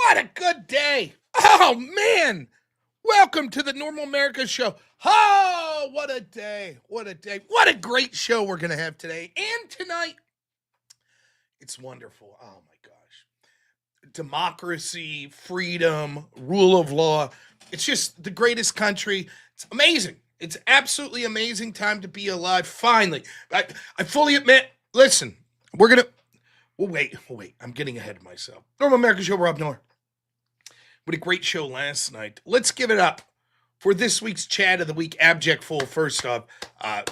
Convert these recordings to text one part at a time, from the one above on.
What a good day. Oh, man. Welcome to the Normal America Show. Oh, what a day. What a day. What a great show we're going to have today. And tonight, it's wonderful. Oh, my gosh. Democracy, freedom, rule of law. It's just the greatest country. It's amazing. It's absolutely amazing time to be alive. Finally. I fully admit, listen, we're going to, wait. I'm getting ahead of myself. Normal America Show, robnoerr. What a great show last night. Let's give it up for this week's Chat of the Week, Abject Fool. First off,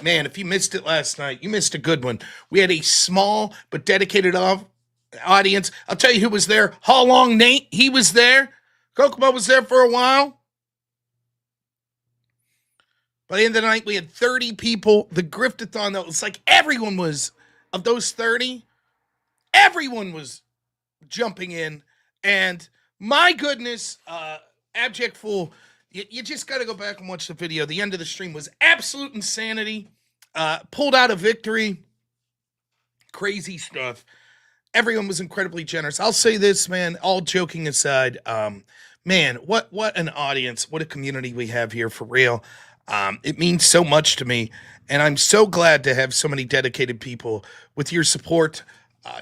man, if you missed it last night, you missed a good one. We had a small but dedicated audience. I'll tell you who was there. How Long Nate, he was there. Kokomo was there for a while. By the end of the night, we had 30 people. The Griftathon, though, it's like everyone was, of those 30, everyone was jumping in. And my goodness, Abject Fool, you just got to go back and watch the video. The end of the stream was absolute insanity. Pulled out a victory. Crazy stuff. Everyone was incredibly generous. I'll say this, man, all joking aside, man, what an audience, what a community we have here for real. It means so much to me, and I'm so glad to have so many dedicated people with your support,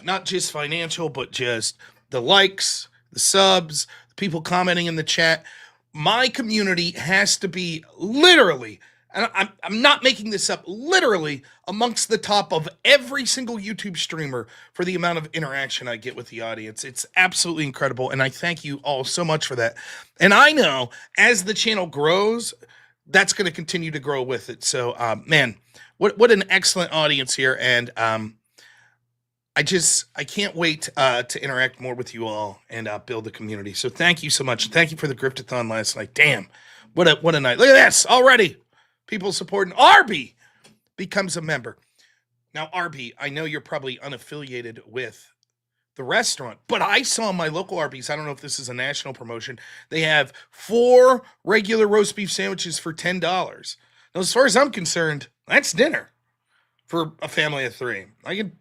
not just financial, but just the likes, the subs, the people commenting in the chat. My community has to be literally, and I'm not making this up, literally amongst the top of every single YouTube streamer for the amount of interaction I get with the audience. It's absolutely incredible, and I thank you all so much for that. And I know as the channel grows, that's going to continue to grow with it. So, man, what an excellent audience here, and I can't wait to interact more with you all and build a community. So thank you so much. Thank you for the Griftathon last night. Damn, what a night. Look at this already. People supporting. Arby becomes a member. Now, Arby, I know you're probably unaffiliated with the restaurant, but I saw my local Arby's. I don't know if this is a national promotion. They have 4 regular roast beef sandwiches for $10. Now, as far as I'm concerned, that's dinner for a family of 3. I could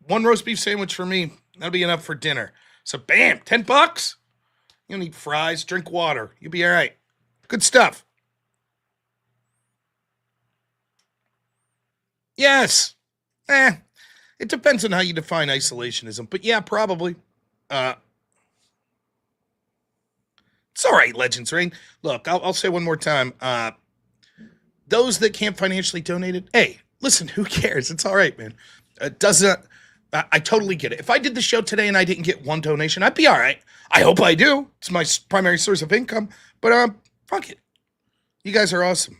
1 roast beef sandwich for me. That'll be enough for dinner. So, bam, $10. You don't need fries. Drink water. You'll be all right. Good stuff. Yes. It depends on how you define isolationism. But yeah, probably. It's all right, Legends Reign. Look, I'll say one more time. Those that can't financially donate it, hey, listen, who cares? It's all right, man. It doesn't... I totally get it. If I did the show today and I didn't get 1 donation, I'd be all right. I hope I do. It's my primary source of income. But fuck it. You guys are awesome.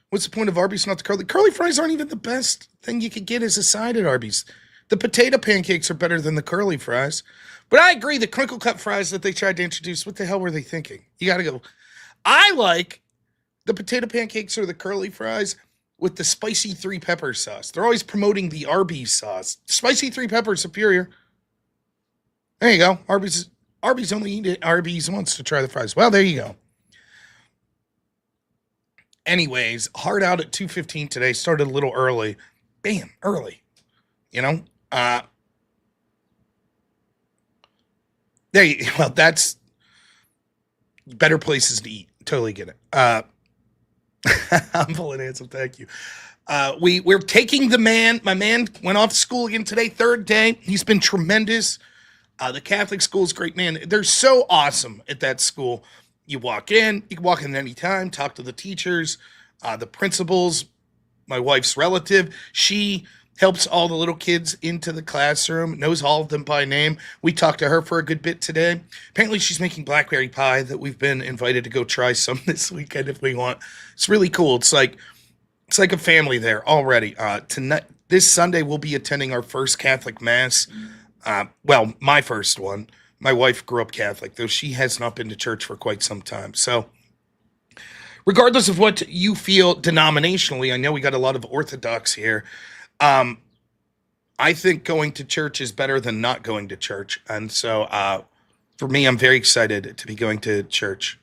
What's the point of Arby's not the curly? Curly fries aren't even the best thing you could get as a side at Arby's. The potato pancakes are better than the curly fries. But I agree, the crinkle cut fries that they tried to introduce, what the hell were they thinking? You got to go. I like the potato pancakes or the curly fries with the spicy 3 pepper sauce. They're always promoting the Arby's sauce. Spicy 3 pepper is superior. There you go. Arby's only eat it. Arby's wants to try the fries. Well, there you go. Anyways, hard out at 2:15 today. Started a little early. Bam, early. You know? Well, that's better places to eat. Totally get it. I'm full and handsome. Thank you. We're taking the man. My man went off to school again today, 3rd day. He's been tremendous. The Catholic school is great, man. They're so awesome at that school. You can walk in anytime, talk to the teachers, the principals, my wife's relative. She helps all the little kids into the classroom, knows all of them by name. We talked to her for a good bit today. Apparently she's making blackberry pie that we've been invited to go try some this weekend if we want. It's really cool. It's like a family there already. Tonight, this Sunday, we'll be attending our first Catholic Mass. Well, my first one. My wife grew up Catholic, though she has not been to church for quite some time. So regardless of what you feel denominationally, I know we got a lot of Orthodox here. I think going to church is better than not going to church. And so for me, I'm very excited to be going to church.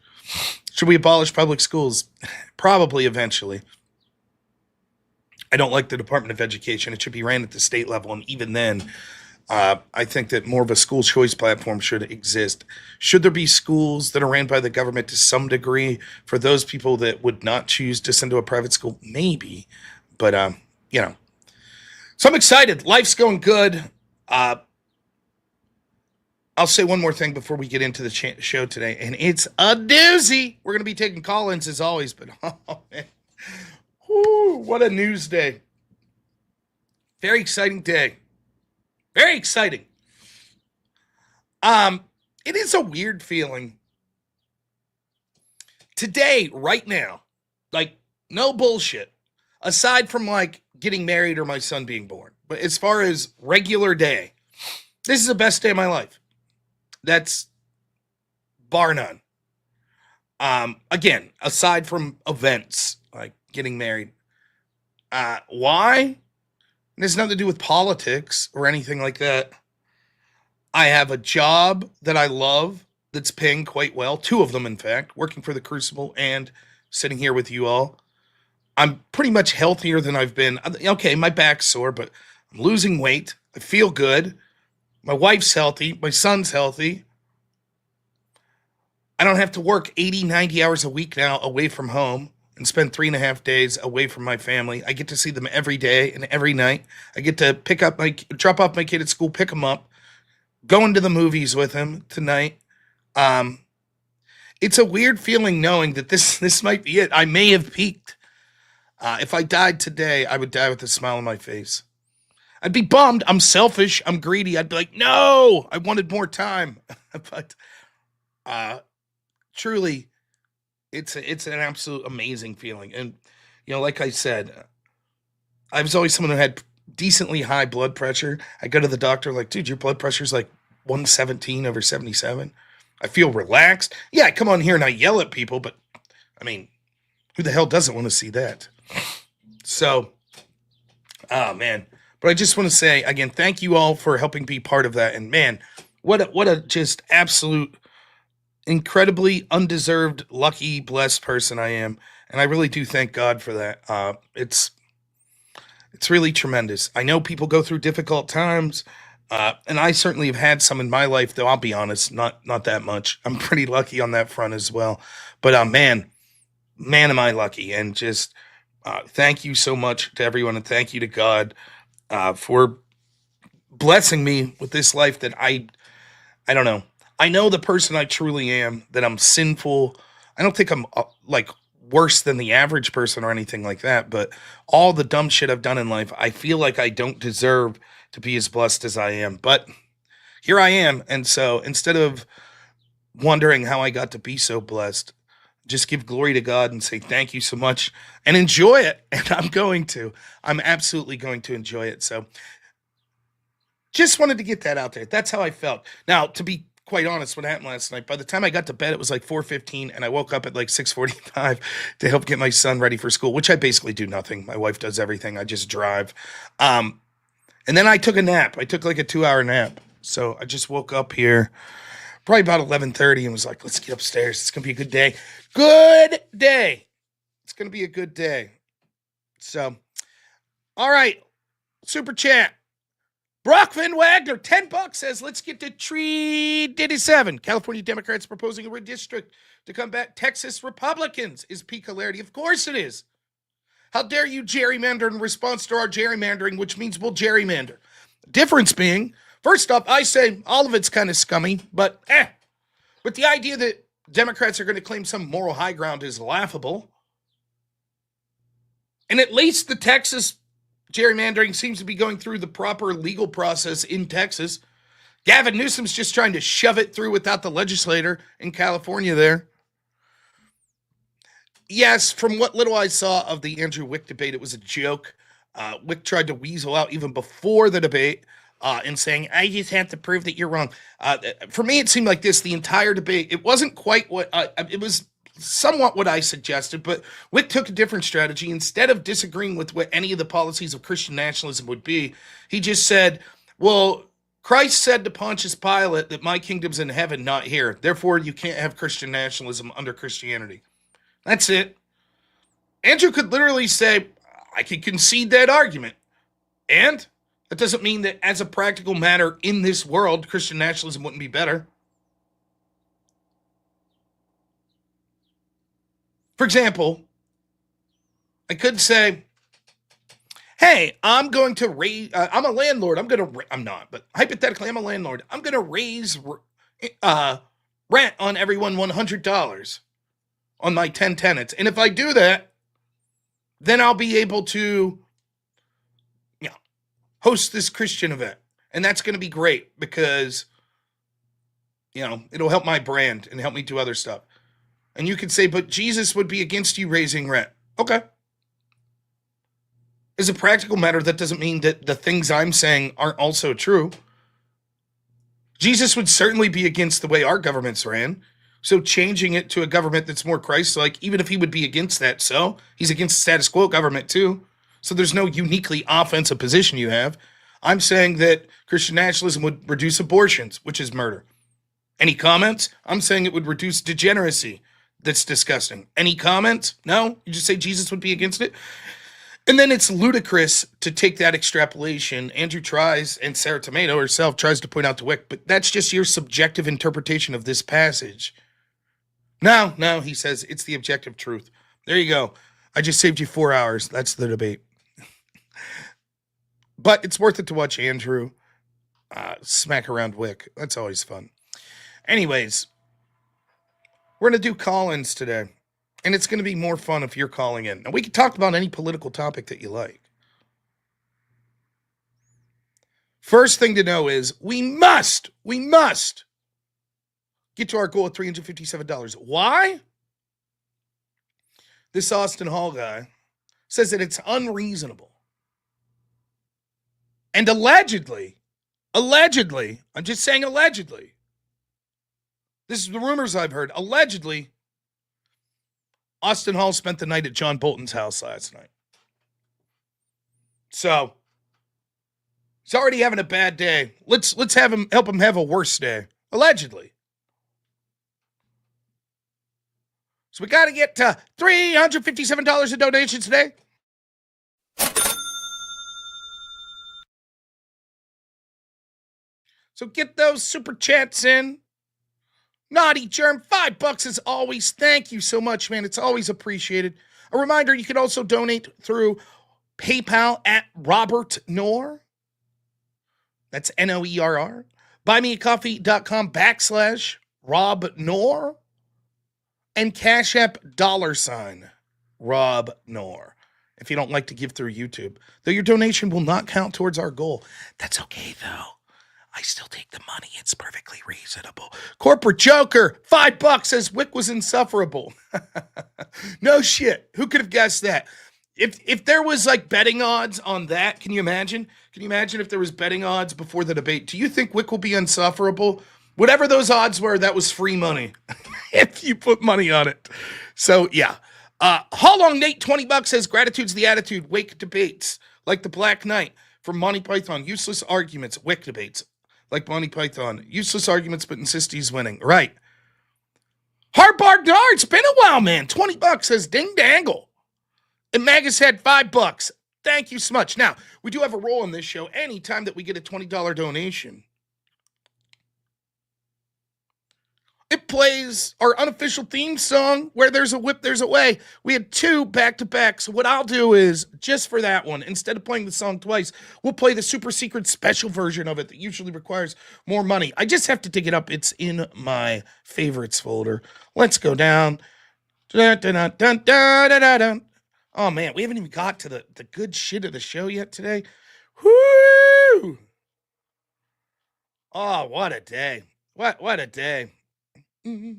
Should we abolish public schools? Probably eventually. I don't like the Department of Education. It should be ran at the state level. And even then, I think that more of a school choice platform should exist. Should there be schools that are ran by the government to some degree for those people that would not choose to send to a private school? Maybe. But, you know, so I'm excited. Life's going good. Uh, I'll say one more thing before we get into the show today, and it's a doozy. We're going to be taking call-ins as always, but oh man, whew, what a news day! Very exciting day. Very exciting. It is a weird feeling today, right now. Like no bullshit. Aside from like getting married or my son being born, but as far as regular day, this is the best day of my life. That's bar none. Again, aside from events like getting married, why? It has nothing to do with politics or anything like that. I have a job that I love that's paying quite well. Two of them, in fact, working for the Crucible and sitting here with you all. I'm pretty much healthier than I've been. Okay, my back's sore, but I'm losing weight. I feel good. My wife's healthy. My son's healthy. I don't have to work 80, 90 hours a week now away from home and spend 3.5 days away from my family. I get to see them every day and every night. I get to drop off my kid at school, pick him up, go into the movies with him tonight. It's a weird feeling knowing that this might be it. I may have peaked. If I died today, I would die with a smile on my face. I'd be bummed. I'm selfish. I'm greedy. I'd be like, no, I wanted more time. But truly, it's an absolute amazing feeling. And like I said, I was always someone who had decently high blood pressure. I go to the doctor like, dude, your blood pressure's like 117 over 77. I feel relaxed. Yeah, I come on here and I yell at people, but I mean, who the hell doesn't want to see that? So, oh man. But I just want to say again, thank you all for helping be part of that. And man, what a just absolute incredibly undeserved, lucky, blessed person I am. And I really do thank God for that. It's really tremendous. I know people go through difficult times. And I certainly have had some in my life, though I'll be honest, not that much. I'm pretty lucky on that front as well. But man, am I lucky. And just thank you so much to everyone, and thank you to God for blessing me with this life that I don't know. I know the person I truly am, that I'm sinful. I don't think I'm like worse than the average person or anything like that, but all the dumb shit I've done in life, I feel like I don't deserve to be as blessed as I am. But here I am. And so instead of wondering how I got to be so blessed, just give glory to God and say thank you so much and enjoy it. And I'm absolutely going to enjoy it. So just wanted to get that out there. That's how I felt. Now, to be quite honest, what happened last night, by the time I got to bed, it was like 4:15, and I woke up at like 6:45 to help get my son ready for school, which I basically do nothing. My wife does everything. I just drive. And then I took a nap. I took like a 2-hour nap. So I just woke up here probably about 11:30 and was like, let's get upstairs. It's going to be a good day. Good day. It's going to be a good day. So, all right. Super chat. Brockvin Wagner, $10 says, let's get to 387. California Democrats proposing a redistrict to combat Texas Republicans. Is peak hilarity? Of course it is. How dare you gerrymander in response to our gerrymandering, which means we'll gerrymander. Difference being, first off, I say all of it's kind of scummy, but But the idea that Democrats are going to claim some moral high ground is laughable. And at least the Texas gerrymandering seems to be going through the proper legal process in Texas. Gavin Newsom's just trying to shove it through without the legislator in California there. Yes, from what little I saw of the Andrew Wick debate, it was a joke. Wick tried to weasel out even before the debate and saying, I just have to prove that you're wrong. For me, it seemed like this, the entire debate. It wasn't quite what, it was somewhat what I suggested, but Wick took a different strategy. Instead of disagreeing with what any of the policies of Christian nationalism would be, he just said, well, Christ said to Pontius Pilate that my kingdom's in heaven, not here. Therefore, you can't have Christian nationalism under Christianity. That's it. Andrew could literally say, I could concede that argument. And That doesn't mean that as a practical matter in this world, Christian nationalism wouldn't be better. For example, I could say, hey, I'm going to raise, I'm a landlord. I'm not, but hypothetically, I'm a landlord. I'm going to raise rent on everyone $100 on my 10 tenants. And if I do that, then I'll be able to, host this Christian event. And that's going to be great because, it'll help my brand and help me do other stuff. And you could say, but Jesus would be against you raising rent. Okay. As a practical matter, that doesn't mean that the things I'm saying aren't also true. Jesus would certainly be against the way our governments ran. So changing it to a government that's more Christ-like, even if he would be against that, so he's against the status quo government too. So there's no uniquely offensive position you have. I'm saying that Christian nationalism would reduce abortions, which is murder. Any comments? I'm saying it would reduce degeneracy. That's disgusting. Any comments? No? You just say Jesus would be against it? And then it's ludicrous to take that extrapolation. Andrew tries, and Sarah Tomato herself tries to point out to Wick, but that's just your subjective interpretation of this passage. No, he says, it's the objective truth. There you go. I just saved you 4 hours. That's the debate. But it's worth it to watch Andrew smack around Wick. That's always fun. Anyways, we're going to do call-ins today. And it's going to be more fun if you're calling in. Now, we can talk about any political topic that you like. First thing to know is we must get to our goal of $357. Why? This Austin Hall guy says that it's unreasonable. And allegedly, I'm just saying allegedly, this is the rumors I've heard, allegedly, Austin Hall spent the night at John Bolton's house last night. So, he's already having a bad day. Let's help him have a worse day. Allegedly. So we got to get to $357 in donations today. So get those super chats in. Naughty Germ, $5 as always. Thank you so much, man. It's always appreciated. A reminder, you can also donate through PayPal at robnoerr. That's Noerr. Buymeacoffee.com/robnoerr. And Cash App $robnoerr. If you don't like to give through YouTube. Though your donation will not count towards our goal. That's okay, though. I still take the money. It's perfectly reasonable. Corporate Joker, $5 says Wick was insufferable. No shit. Who could have guessed that? If there was like betting odds on that, can you imagine? Can you imagine if there was betting odds before the debate? Do you think Wick will be insufferable? Whatever those odds were, that was free money. If you put money on it. So yeah. How long Nate, $20 says gratitude's the attitude. Wake debates like the Black Knight from Monty Python. Useless arguments. Wick debates. Like Monty Python. Useless arguments, but insist he's winning. Right. Hardbar Dar, it's been a while, man. $20 says ding dangle. And Magus had $5. Thank you so much. Now, we do have a role in this show. Anytime that we get a $20 donation, it plays our unofficial theme song, Where There's a Whip, There's a Way. We had 2 back-to-back. So what I'll do is, just for that one, instead of playing the song twice, we'll play the super secret special version of it that usually requires more money. I just have to dig it up. It's in my favorites folder. Let's go down. Dun, dun, dun, dun, dun, dun, dun. Oh, man, we haven't even got to the good shit of the show yet today. Woo! Oh, what a day. What a day. Mm-hmm.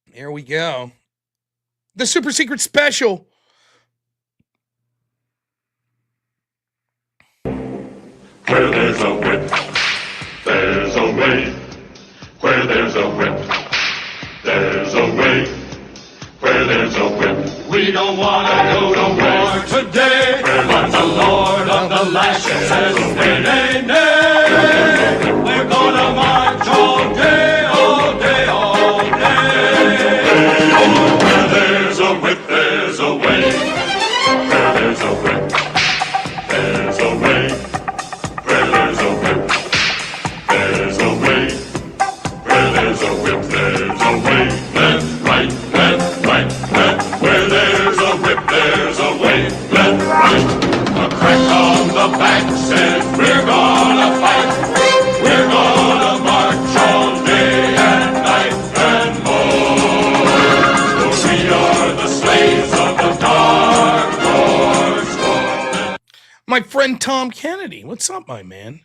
Here we go. The super secret special. Where there's a whip, there's a way. Where there's a whip, there's a way. Where there's a whip. We don't want to go to war today, but the Lord of the Lashes says, nay, nay, nay. We're gonna march all day, all day, all day. Where there's a whip, there's a way. Where there's a whip, My friend Tom Kennedy. What's up, my man?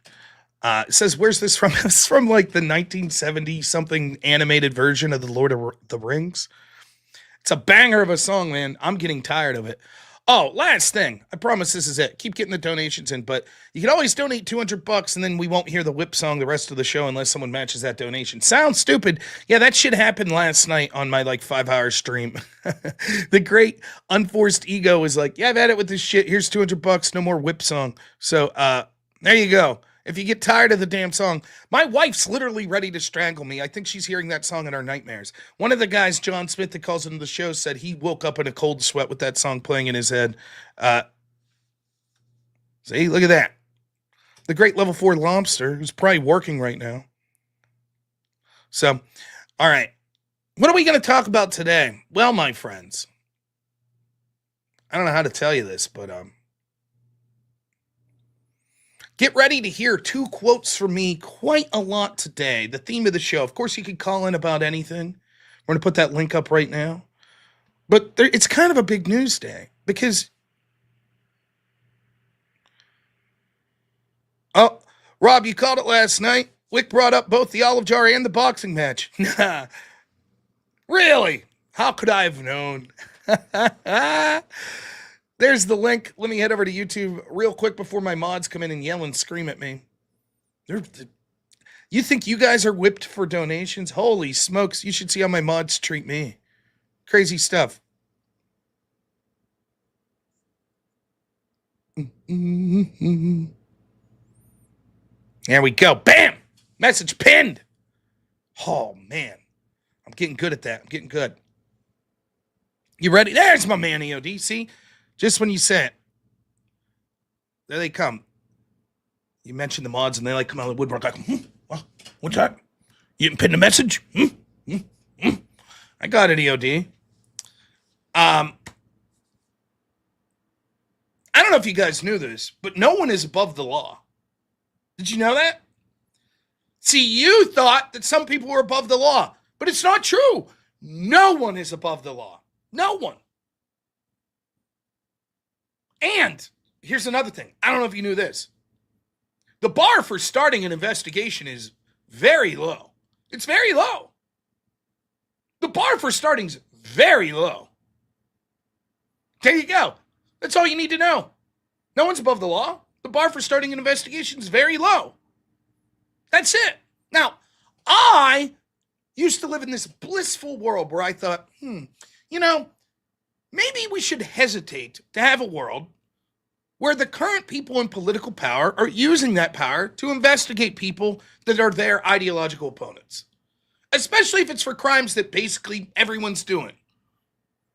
Says, where's this from? It's from like the 1970 something animated version of the Lord of the Rings. It's a banger of a song, man. I'm getting tired of it. Oh, last thing. I promise this is it. Keep getting the donations in, but you can always donate $200 and then we won't hear the whip song the rest of the show unless someone matches that donation. Sounds stupid. Yeah, that shit happened last night on my like 5-hour stream. The great unforced ego was like, yeah, I've had it with this shit. Here's $200. No more whip song. So, there you go. If you get tired of the damn song, my wife's literally ready to strangle me. I think she's hearing that song in her nightmares. One of the guys, John Smith, that calls into the show, said he woke up in a cold sweat with that song playing in his head. See, look at that. The great level 4 lobster, who's probably working right now. So, all right. What are we going to talk about today? Well, my friends, I don't know how to tell you this, but get ready to hear 2 quotes from me quite a lot today. The theme of the show. Of course, you can call in about anything. We're going to put that link up right now. But it's kind of a big news day because... Oh, Rob, you called it last night. Wick brought up both the olive jar and the boxing match. Nah. Really? How could I have known? There's the link. Let me head over to YouTube real quick before my mods come in and yell and scream at me. You think you guys are whipped for donations? Holy smokes. You should see how my mods treat me. Crazy stuff. There we go. Bam! Message pinned. Oh, man. I'm getting good at that. I'm getting good. You ready? There's my man, EOD. See? Just when you say it, there they come. You mention the mods, and they like come out of the woodwork like, what's that? You didn't pin the message? I got it, EOD. I don't know if you guys knew this, but no one is above the law. Did you know that? See, you thought that some people were above the law, but it's not true. No one is above the law. No one. And here's another thing. I don't know if you knew this. The bar for starting an investigation is very low. It's very low. The bar for starting is very low. There you go. That's all you need to know. No one's above the law. The bar for starting an investigation is very low. That's it. Now, I used to live in this blissful world where I thought, maybe we should hesitate to have a world where the current people in political power are using that power to investigate people that are their ideological opponents, especially if it's for crimes that basically everyone's doing.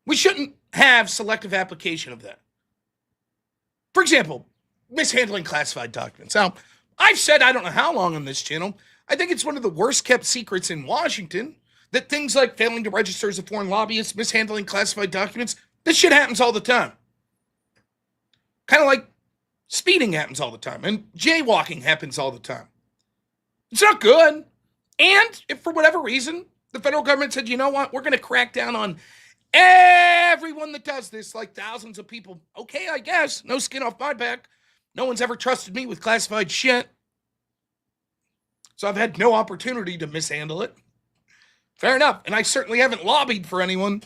We shouldn't have selective application of that. For example, mishandling classified documents. Now, I've said I don't know how long on this channel, I think it's one of the worst kept secrets in Washington that things like failing to register as a foreign lobbyist, mishandling classified documents, this shit happens all the time. Kind of like speeding happens all the time and jaywalking happens all the time. It's not good. And if for whatever reason, the federal government said, you know what, we're going to crack down on everyone that does this, like thousands of people. Okay, I guess. No skin off my back. No one's ever trusted me with classified shit. So I've had no opportunity to mishandle it. Fair enough. And I certainly haven't lobbied for anyone.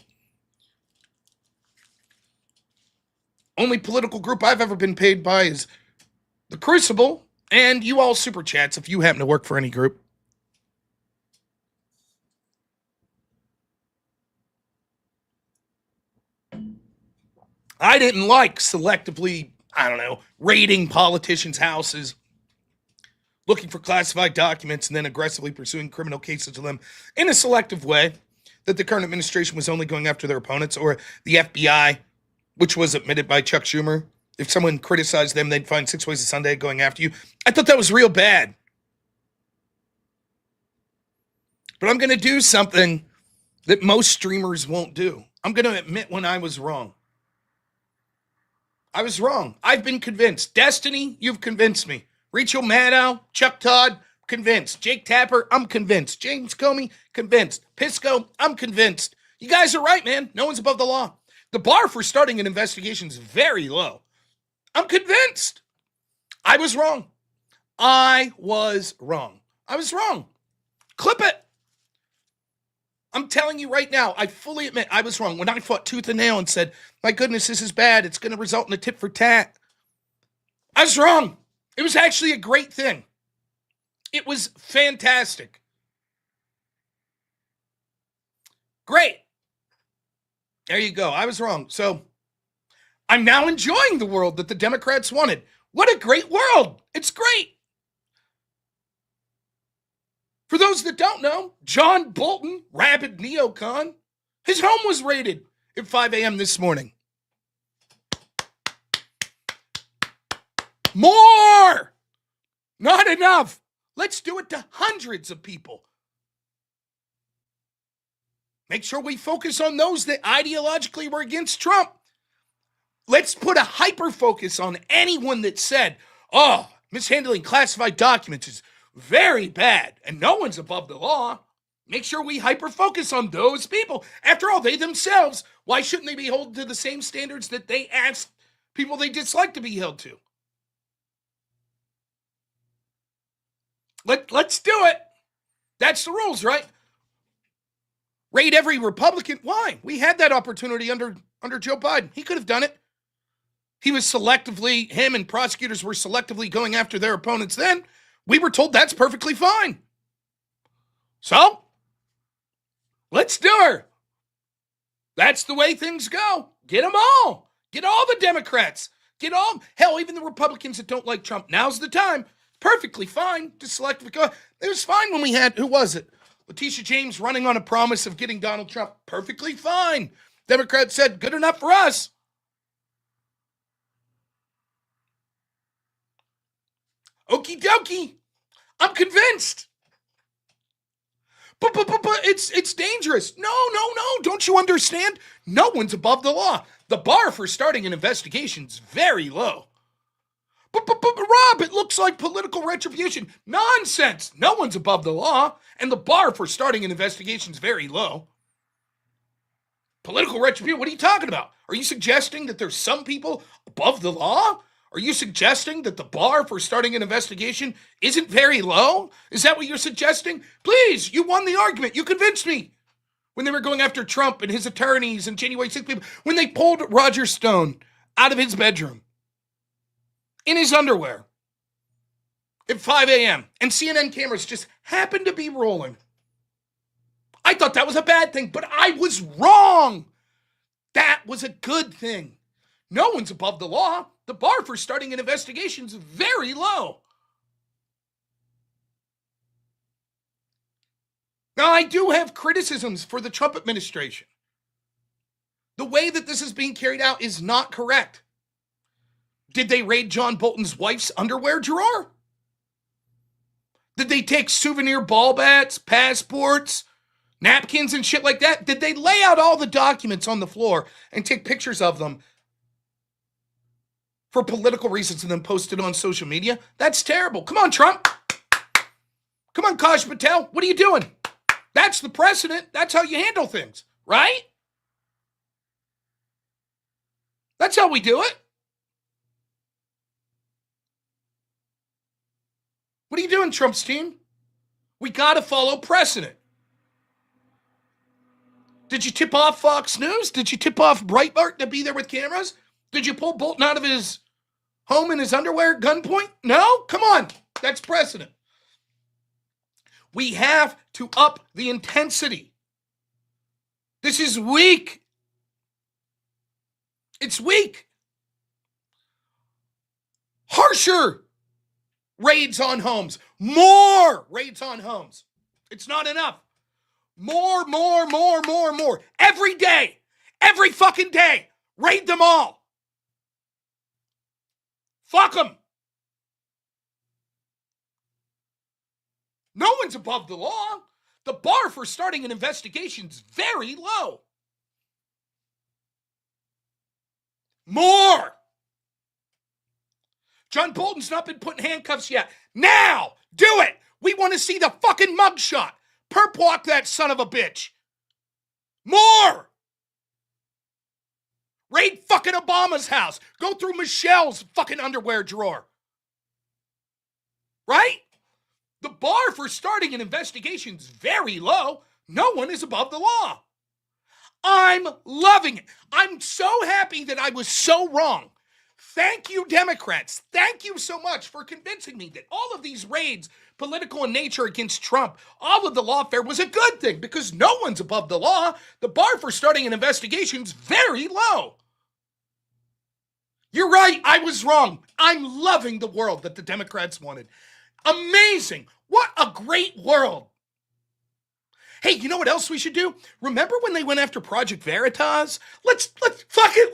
Only political group I've ever been paid by is The Crucible, and you all super chats if you happen to work for any group. I didn't like selectively, raiding politicians' houses, looking for classified documents, and then aggressively pursuing criminal cases of them in a selective way that the current administration was only going after their opponents, or the FBI, which was admitted by Chuck Schumer. If someone criticized them, they'd find 6 ways a Sunday going after you. I thought that was real bad. But I'm going to do something that most streamers won't do. I'm going to admit when I was wrong. I was wrong. I've been convinced. Destiny, you've convinced me. Rachel Maddow, Chuck Todd, convinced. Jake Tapper, I'm convinced. James Comey, convinced. Pisco, I'm convinced. You guys are right, man. No one's above the law. The bar for starting an investigation is very low. I'm convinced. I was wrong. I was wrong. I was wrong. Clip it. I'm telling you right now, I fully admit I was wrong. When I fought tooth and nail and said, my goodness, this is bad. It's going to result in a tit for tat. I was wrong. It was actually a great thing. It was fantastic. Great. There you go. I was wrong. So I'm now enjoying the world that the Democrats wanted. What a great world. It's great. For those that don't know, John Bolton, rabid neocon, his home was raided at 5 a.m. this morning. More! Not enough. Let's do it to hundreds of people. Make sure we focus on those that ideologically were against Trump. Let's put a hyper focus on anyone that said, oh, mishandling classified documents is very bad and no one's above the law. Make sure we hyper focus on those people. After all, they themselves, why shouldn't they be held to the same standards that they asked people they dislike to be held to? Let's do it. That's the rules, right? Raid every Republican. Why? We had that opportunity under Joe Biden. He could have done it. He was selectively, him and prosecutors were selectively going after their opponents then. We were told that's perfectly fine. So, let's do her. That's the way things go. Get them all. Get all the Democrats. Get all, hell, even the Republicans that don't like Trump. Now's the time. Perfectly fine to select. It was fine when we had, who was it? Letitia James running on a promise of getting Donald Trump. Perfectly fine. Democrats said, good enough for us. Okie dokie. I'm convinced. But it's dangerous. No. Don't you understand? No one's above the law. The bar for starting an investigation is very low. But Rob, it looks like political retribution. Nonsense. No one's above the law, and the bar for starting an investigation is very low. Political retribution? What are you talking about? Are you suggesting that there's some people above the law? Are you suggesting that the bar for starting an investigation isn't very low? Is that what you're suggesting? Please, you won the argument. You convinced me. When they were going after Trump and his attorneys and January 6th people, when they pulled Roger Stone out of his bedroom in his underwear at 5 a.m. and CNN cameras just happened to be rolling. I thought that was a bad thing, but I was wrong. That was a good thing. No one's above the law. The bar for starting an investigation is very low. Now, I do have criticisms for the Trump administration. The way that this is being carried out is not correct. Did they raid John Bolton's wife's underwear drawer? Did they take souvenir ball bats, passports, napkins, and shit like that? Did they lay out all the documents on the floor and take pictures of them for political reasons and then post it on social media? That's terrible. Come on, Trump. Come on, Kaj Patel. What are you doing? That's the precedent. That's how you handle things, right? That's how we do it. What are you doing, Trump's team? We got to follow precedent. Did you tip off Fox News? Did you tip off Breitbart to be there with cameras? Did you pull Bolton out of his home in his underwear at gunpoint? No? Come on. That's precedent. We have to up the intensity. This is weak. It's weak. Harsher raids on homes. More raids on homes. It's not enough. More. Every day. Every fucking day. Raid them all. Fuck them. No one's above the law. The bar for starting an investigation is very low. More. John Bolton's not been put in handcuffs yet. Now, do it. We want to see the fucking mugshot. Perp walk that son of a bitch. More. Raid fucking Obama's house. Go through Michelle's fucking underwear drawer. right? The bar for starting an investigation is very low. No one is above the law. I'm loving it. I'm so happy that I was so wrong. Thank you, Democrats. Thank you so much for convincing me that all of these raids, political in nature against Trump, all of the lawfare was a good thing because no one's above the law. The bar for starting an investigation is very low. You're right. I was wrong. I'm loving the world that the Democrats wanted. Amazing. What a great world. Hey, you know what else we should do? Remember when they went after Project Veritas? Let's fuck it.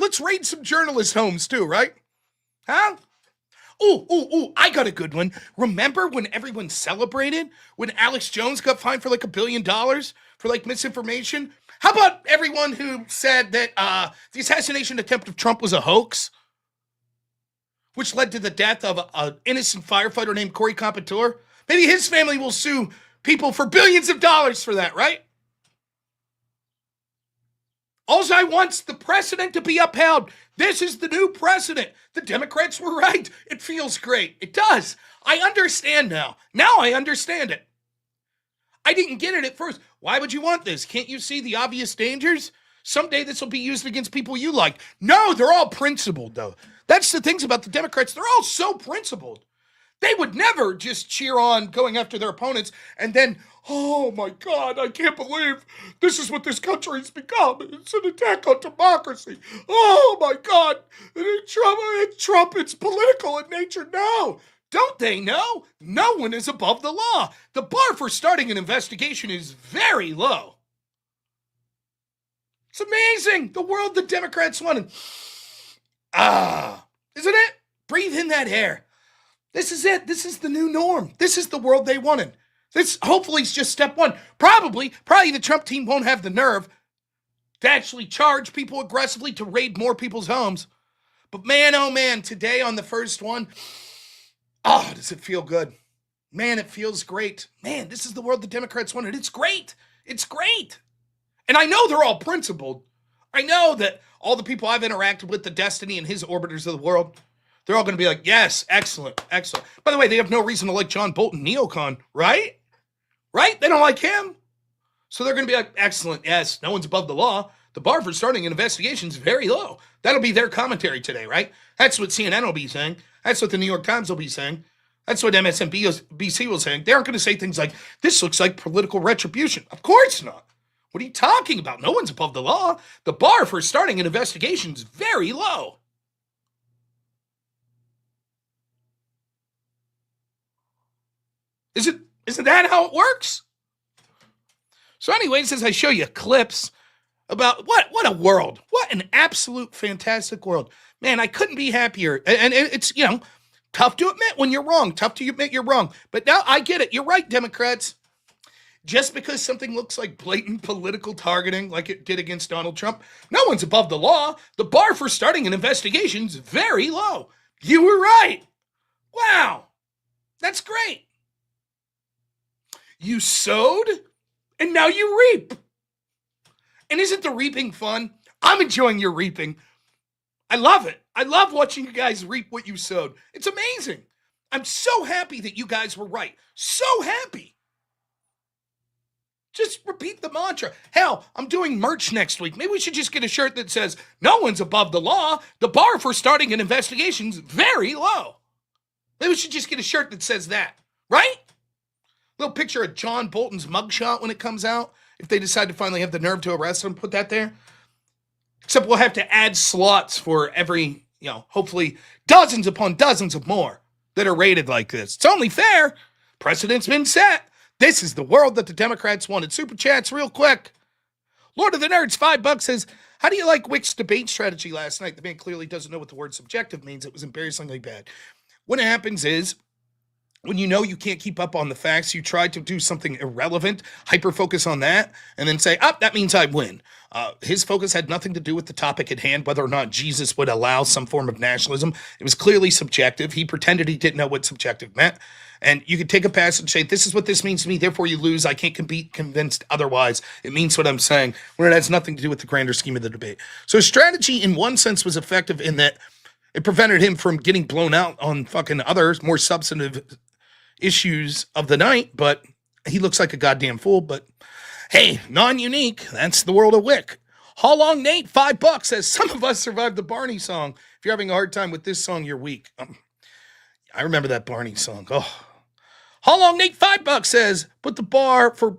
Let's raid some journalist homes too, right? Huh? Ooh, I got a good one. Remember when everyone celebrated when Alex Jones got fined for like $1 billion for like misinformation? How about everyone who said that the assassination attempt of Trump was a hoax, which led to the death of an innocent firefighter named Corey Compouture? Maybe his family will sue people for billions of dollars for that, right? All I want's the precedent to be upheld. This is the new precedent. The Democrats were right. It feels great. It does. I understand now. Now I understand it. I didn't get it at first. Why would you want this? Can't you see the obvious dangers? Someday this will be used against people you like. No, they're all principled, though. That's the things about the Democrats. They're all so principled. They would never just cheer on going after their opponents and then, oh my God, I can't believe this is what this country's become. It's an attack on democracy. Oh my God, Trump, it's political in nature. No, don't they know? No one is above the law. The bar for starting an investigation is very low. It's amazing. The world the Democrats wanted. Isn't it? Breathe in that air. This is it. This is the new norm. This is the world they wanted. This hopefully is just step one. Probably the Trump team won't have the nerve to actually charge people aggressively to raid more people's homes. But man, oh man, today on the first one, does it feel good. Man, it feels great. Man, this is the world the Democrats wanted. It's great. It's great. And I know they're all principled. I know that all the people I've interacted with, the Destiny and his orbiters of the world, they're all going to be like, yes, excellent, excellent. By the way, they have no reason to like John Bolton neocon, right? Right? They don't like him. So they're going to be like, excellent, yes, no one's above the law. The bar for starting an investigation is very low. That'll be their commentary today, right? That's what CNN will be saying. That's what the New York Times will be saying. That's what MSNBC will saying. They aren't going to say things like, this looks like political retribution. Of course not. What are you talking about? No one's above the law. The bar for starting an investigation is very low. Isn't that how it works? So anyways, as I show you clips about what a world. What an absolute fantastic world. Man, I couldn't be happier. And it's, tough to admit when you're wrong. Tough to admit you're wrong. But now I get it. You're right, Democrats. Just because something looks like blatant political targeting like it did against Donald Trump, no one's above the law. The bar for starting an investigation is very low. You were right. Wow. That's great. You sowed, and now you reap. And isn't the reaping fun? I'm enjoying your reaping. I love it. I love watching you guys reap what you sowed. It's amazing. I'm so happy that you guys were right. So happy. Just repeat the mantra. Hell, I'm doing merch next week. Maybe we should just get a shirt that says, no one's above the law. The bar for starting an investigation is very low. Maybe we should just get a shirt that says that, right? Little picture of John Bolton's mugshot when it comes out. If they decide to finally have the nerve to arrest him, put that there. Except we'll have to add slots for every, hopefully dozens upon dozens of more that are rated like this. It's only fair. Precedent's been set. This is the world that the Democrats wanted. Super chats real quick. Lord of the Nerds, $5 says, how do you like Wick's debate strategy last night? The man clearly doesn't know what the word subjective means. It was embarrassingly bad. What happens is, when you know you can't keep up on the facts, you try to do something irrelevant, hyper-focus on that, and then say, that means I win. His focus had nothing to do with the topic at hand, whether or not Jesus would allow some form of nationalism. It was clearly subjective. He pretended he didn't know what subjective meant. And you could take a passage and say, this is what this means to me, therefore you lose. I can't be convinced otherwise. It means what I'm saying, when it has nothing to do with the grander scheme of the debate. So his strategy, in one sense, was effective in that It prevented him from getting blown out on fucking other more substantive issues of the night, but he looks like a goddamn fool. But hey, non-unique. That's the world of Wick. How long, Nate? $5 says some of us survived the Barney song. If you're having a hard time with this song, you're weak. I remember that Barney song. Oh, how long, Nate? $5 says put the bar for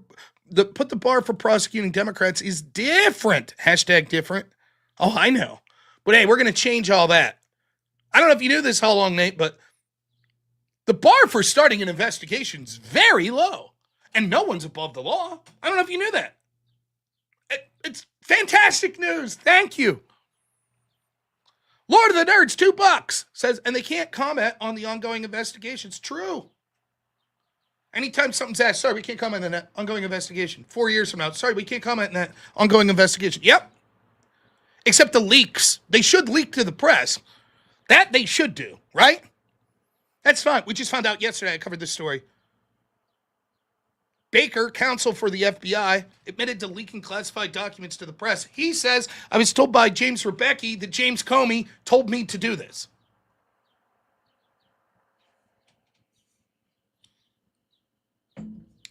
prosecuting Democrats is different. Hashtag different. Oh, I know. But hey, we're gonna change all that. I don't know if you knew this, how long, Nate, but the bar for starting an investigation is very low, and no one's above the law. I don't know if you knew that. It's fantastic news. Thank you. Lord of the Nerds, $2 says, and they can't comment on the ongoing investigations. True. Anytime something's asked, sorry, we can't comment on that ongoing investigation. 4 years from now, sorry, we can't comment on that ongoing investigation. Yep. Except the leaks. They should leak to the press. That they should do, right? That's fine. We just found out yesterday. I covered this story. Baker, counsel for the FBI, admitted to leaking classified documents to the press. He says, I was told by James Rebecki that James Comey told me to do this.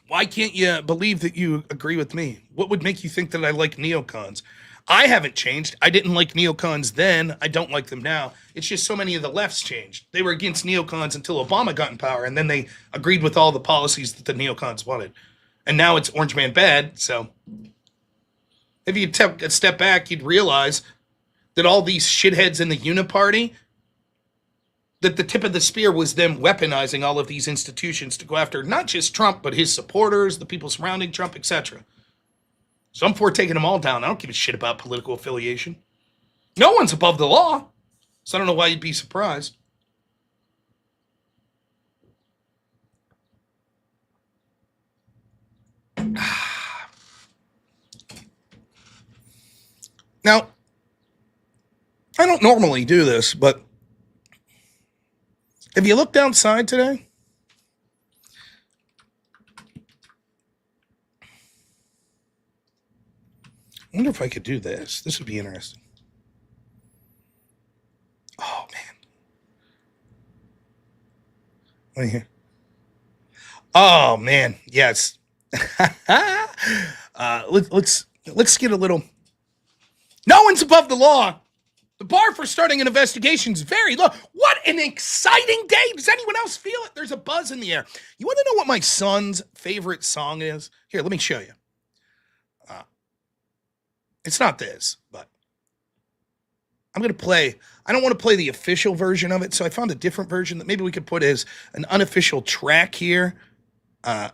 Why can't you believe that you agree with me? What would make you think that I like neocons? I haven't changed. I didn't like neocons then. I don't like them now. It's just so many of the lefts changed. They were against neocons until Obama got in power, and then they agreed with all the policies that the neocons wanted. And now it's Orange Man bad, so if you take a step back, you'd realize that all these shitheads in the Uniparty, that the tip of the spear was them weaponizing all of these institutions to go after not just Trump, but his supporters, the people surrounding Trump, etc. So I'm for taking them all down. I don't give a shit about political affiliation. No one's above the law, so I don't know why you'd be surprised. Now, I don't normally do this, but have you looked outside today? I wonder if I could do this. This would be interesting. Oh, man. Right here. Oh, man. Yes. Let's get a little. No one's above the law. The bar for starting an investigation is very low. What an exciting day. Does anyone else feel it? There's a buzz in the air. You want to know what my son's favorite song is? Here, let me show you. It's not this, but I'm going to play. I don't want to play the official version of it, so I found a different version that maybe we could put as an unofficial track here. A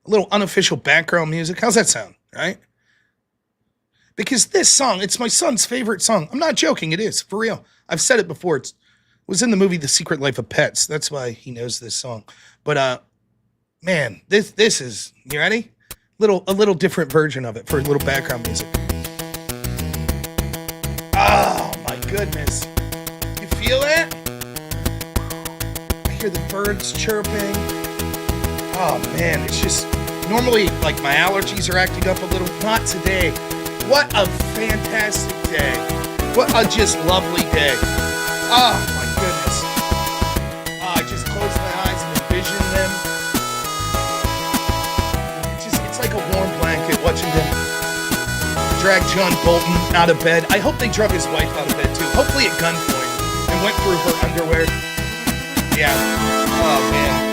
little unofficial background music. How's that sound, right? Because this song, it's my son's favorite song. I'm not joking. It is, for real. I've said it before. It was in the movie The Secret Life of Pets. That's why he knows this song. But, man, this is, you ready? A little different version of it for a little background music. Oh, my goodness. You feel it? I hear the birds chirping. Oh, man, it's just, normally, like, my allergies are acting up a little. Not today. What a fantastic day. What a just lovely day. Oh, my goodness. Oh, I just close my eyes and envision them. It's like a warm blanket watching them drag John Bolton out of bed. I hope they drug his wife out of bed, too. Hopefully at gunpoint and went through her underwear. Yeah. Oh, man.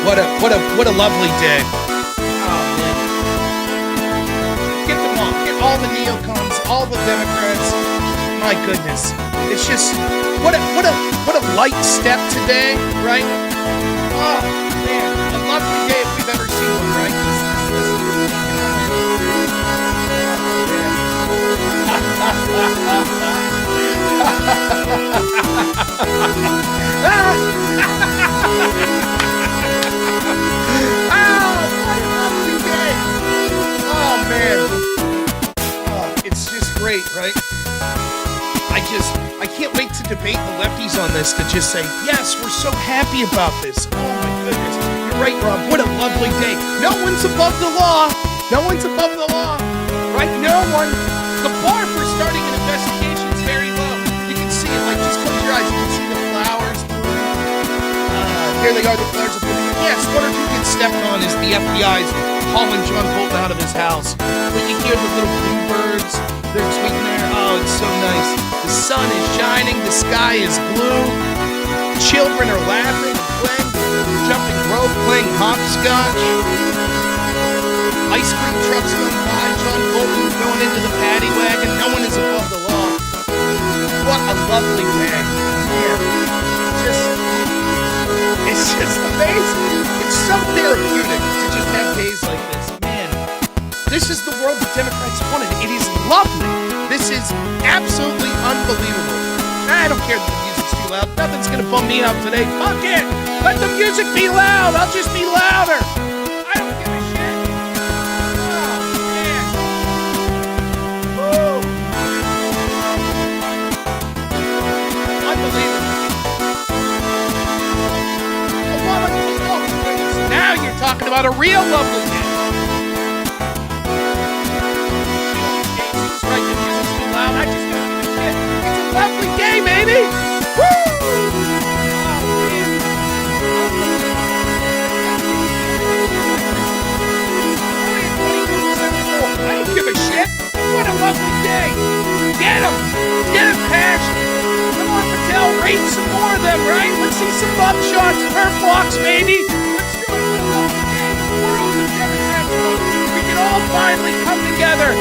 What a lovely day. Oh, man. Get them all. Get all the neocons, all the Democrats. My goodness. It's just, what a light step today, right? Oh, man. A lovely day if we've ever seen one, right? Oh, man. Oh, it's just great, right? I can't wait to debate the lefties on this, to just say, yes, we're so happy about this. Oh, my goodness. You're right, Rob. What a lovely day. No one's above the law. No one's above the law. Right? No one. The bar for starting an investigation is very low. You can see it. Like, just close your eyes. You can see the flowers. Here they are. The flowers are blooming. Yes, one or two gets stepped on as the FBI's hauling John Bolton out of his house. But you hear the little bluebirds. They're tweeting there. Oh, it's so nice. The sun is shining. The sky is blue. Children are laughing, playing, jumping rope, playing hopscotch. Ice cream trucks going by. John Bolton going into the paddy wagon. No one is above the law. What a lovely day. Yeah. It's just amazing. It's so therapeutic to just have days like this. Man, this is the world the Democrats wanted. It is lovely. This is absolutely unbelievable. I don't care that the music's too loud. Nothing's gonna bum me out today. Fuck it. Let the music be loud. I'll just be louder. I don't give a shit. Oh, man. Woo. Unbelievable. Now you're talking about a real lovely day. Right, the music's too loud. I just don't give a shit. It's a lovely day, baby. Woo! Oh, man. I don't give a shit. What a lovely day. Get him. Get him, Passion. Come on, Patel. Rate some more of them, right? Let's see some buck shots per box, baby. Let's do it. What a lovely day. The world of Democrats. We can all finally come together.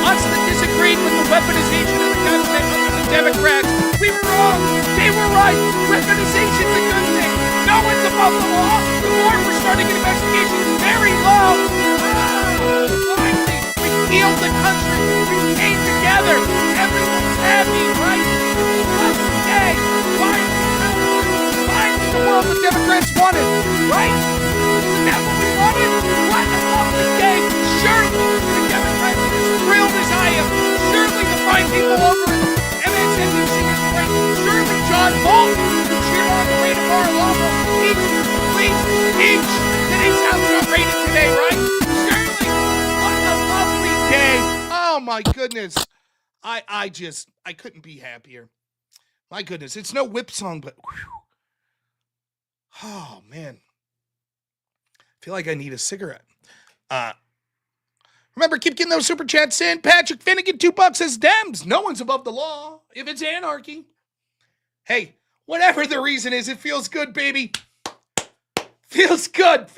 Us that disagreed with the weaponization of the government under the Democrats. We were wrong. They were right. Weaponization's a good thing. No one's above the law. The bar for starting an investigation is very low. Finally, we healed the country. We came together. Everyone's happy, right? It's a lovely day. Finally, the world the Democrats wanted, right? Isn't that what we wanted? What a lovely day. Surely, the Democrats are as thrilled as I am. Surely the fine people over at MSNBC is great. Surely John Bolton can cheer on the rate of Mar-a-Lago. Each. Today's house got rated today, right? Surely. What a lovely day. Oh my goodness. I couldn't be happier. My goodness. It's no whip song, but whew. Oh man. I feel like I need a cigarette. Remember, keep getting those super chats in. Patrick Finnegan, $2 says Dems. No one's above the law if it's anarchy. Hey, whatever the reason is, it feels good, baby. Feels good.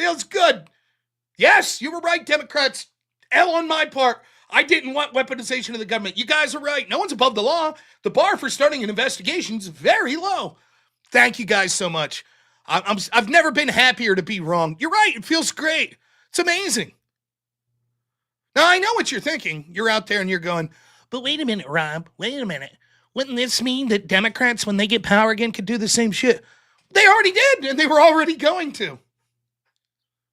Yes, you were right, Democrats. L on my part. I didn't want weaponization of the government. You guys are right. No one's above the law. The bar for starting an investigation is very low. Thank you guys so much. I've never been happier to be wrong. You're right. It feels great. It's amazing. Now, I know what you're thinking. You're out there and you're going, but wait a minute, Rob. Wait a minute. Wouldn't this mean that Democrats, when they get power again, could do the same shit? They already did, and they were already going to.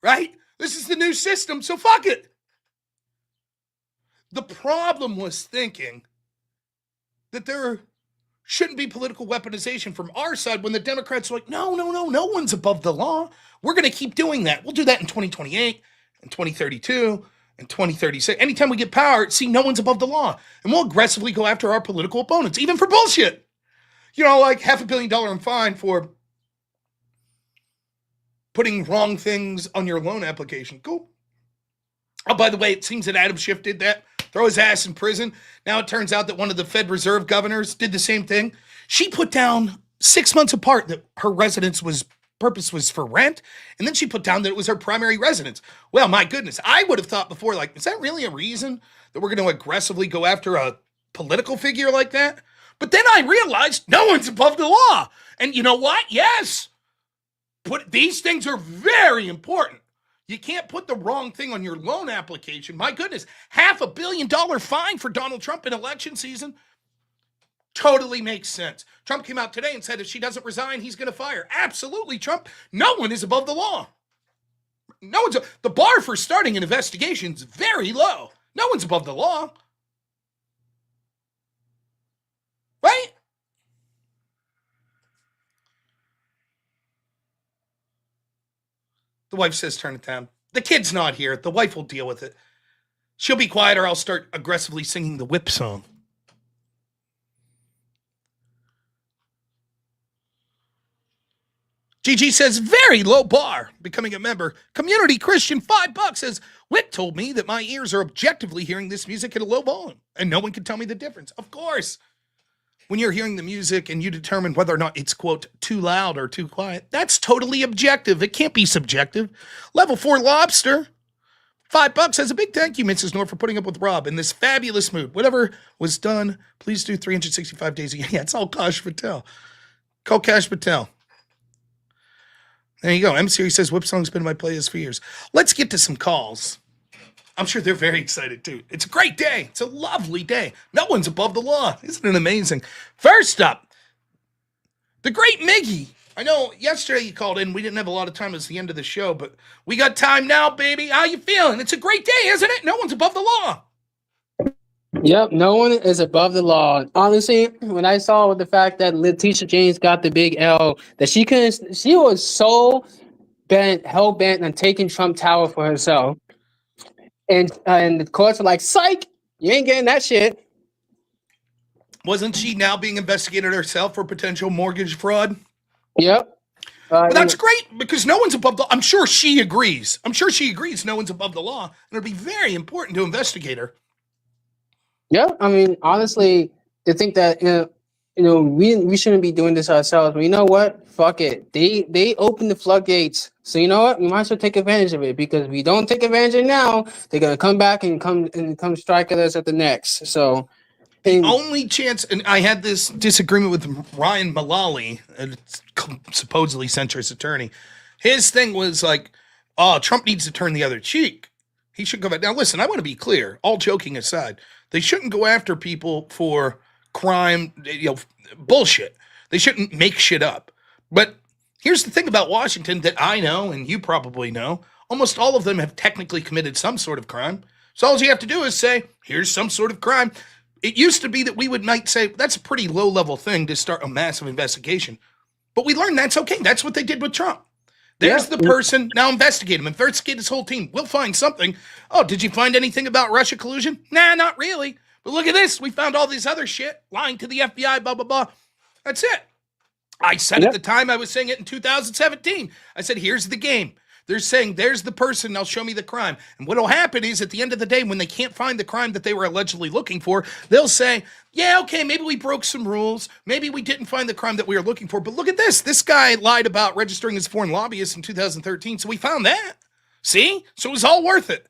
Right? This is the new system, so fuck it. The problem was thinking that there shouldn't be political weaponization from our side when the Democrats are like, no one's above the law. We're going to keep doing that. We'll do that in 2028, in 2032, in 2036. Anytime we get power, see, no one's above the law. And we'll aggressively go after our political opponents, even for bullshit. You know, like $500 million fine for putting wrong things on your loan application. Cool. Oh, by the way, it seems that Adam Schiff did that. Throw his ass in prison. Now it turns out that one of the Fed Reserve governors did the same thing. She put down 6 months apart that her purpose was for rent, and then she put down that it was her primary residence. Well, my goodness, I would have thought before, like, is that really a reason that we're going to aggressively go after a political figure like that? But then I realized no one's above the law. And you know what? Yes. These things are very important. You can't put the wrong thing on your loan application. My goodness, $500 million fine for Donald Trump in election season totally makes sense. Trump came out today and said if she doesn't resign, he's going to fire. Absolutely, Trump. No one is above the law. The bar for starting an investigation is very low. No one's above the law. Right? The wife says turn it down. The kid's not here. The wife will deal with it. She'll be quiet or I'll start aggressively singing the whip song. GG says, very low bar, becoming a member. Community Christian, $5 says, Wick told me that my ears are objectively hearing this music at a low volume, and no one can tell me the difference. Of course. When you're hearing the music and you determine whether or not it's, quote, too loud or too quiet, that's totally objective. It can't be subjective. Level 4 Lobster, $5 says, a big thank you, Mrs. North, for putting up with Rob in this fabulous mood. Whatever was done, please do 365 days a year. Yeah, it's all Kash Patel. Call Kash Patel. There you go. M Series says, Whip Song's been in my playlist for years. Let's get to some calls. I'm sure they're very excited too. It's a great day. It's a lovely day. No one's above the law. Isn't it amazing? First up, the great Miggy. I know yesterday you called in. We didn't have a lot of time. It's the end of the show, but we got time now, baby. How you feeling? It's a great day, isn't it? No one's above the law. Yep, no one is above the law. Honestly, when I saw the fact that Letitia James got the big L, that she was so hell bent on taking Trump Tower for herself, and the courts were like, "Psych, you ain't getting that shit." Wasn't she now being investigated herself for potential mortgage fraud? Yep. Well, that's great because no one's above the. I'm sure she agrees. No one's above the law, and it'll be very important to investigate her. Yeah, I mean, honestly, to think that we shouldn't be doing this ourselves. But you know what? Fuck it. They opened the floodgates. So you know what? We might as well take advantage of it because if we don't take advantage of it now, they're gonna come back and come strike at us at the next. So the only chance, and I had this disagreement with Ryan Mullally, supposedly centrist attorney. His thing was like, oh, Trump needs to turn the other cheek. He should go back. Now, listen, I want to be clear. All joking aside, they shouldn't go after people for crime, bullshit. They shouldn't make shit up. But here's the thing about Washington that I know, and you probably know, almost all of them have technically committed some sort of crime. So all you have to do is say, here's some sort of crime. It used to be that we might say, that's a pretty low-level thing to start a massive investigation. But we learned that's okay. That's what they did with Trump. There's the person, now investigate him. Investigate his whole team. We'll find something. Oh, did you find anything about Russia collusion? Nah, not really. But look at this. We found all this other shit. Lying to the FBI, blah, blah, blah. That's it. I said at the time, I was saying it in 2017. I said, here's the game. They're saying, there's the person, now show me the crime. And what will happen is, at the end of the day, when they can't find the crime that they were allegedly looking for, they'll say, yeah, okay, maybe we broke some rules. Maybe we didn't find the crime that we were looking for. But look at this. This guy lied about registering as foreign lobbyist in 2013, so we found that. See? So it was all worth it.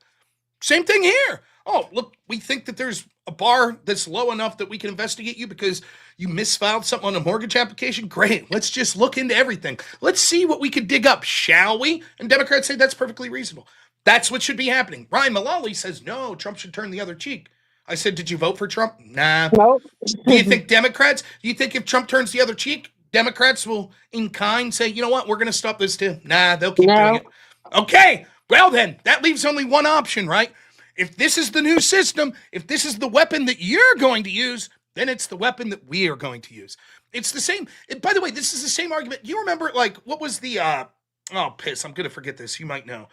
Same thing here. Oh, look, we think that there's a bar that's low enough that we can investigate you because you misfiled something on a mortgage application? Great. Let's just look into everything. Let's see what we could dig up, shall we? And Democrats say that's perfectly reasonable. That's what should be happening. Ryan Mullally says, no, Trump should turn the other cheek. I said, did you vote for Trump? Nah. No. Do you think if Trump turns the other cheek, Democrats will, in kind, say, you know what, we're going to stop this too? Nah, they'll keep doing it. Okay, well then, that leaves only one option, right? If this is the new system, if this is the weapon that you're going to use, then it's the weapon that we are going to use. It's the same. By the way, this is the same argument. You remember, like, what was the, I'm going to forget this. You might know.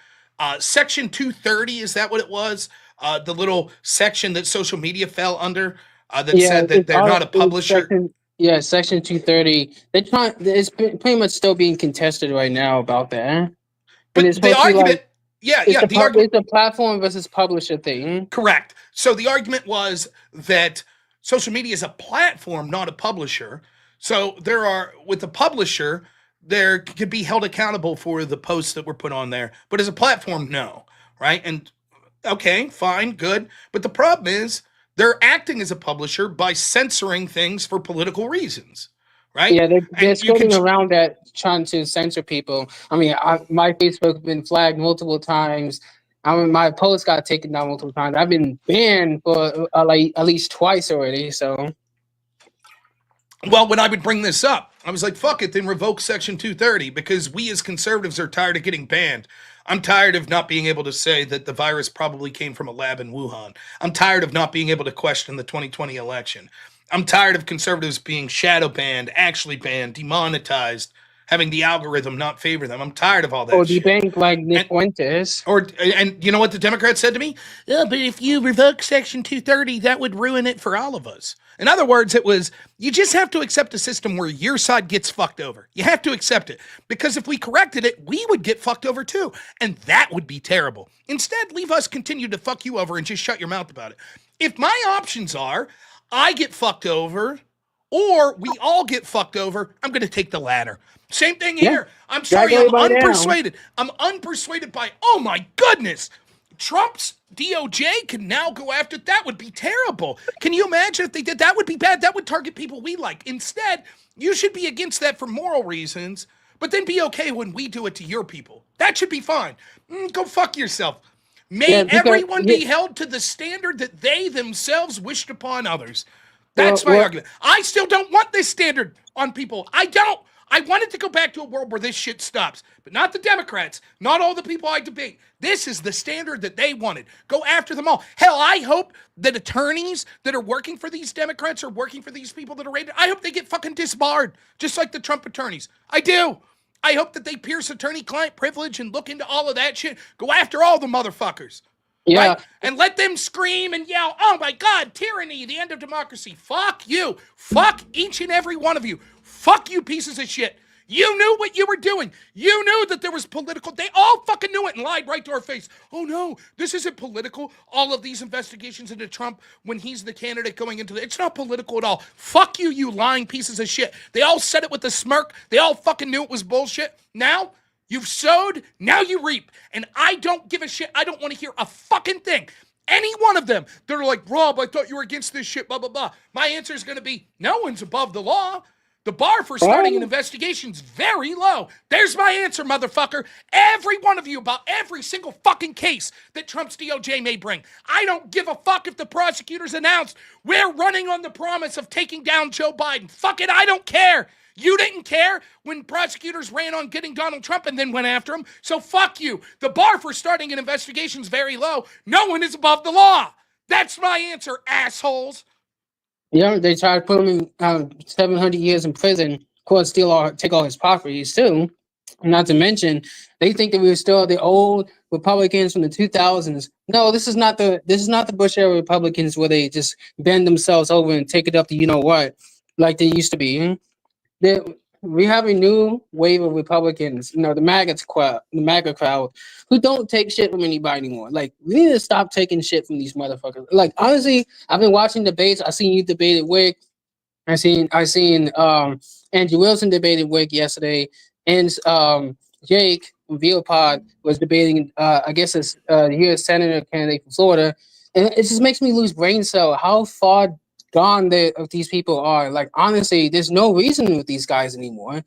Section 230, is that what it was? The little section that social media fell under that said that they're not a publisher. Section 230. It's pretty much still being contested right now about that. But the argument... It's a platform versus publisher thing. Correct. So the argument was that social media is a platform, not a publisher. So with the publisher, there could be held accountable for the posts that were put on there. But as a platform, no. Right? And okay, fine, good. But the problem is they're acting as a publisher by censoring things for political reasons. Right? Yeah, they're skirting around that, trying to censor people. I mean, my Facebook has been flagged multiple times. I mean, my post got taken down multiple times. I've been banned for like at least twice already. So, well, when I would bring this up, I was like, "Fuck it, then revoke Section 230," because we as conservatives are tired of getting banned. I'm tired of not being able to say that the virus probably came from a lab in Wuhan. I'm tired of not being able to question the 2020 election. I'm tired of conservatives being shadow banned, actually banned, demonetized, having the algorithm not favor them. I'm tired of all that Or shit. debank like Nick Fuentes. And you know what the Democrats said to me? Yeah, but if you revoke Section 230, that would ruin it for all of us. In other words, it was, you just have to accept a system where your side gets fucked over. You have to accept it. Because if we corrected it, we would get fucked over too. And that would be terrible. Instead, leave us continue to fuck you over and just shut your mouth about it. If my options are, I get fucked over, or we all get fucked over, I'm going to take the latter. Same thing here. I'm sorry, I'm unpersuaded. I'm unpersuaded by, oh my goodness, Trump's DOJ can now go after, that would be terrible. Can you imagine if they did? That would be bad. That would target people we like. Instead, you should be against that for moral reasons, but then be okay when we do it to your people. That should be fine. Go fuck yourself. May everyone be held to the standard that they themselves wished upon others. That's my argument. I still don't want this standard on people. I don't. I wanted to go back to a world where this shit stops, but not the Democrats, not all the people I debate. This is the standard that they wanted. Go after them all. Hell, I hope that attorneys that are working for these Democrats or working for these people that are raided, I hope they get fucking disbarred, just like the Trump attorneys. I do. I hope that they pierce attorney-client privilege and look into all of that shit. Go after all the motherfuckers. Yeah. Right? And let them scream and yell, oh my God, tyranny, the end of democracy. Fuck you. Fuck each and every one of you. Fuck you pieces of shit. You knew what you were doing. You knew that there was political. They all fucking knew it and lied right to our face. Oh no, this isn't political. All of these investigations into Trump when he's the candidate going into it's not political at all. Fuck you, you lying pieces of shit. They all said it with a smirk. They all fucking knew it was bullshit. Now, you've sowed, now you reap. And I don't give a shit. I don't want to hear a fucking thing. Any one of them, they're like, Rob, I thought you were against this shit, blah, blah, blah. My answer is going to be, no one's above the law. The bar for starting an investigation is very low. There's my answer, motherfucker. Every one of you about every single fucking case that Trump's DOJ may bring. I don't give a fuck if the prosecutors announced we're running on the promise of taking down Joe Biden. Fuck it, I don't care. You didn't care when prosecutors ran on getting Donald Trump and then went after him. So fuck you. The bar for starting an investigation is very low. No one is above the law. That's my answer, assholes. Yeah, they tried to put him in 700 years in prison. Of course, take all his properties too. Not to mention, they think that we were still the old Republicans from the 2000s. No, this is not the Bush era Republicans where they just bend themselves over and take it up to you know what, like they used to be. We have a new wave of Republicans, the MAGA crowd, who don't take shit from anybody anymore. Like, we need to stop taking shit from these motherfuckers. Like, honestly, I've been watching debates. I seen you debate at WIC. I seen Andrew Wilson debated WIC yesterday, and Jake from ViewPod was debating. I guess it's the U.S. Senator candidate from Florida, and it just makes me lose brain cell. How far gone these people are. Like, honestly, there's no reason with these guys anymore.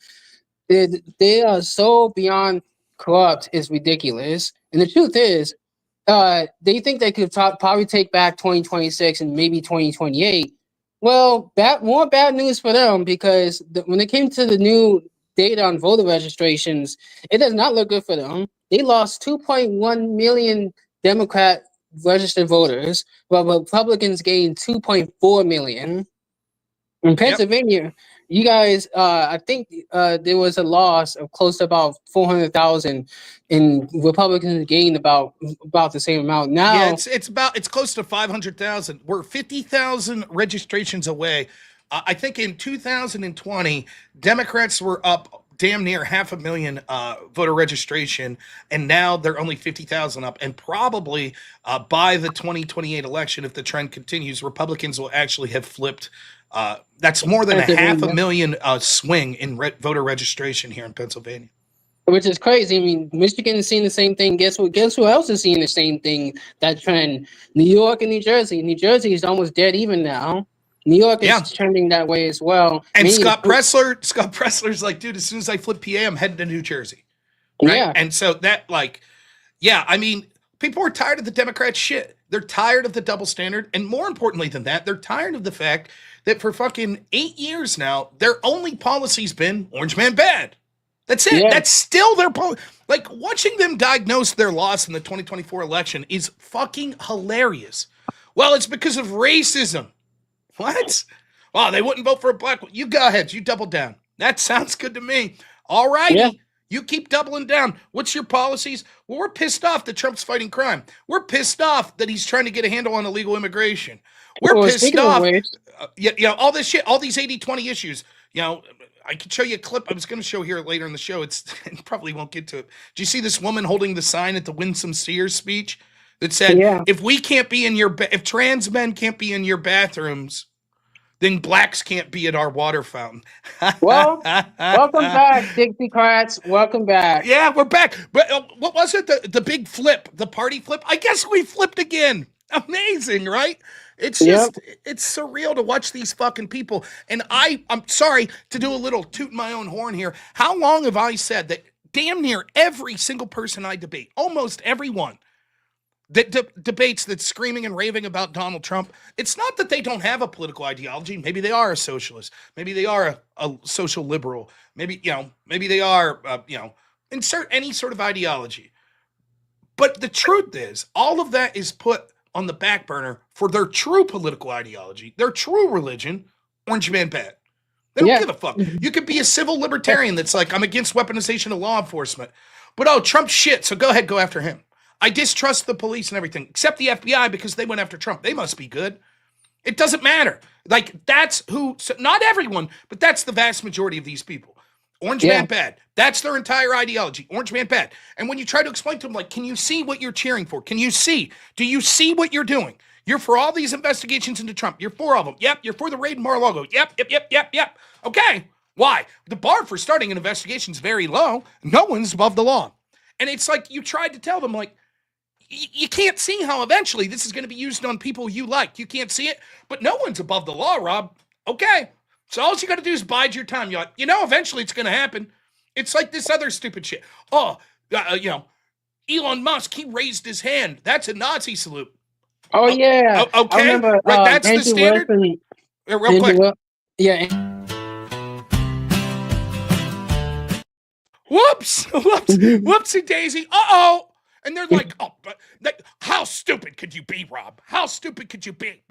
They are so beyond corrupt, it's ridiculous. And the truth is, they think they could probably take back 2026 and maybe 2028. Well, more bad news for them, because when it came to the new data on voter registrations, it does not look good for them. They lost 2.1 million Democrat registered voters, while Republicans gained 2.4 million. In Pennsylvania, you guys, I think there was a loss of close to about 400,000, and Republicans gained about the same amount. Now, yeah, it's close to 500,000. We're 50,000 registrations away. I think in 2020, Democrats were up damn near 500,000 voter registration, and now they're only 50,000 up. And probably by the 2028 election, if the trend continues, Republicans will actually have flipped. That's more than a 500,000 swing in voter registration here in Pennsylvania. Which is crazy. I mean, Michigan is seeing the same thing. Guess what? Guess who else is seeing the same thing? That trend. New York and New Jersey. New Jersey is almost dead even now. New York is trending that way as well. And Scott Pressler's like, dude, as soon as I flip PA, I'm heading to New Jersey. Right? Yeah. And so that, I mean, people are tired of the Democrat shit. They're tired of the double standard. And more importantly than that, they're tired of the fact that for fucking 8 years now, their only policy's been Orange Man bad. That's it. Yeah. That's still their policy. Like, watching them diagnose their loss in the 2024 election is fucking hilarious. Well, it's because of racism. What? Oh, they wouldn't vote for a black one. You go ahead. You double down. That sounds good to me. All righty. Yeah. You keep doubling down. What's your policies? Well, we're pissed off that Trump's fighting crime. We're pissed off that he's trying to get a handle on illegal immigration. We're Well, pissed speaking of off. which, All this shit, all these 80-20 issues. I could show you a clip. I was going to show here later in the show. It probably won't get to it. Do you see this woman holding the sign at the Winsome Sears speech that said, if trans men can't be in your bathrooms, then blacks can't be at our water fountain. well, welcome back, Dixiecrats. Welcome back. Yeah, we're back. But what was it? The big flip, the party flip? I guess we flipped again. Amazing, right? It's just, it's surreal to watch these fucking people. And I'm sorry to do a little toot my own horn here. How long have I said that damn near every single person I debate, almost everyone, that debates that's screaming and raving about Donald Trump, it's not that they don't have a political ideology. Maybe they are a socialist. Maybe they are a social liberal. Maybe they are, insert any sort of ideology. But the truth is, all of that is put on the back burner for their true political ideology, their true religion, Orange Man Bad. They don't give a fuck. You could be a civil libertarian that's like, I'm against weaponization of law enforcement. But, Trump's shit, so go ahead, go after him. I distrust the police and everything, except the FBI because they went after Trump. They must be good. It doesn't matter. Like, that's who, so not everyone, but that's the vast majority of these people. Orange Man Bad. That's their entire ideology. Orange Man Bad. And when you try to explain to them, like, can you see what you're cheering for? Can you see? Do you see what you're doing? You're for all these investigations into Trump. You're for all of them. Yep. You're for the raid in Mar-a-Lago. Yep. Okay. Why? The bar for starting an investigation is very low. No one's above the law. And it's like you tried to tell them, like, you can't see how eventually this is going to be used on people you like. You can't see it, but no one's above the law, Rob. Okay. So all you got to do is bide your time. You're like, eventually it's going to happen. It's like this other stupid shit. Elon Musk, he raised his hand. That's a Nazi salute. Oh, yeah. Okay. I remember, right, that's Andrew the standard. Wilson, Real quick. Whoops. Whoopsie daisy. Uh-oh. And they're like, how stupid could you be, Rob? How stupid could you be?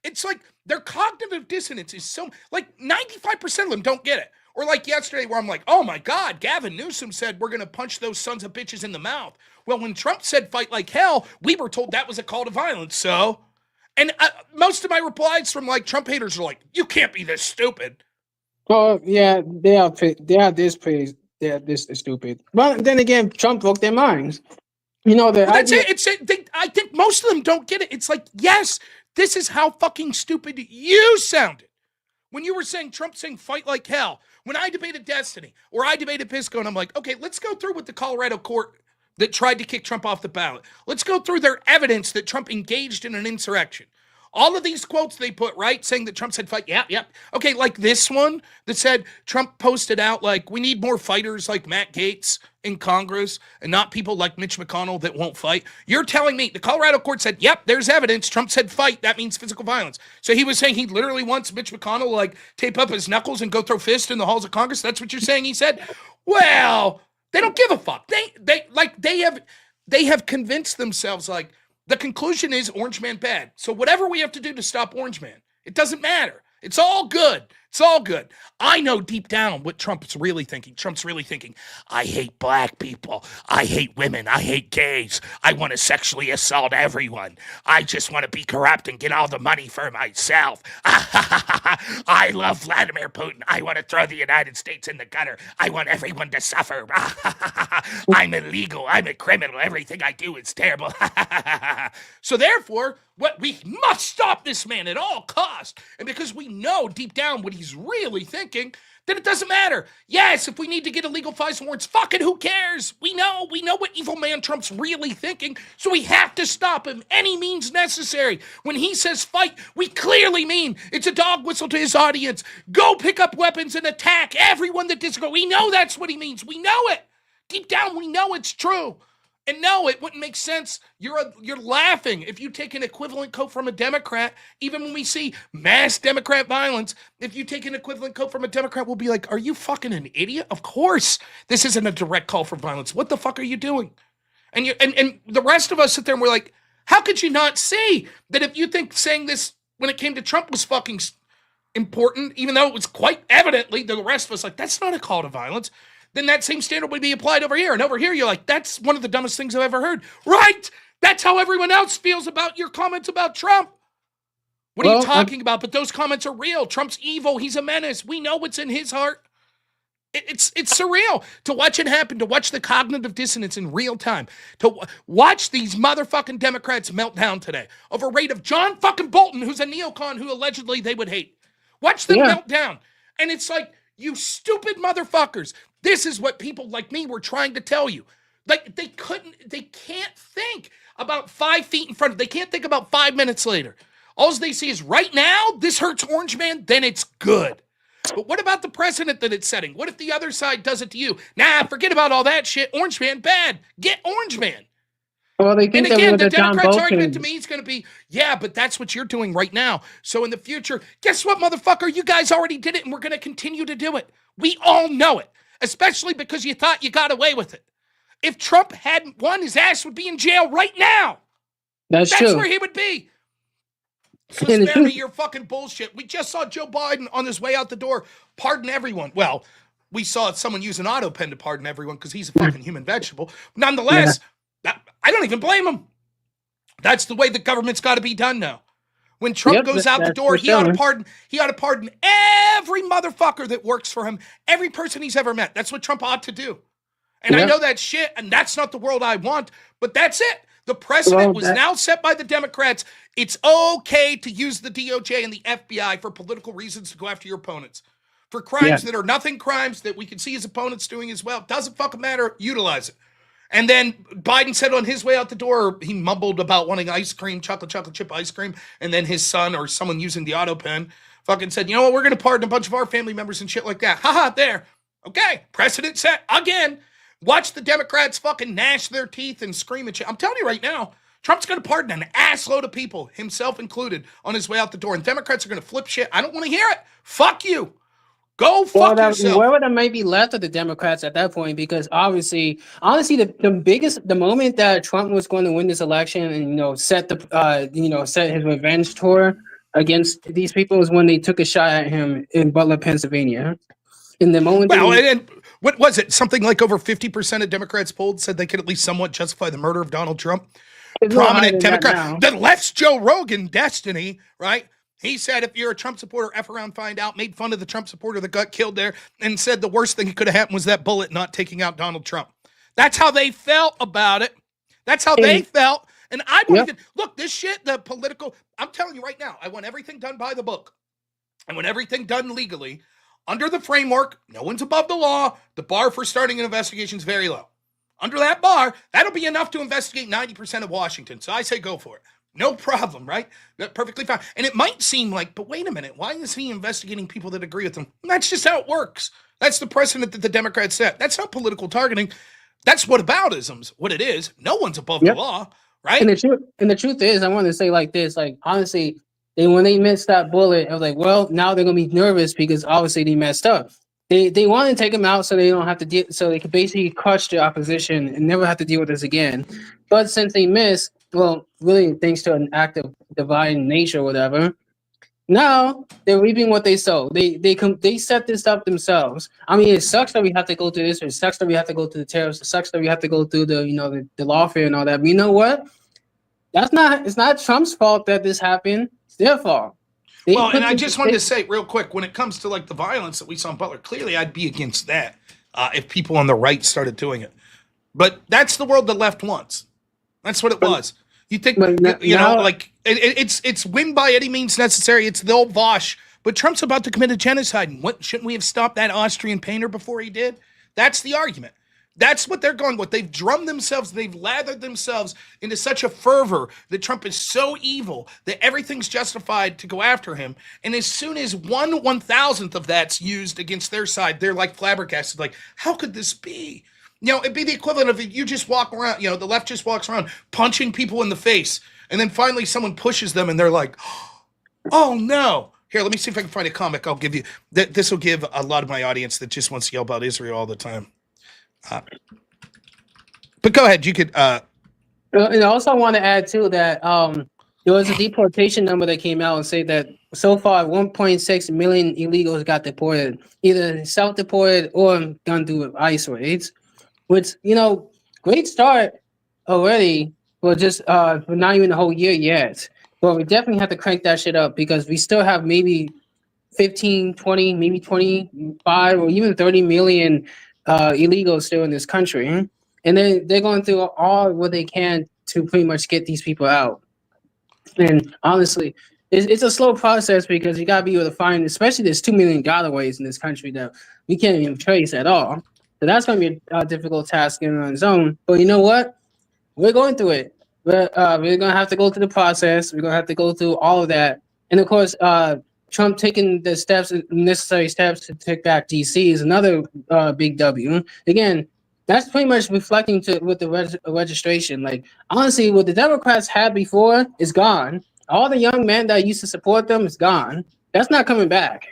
It's like their cognitive dissonance is so, like 95% of them don't get it. Or like yesterday where I'm like, oh my God, Gavin Newsom said we're going to punch those sons of bitches in the mouth. Well, when Trump said fight like hell, we were told that was a call to violence. So, and most of my replies from like Trump haters are like, you can't be this stupid. Well, yeah, they are this stupid. But then again, Trump broke their minds. That's it. I think most of them don't get it. It's like, yes, this is how fucking stupid you sounded when you were saying Trump saying fight like hell. When I debated Destiny or I debated Pisco, and I'm like, okay, let's go through with the Colorado court that tried to kick Trump off the ballot. Let's go through their evidence that Trump engaged in an insurrection. All of these quotes they put, right, saying that Trump said fight. Yep. Okay, like this one that said Trump posted out like, we need more fighters like Matt Gaetz in Congress and not people like Mitch McConnell that won't fight. You're telling me the Colorado court said, yep, there's evidence. Trump said fight. That means physical violence. So he was saying he literally wants Mitch McConnell to like tape up his knuckles and go throw fists in the halls of Congress. That's what you're saying he said? Well, they don't give a fuck. They have convinced themselves like, the conclusion is Orange Man bad. So whatever we have to do to stop Orange Man, it doesn't matter. It's all good. It's all good. I know deep down what Trump's really thinking. Trump's really thinking, I hate black people. I hate women. I hate gays. I want to sexually assault everyone. I just want to be corrupt and get all the money for myself. I love Vladimir Putin. I want to throw the United States in the gutter. I want everyone to suffer. I'm illegal. I'm a criminal. Everything I do is terrible. So therefore, we must stop this man at all costs. And because we know deep down what he's really thinking, then it doesn't matter. Yes, if we need to get illegal FISA warrants, fuck it, who cares? We know what evil man Trump's really thinking, so we have to stop him any means necessary. When he says fight, we clearly mean it's a dog whistle to his audience. Go pick up weapons and attack everyone that disagrees. We know that's what he means. We know it. Deep down, we know it's true. And no, it wouldn't make sense. You're laughing if you take an equivalent quote from a Democrat. Even when we see mass Democrat violence, if you take an equivalent quote from a Democrat, we'll be like, are you fucking an idiot? Of course, this isn't a direct call for violence. What the fuck are you doing? And the rest of us sit there and we're like, how could you not see that if you think saying this when it came to Trump was fucking important, even though it was quite evidently the rest of us like, that's not a call to violence. then that same standard would be applied over here. And over here, you're like, that's one of the dumbest things I've ever heard. Right? That's how everyone else feels about your comments about Trump. What are you talking about? But those comments are real. Trump's evil. He's a menace. We know what's in his heart. It's surreal to watch it happen, to watch the cognitive dissonance in real time, to watch these motherfucking Democrats melt down today over rate of John fucking Bolton, who's a neocon who allegedly they would hate. Watch them melt down. And it's like, you stupid motherfuckers. This is what people like me were trying to tell you. Like, they can't think about 5 feet in front of them. They can't think about 5 minutes later. All they see is right now, this hurts Orange Man, then it's good. But what about the precedent that it's setting? What if the other side does it to you? Nah, forget about all that shit. Orange Man, bad. Get Orange Man. Well, they think and again, the John Democrats' Bolton argument to me is going to be, yeah, but that's what you're doing right now. So in the future, guess what, motherfucker? You guys already did it, and we're going to continue to do it. We all know it, especially because you thought you got away with it. If Trump hadn't won, his ass would be in jail right now. That's true. Where he would be. So spare me your fucking bullshit. We just saw Joe Biden on his way out the door pardon everyone. Well, we saw someone use an auto pen to pardon everyone because he's a fucking human vegetable. Nonetheless, I don't even blame him. That's the way the government's got to be done now. When Trump goes out the door, he ought to pardon every motherfucker that works for him, every person he's ever met. That's what Trump ought to do. And I know that's shit, and that's not the world I want, but that's it. The precedent was now set by the Democrats. It's okay to use the DOJ and the FBI for political reasons to go after your opponents. For crimes that are nothing crimes that we can see his opponents doing as well. Doesn't fucking matter. Utilize it. And then Biden said on his way out the door, he mumbled about wanting ice cream, chocolate chip ice cream. And then his son or someone using the auto pen fucking said, you know what, we're going to pardon a bunch of our family members and shit like that. Haha, there. Okay, precedent set again. Watch the Democrats fucking gnash their teeth and scream at you. I'm telling you right now, Trump's going to pardon an assload of people, himself included, on his way out the door. And Democrats are going to flip shit. I don't want to hear it. Fuck you. Go fuck yourself. Where would there might be left of the Democrats at that point? Because honestly, the moment that Trump was going to win this election and set his revenge tour against these people was when they took a shot at him in Butler, Pennsylvania. In the moment, and what was it? Something like over 50% of Democrats polled said they could at least somewhat justify the murder of Donald Trump. Prominent Democrat, the left's Joe Rogan destiny, right? He said, if you're a Trump supporter, F around, find out, made fun of the Trump supporter that got killed there, and said the worst thing that could have happened was that bullet not taking out Donald Trump. That's how they felt about it. That's how they felt. And I wouldn't even, look, this shit, the political, I'm telling you right now, I want everything done by the book. I want everything done legally. Under the framework, no one's above the law. The bar for starting an investigation is very low. Under that bar, that'll be enough to investigate 90% of Washington. So I say go for it. No problem, right? That's perfectly fine. And it might seem like, but wait a minute, why is he investigating people that agree with him? That's just how it works. That's the precedent that the Democrats set. That's not political targeting. That's whataboutism's what it is. No one's above the law, right? And the truth is, I want to say like this, like honestly, when they missed that bullet, I was like, well, now they're gonna be nervous because obviously they messed up. They want to take him out so they don't have to deal, so they can basically crush the opposition and never have to deal with this again. But since they missed, well, really thanks to an act of divine nature or whatever, now they're reaping what they sow. They set this up themselves. I mean, it sucks that we have to go through this. It sucks that we have to go through the tariffs. It sucks that we have to go through the lawfare and all that. But you know what? It's not Trump's fault that this happened. It's their fault. And I just wanted to say real quick, when it comes to like the violence that we saw in Butler, clearly I'd be against that if people on the right started doing it. But that's the world the left wants. That's what it was. You think, it's win by any means necessary. It's the old Vosh. But Trump's about to commit a genocide. And shouldn't we have stopped that Austrian painter before he did? That's the argument. That's what they're going with. They've drummed themselves, they've lathered themselves into such a fervor that Trump is so evil that everything's justified to go after him. And as soon as 1/1000th of that's used against their side, they're like flabbergasted, like, how could this be? It'd be the equivalent of if you just walk around, the left just walks around punching people in the face. And then finally someone pushes them and they're like, oh no. Here, let me see if I can find a comic. I'll give you, this will give a lot of my audience that just wants to yell about Israel all the time. But go ahead. You could. And I also want to add too that there was a deportation number that came out and say that so far 1.6 million illegals got deported, either self-deported or gone through ICE raids. Which, great start already. Well, just for not even a whole year yet. But we definitely have to crank that shit up because we still have maybe 15, 20, maybe 25 or even 30 million illegals still in this country. And they're going through all what they can to pretty much get these people out. And honestly, it's a slow process because you gotta be able to find, especially there's 2 million gotaways in this country that we can't even trace at all. So that's gonna be a difficult task in on its own. But you know what? We're going through it. We're gonna have to go through the process. We're gonna have to go through all of that. And of course, Trump taking the necessary steps to take back DC is another big W. Again, that's pretty much reflecting to with the registration. Like honestly, what the Democrats had before is gone. All the young men that used to support them is gone. That's not coming back.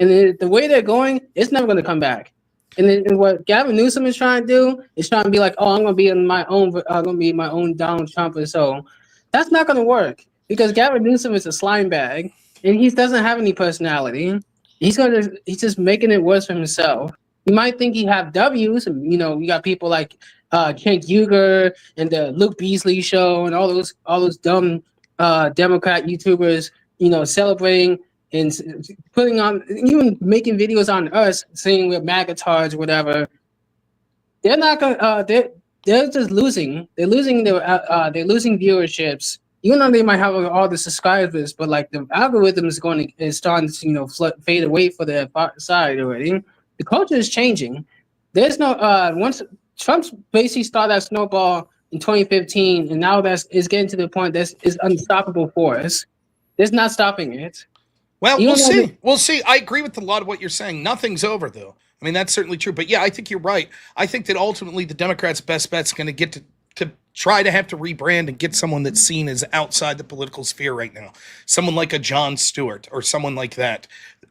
And the way they're going, it's never going to come back. And what Gavin Newsom is trying to do is trying to be like, oh, I'm going to be in my own, I'm going to be my own Donald Trump or so. That's not going to work because Gavin Newsom is a slime bag and he doesn't have any personality. He's just making it worse for himself. You might think he have W's. You got people like Kent Uger and the Luke Beasley show and all those dumb Democrat YouTubers, celebrating and putting on, even making videos on us saying we're magatards or whatever. They're not gonna. They're just losing. They're losing viewerships. Even though they might have all the subscribers, but like the algorithm is starting to fade away for their side already. The culture is changing. There's no once Trump's basically started that snowball in 2015, and now is getting to the point that is unstoppable for us. There's not stopping it. Well, Even we'll though see. We'll see. I agree with a lot of what you're saying. Nothing's over, though. I mean, that's certainly true. But yeah, I think you're right. I think that ultimately the Democrats' best bet's going to get to try to have to rebrand and get someone that's seen as outside the political sphere right now. Someone like a Jon Stewart or someone like that,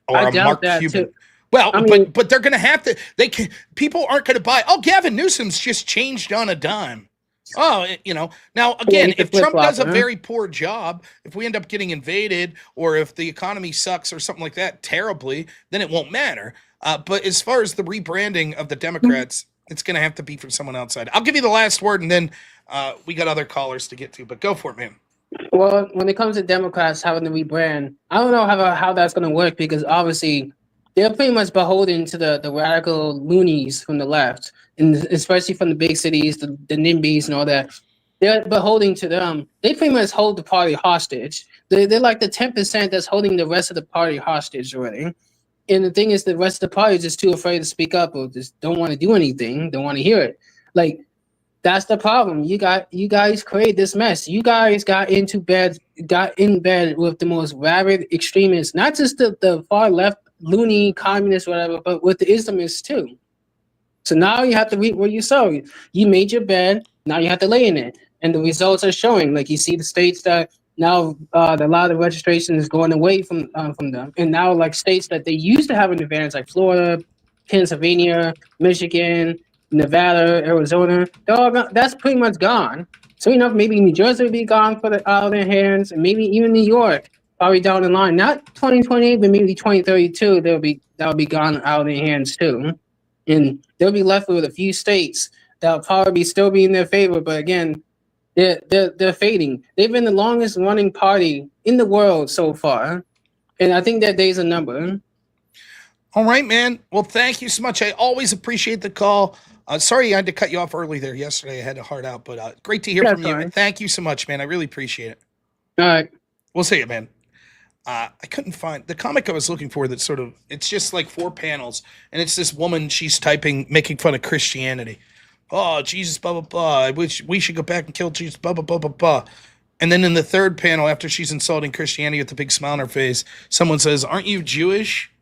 or I a doubt Mark that Cuban. too. Well, I mean, but they're going to have to. They can. People aren't going to buy. Oh, Gavin Newsom's just changed on a dime. Oh, now yeah, again, he's a if flip Trump does a flopper. very poor job, if we end up getting invaded or if the economy sucks or something like that terribly, then it won't matter. But as far as the rebranding of the Democrats, it's going to have to be from someone outside. I'll give you the last word and then we got other callers to get to, but go for it, man. Well, when it comes to Democrats having to rebrand, I don't know how that's going to work because obviously they're pretty much beholden to the radical loonies from the left, and especially from the big cities, the NIMBYs and all that. They're beholden to them. They pretty much hold the party hostage. They're like the 10% that's holding the rest of the party hostage already. And the thing is, the rest of the party is just too afraid to speak up or just don't want to do anything, don't want to hear it. Like that's the problem. You guys created this mess. You guys got in bed with the most rabid extremists, not just the far left loony communists, whatever, but with the Islamists too. So now you have to reap what you sow. You made your bed, now you have to lay in it. And the results are showing. Like you see the states that now a lot of registration is going away from them. And now like states that they used to have an advantage, like Florida, Pennsylvania, Michigan, Nevada, Arizona, that's pretty much gone. So maybe New Jersey will be gone for out of their hands, and maybe even New York probably down the line. Not 2028, but maybe 2032. That'll be gone out of their hands too, and they'll be left with a few states that'll probably still be in their favor. But again, they're fading. They've been the longest running party in the world so far, and I think that day's a number. All right, man. Well, thank you so much. I always appreciate the call. Sorry I had to cut you off early there yesterday. I had a heart out, but great to hear That's from you. fine. And thank you so much, man. I really appreciate it. All right. We'll see you, man. I couldn't find the comic I was looking for that sort of, it's just like 4 panels, and it's this woman, she's typing, making fun of Christianity. Oh, Jesus, blah, blah, blah. I wish we should go back and kill Jesus, blah, blah, blah, blah, blah. And then in the third panel, after she's insulting Christianity with the big smile on her face, someone says, "Aren't you Jewish?"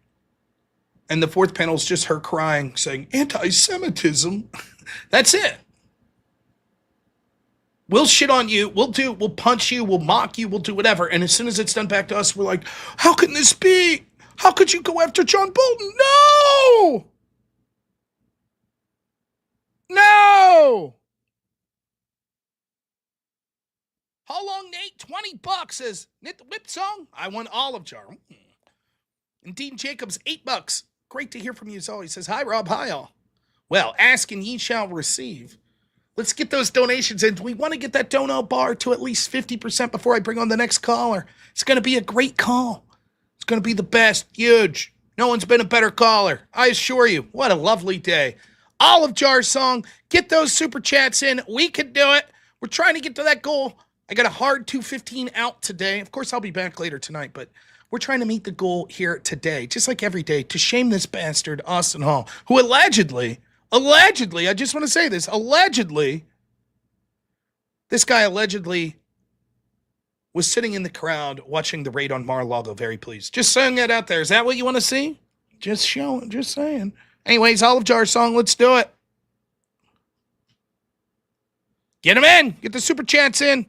And the fourth panel is just her crying, saying, "Anti Semitism." That's it. We'll shit on you. We'll punch you. We'll mock you. We'll do whatever. And as soon as it's done back to us, we're like, how can this be? How could you go after John Bolton? No! No! How long, Nate? $20 says, knit the whip song? I won olive jar. And Dean Jacobs, $8. Great to hear from you as always. Says, hi, Rob. Hi, all. Well, ask and ye shall receive. Let's get those donations in. We want to get that dono bar to at least 50% before I bring on the next caller. It's going to be a great call. It's going to be the best. Huge. No one's been a better caller. I assure you. What a lovely day. Olive jar song. Get those super chats in. We can do it. We're trying to get to that goal. I got a hard 2:15 out today. Of course, I'll be back later tonight, but we're trying to meet the goal here today, just like every day, to shame this bastard, Austin Hall, who allegedly, I just want to say this, this guy allegedly was sitting in the crowd watching the raid on Mar-a-Lago, very pleased. Just saying that out there. Is that what you want to see? Just saying. Anyways, olive jar song, let's do it. Get them in. Get the super chats in.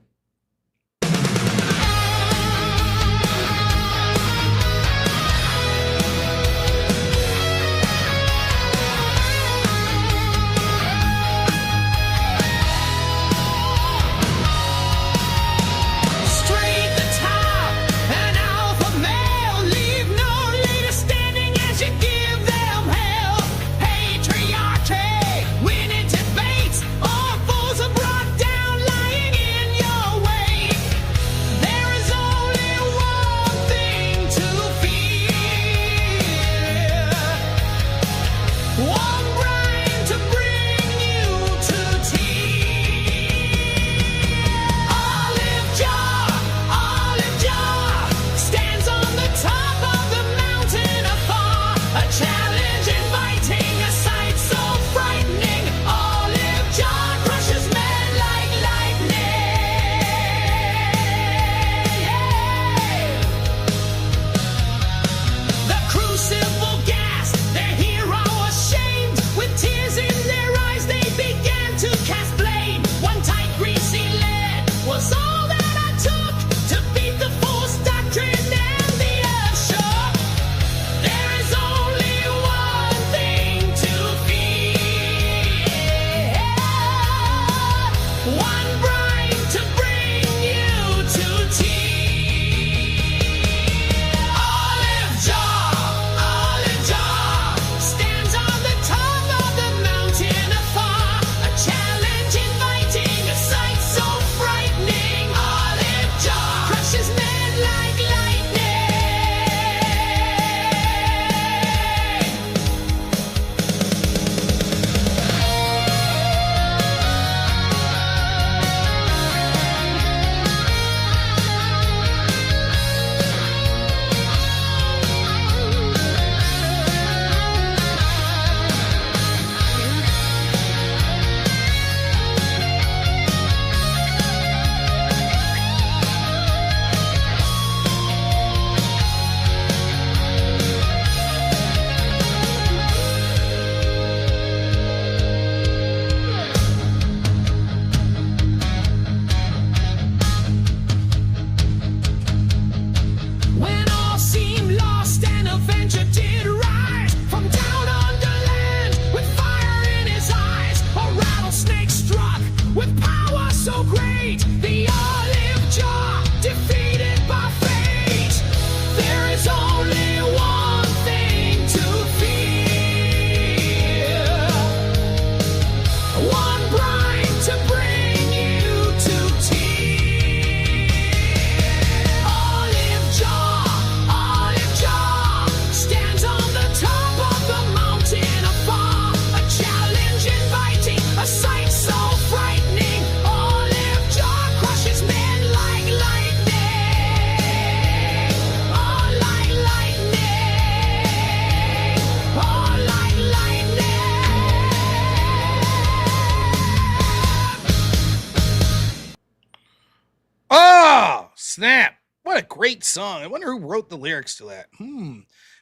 Snap. What a great song. I wonder who wrote the lyrics to that.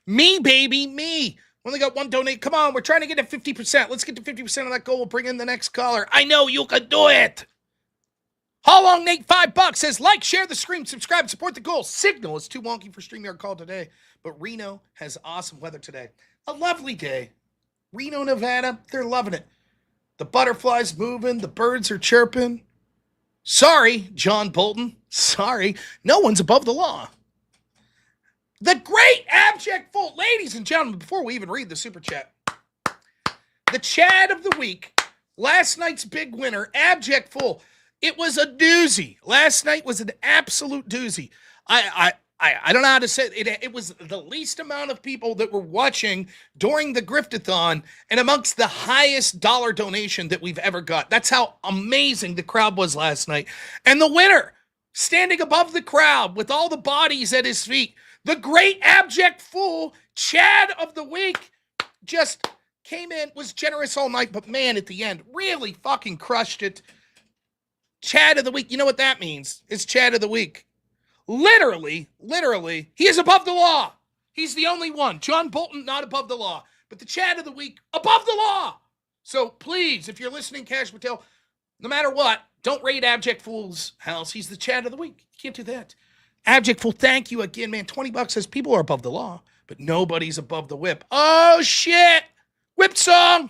Me, baby, me. Only got one donate. Come on, we're trying to get to 50%. Let's get to 50% of that goal. We'll bring in the next caller. I know you can do it. How long, Nate? $5 says like, share the stream, subscribe, support the goal. Signal is too wonky for StreamYard call today, but Reno has awesome weather today. A lovely day. Reno, Nevada, they're loving it. The butterflies moving, the birds are chirping. Sorry, John Bolton. Sorry, no one's above the law. The great abject fool. Ladies and gentlemen, before we even read the super chat, the Chad of the week, last night's big winner, abject fool. It was a doozy. Last night was an absolute doozy. I don't know how to say it. It was the least amount of people that were watching during the Griftathon and amongst the highest dollar donation that we've ever got. That's how amazing the crowd was last night. And the winner, standing above the crowd with all the bodies at his feet, the great abject fool, Chad of the week, just came in, was generous all night, but man, at the end, really fucking crushed it. Chad of the week, you know what that means? It's Chad of the week. Literally, he is above the law. He's the only one. John Bolton, not above the law. But the Chad of the week, above the law. So please, if you're listening, Cash Patel, no matter what, don't raid Abject Fool's house. He's the Chad of the week. You can't do that. Abject Fool, thank you again, man. $20 says people are above the law, but nobody's above the whip. Oh, shit. Whip song.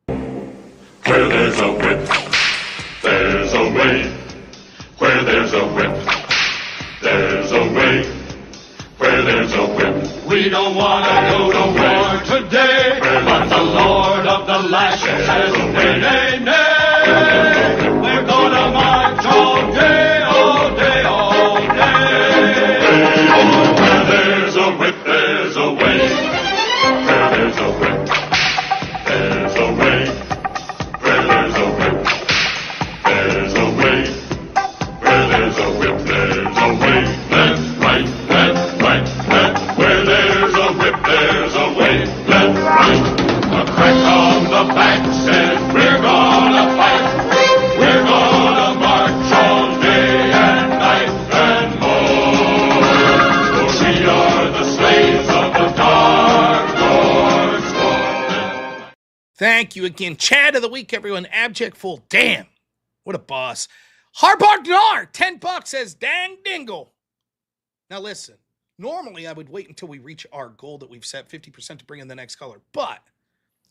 Where there's a whip, there's a way. Where there's a whip, there's a way. Where there's a whip, we don't want to go to war today. But the Lord of the Lash says, nay, nay, nay. We're gonna march all day, all day, all day. Where there's a whip, there's a way. Where there's a whip, there's a way. Where there's a whip, there's a way. Where there's a whip, there's a way. Left, right, left, right, left. Where there's a whip, there's a way. Left, right. A crack on the back says we're gonna fight. We're gonna march all day and night and more. For we are the slaves of the Dark Lord's Golden. Thank you again. Chad of the week, everyone. Abject Fool. Damn. What a boss. robnoerr, $10 says, dang dingle. Now listen, normally I would wait until we reach our goal that we've set, 50% to bring in the next color. But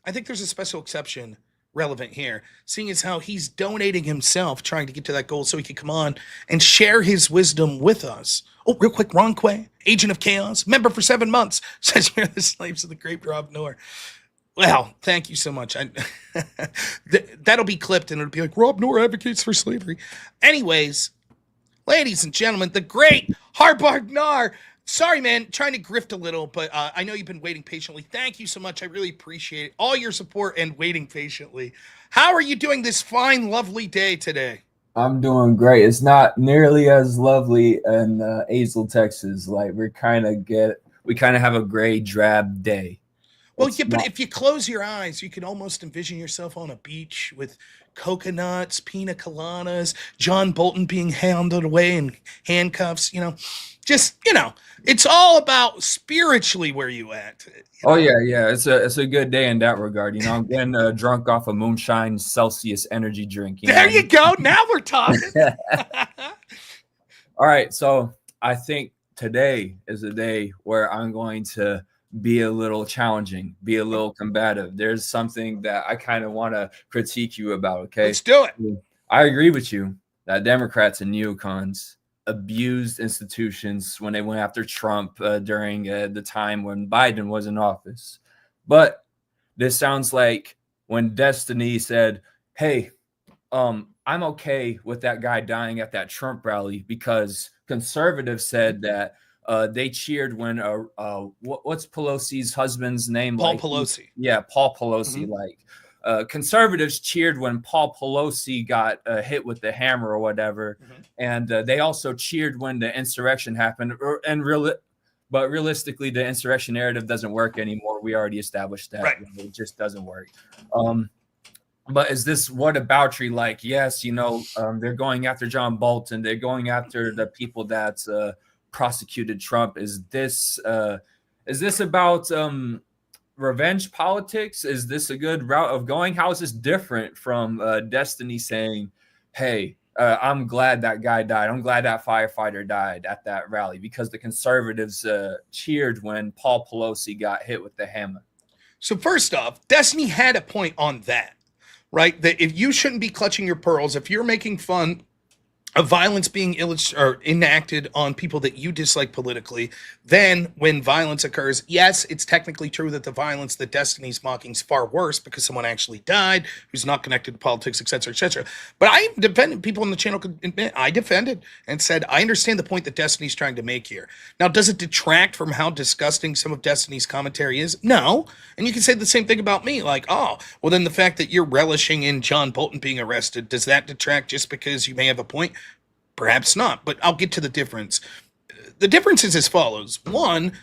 I think there's a special exception relevant here, seeing as how he's donating himself, trying to get to that goal so he can come on and share his wisdom with us. Oh, real quick, Ronquay, Agent of Chaos, member for 7 months, says we're the slaves of the great robnoerr. Well, thank you so much. That'll be clipped and it'll be like, robnoerr advocates for slavery. Anyways, ladies and gentlemen, the great robnoerr. Sorry, man, trying to grift a little, but I know you've been waiting patiently. Thank you so much. I really appreciate it. All your support and waiting patiently. How are you doing this fine, lovely day today? I'm doing great. It's not nearly as lovely in Azle, Texas. Like we kind of have a gray, drab day. Well, yeah, but if you close your eyes, you can almost envision yourself on a beach with coconuts, pina coladas, John Bolton being handed away in handcuffs, it's all about spiritually where you at. Oh, yeah. It's a good day in that regard. I'm getting drunk off a moonshine Celsius energy drink. There you go. Now we're talking. All right. So I think today is a day where I'm going to be a little challenging, be a little combative. There's something that I kind of want to critique you about, okay? Let's do it. I agree with you that Democrats and neocons abused institutions when they went after Trump during the time when Biden was in office. But this sounds like when Destiny said, hey, I'm okay with that guy dying at that Trump rally because conservatives said that they cheered when what's Pelosi's husband's name? Paul Pelosi. Yeah, Paul Pelosi. Mm-hmm. Conservatives cheered when Paul Pelosi got hit with the hammer or whatever, mm-hmm. and they also cheered when the insurrection happened. But realistically, the insurrection narrative doesn't work anymore. We already established that. Right. It just doesn't work. But is this whataboutery like? Yes, they're going after John Bolton. They're going after the people that prosecuted Trump. Is this about revenge politics? Is this a good route of going? How is this different from Destiny saying, hey, I'm glad that guy died. I'm glad that firefighter died at that rally because the conservatives cheered when Paul Pelosi got hit with the hammer? So first off, Destiny had a point on that. right? That if you shouldn't be clutching your pearls, if you're making fun of violence being enacted on people that you dislike politically, then when violence occurs, yes, it's technically true that the violence that Destiny's mocking is far worse because someone actually died who's not connected to politics, etc., etc. But I defended, people on the channel could admit, I defended and said, I understand the point that Destiny's trying to make here. Now, does it detract from how disgusting some of Destiny's commentary is? No. And you can say the same thing about me, like, oh, well, then the fact that you're relishing in John Bolton being arrested, does that detract just because you may have a point? Perhaps not, but I'll get to the difference. The difference is as follows. One,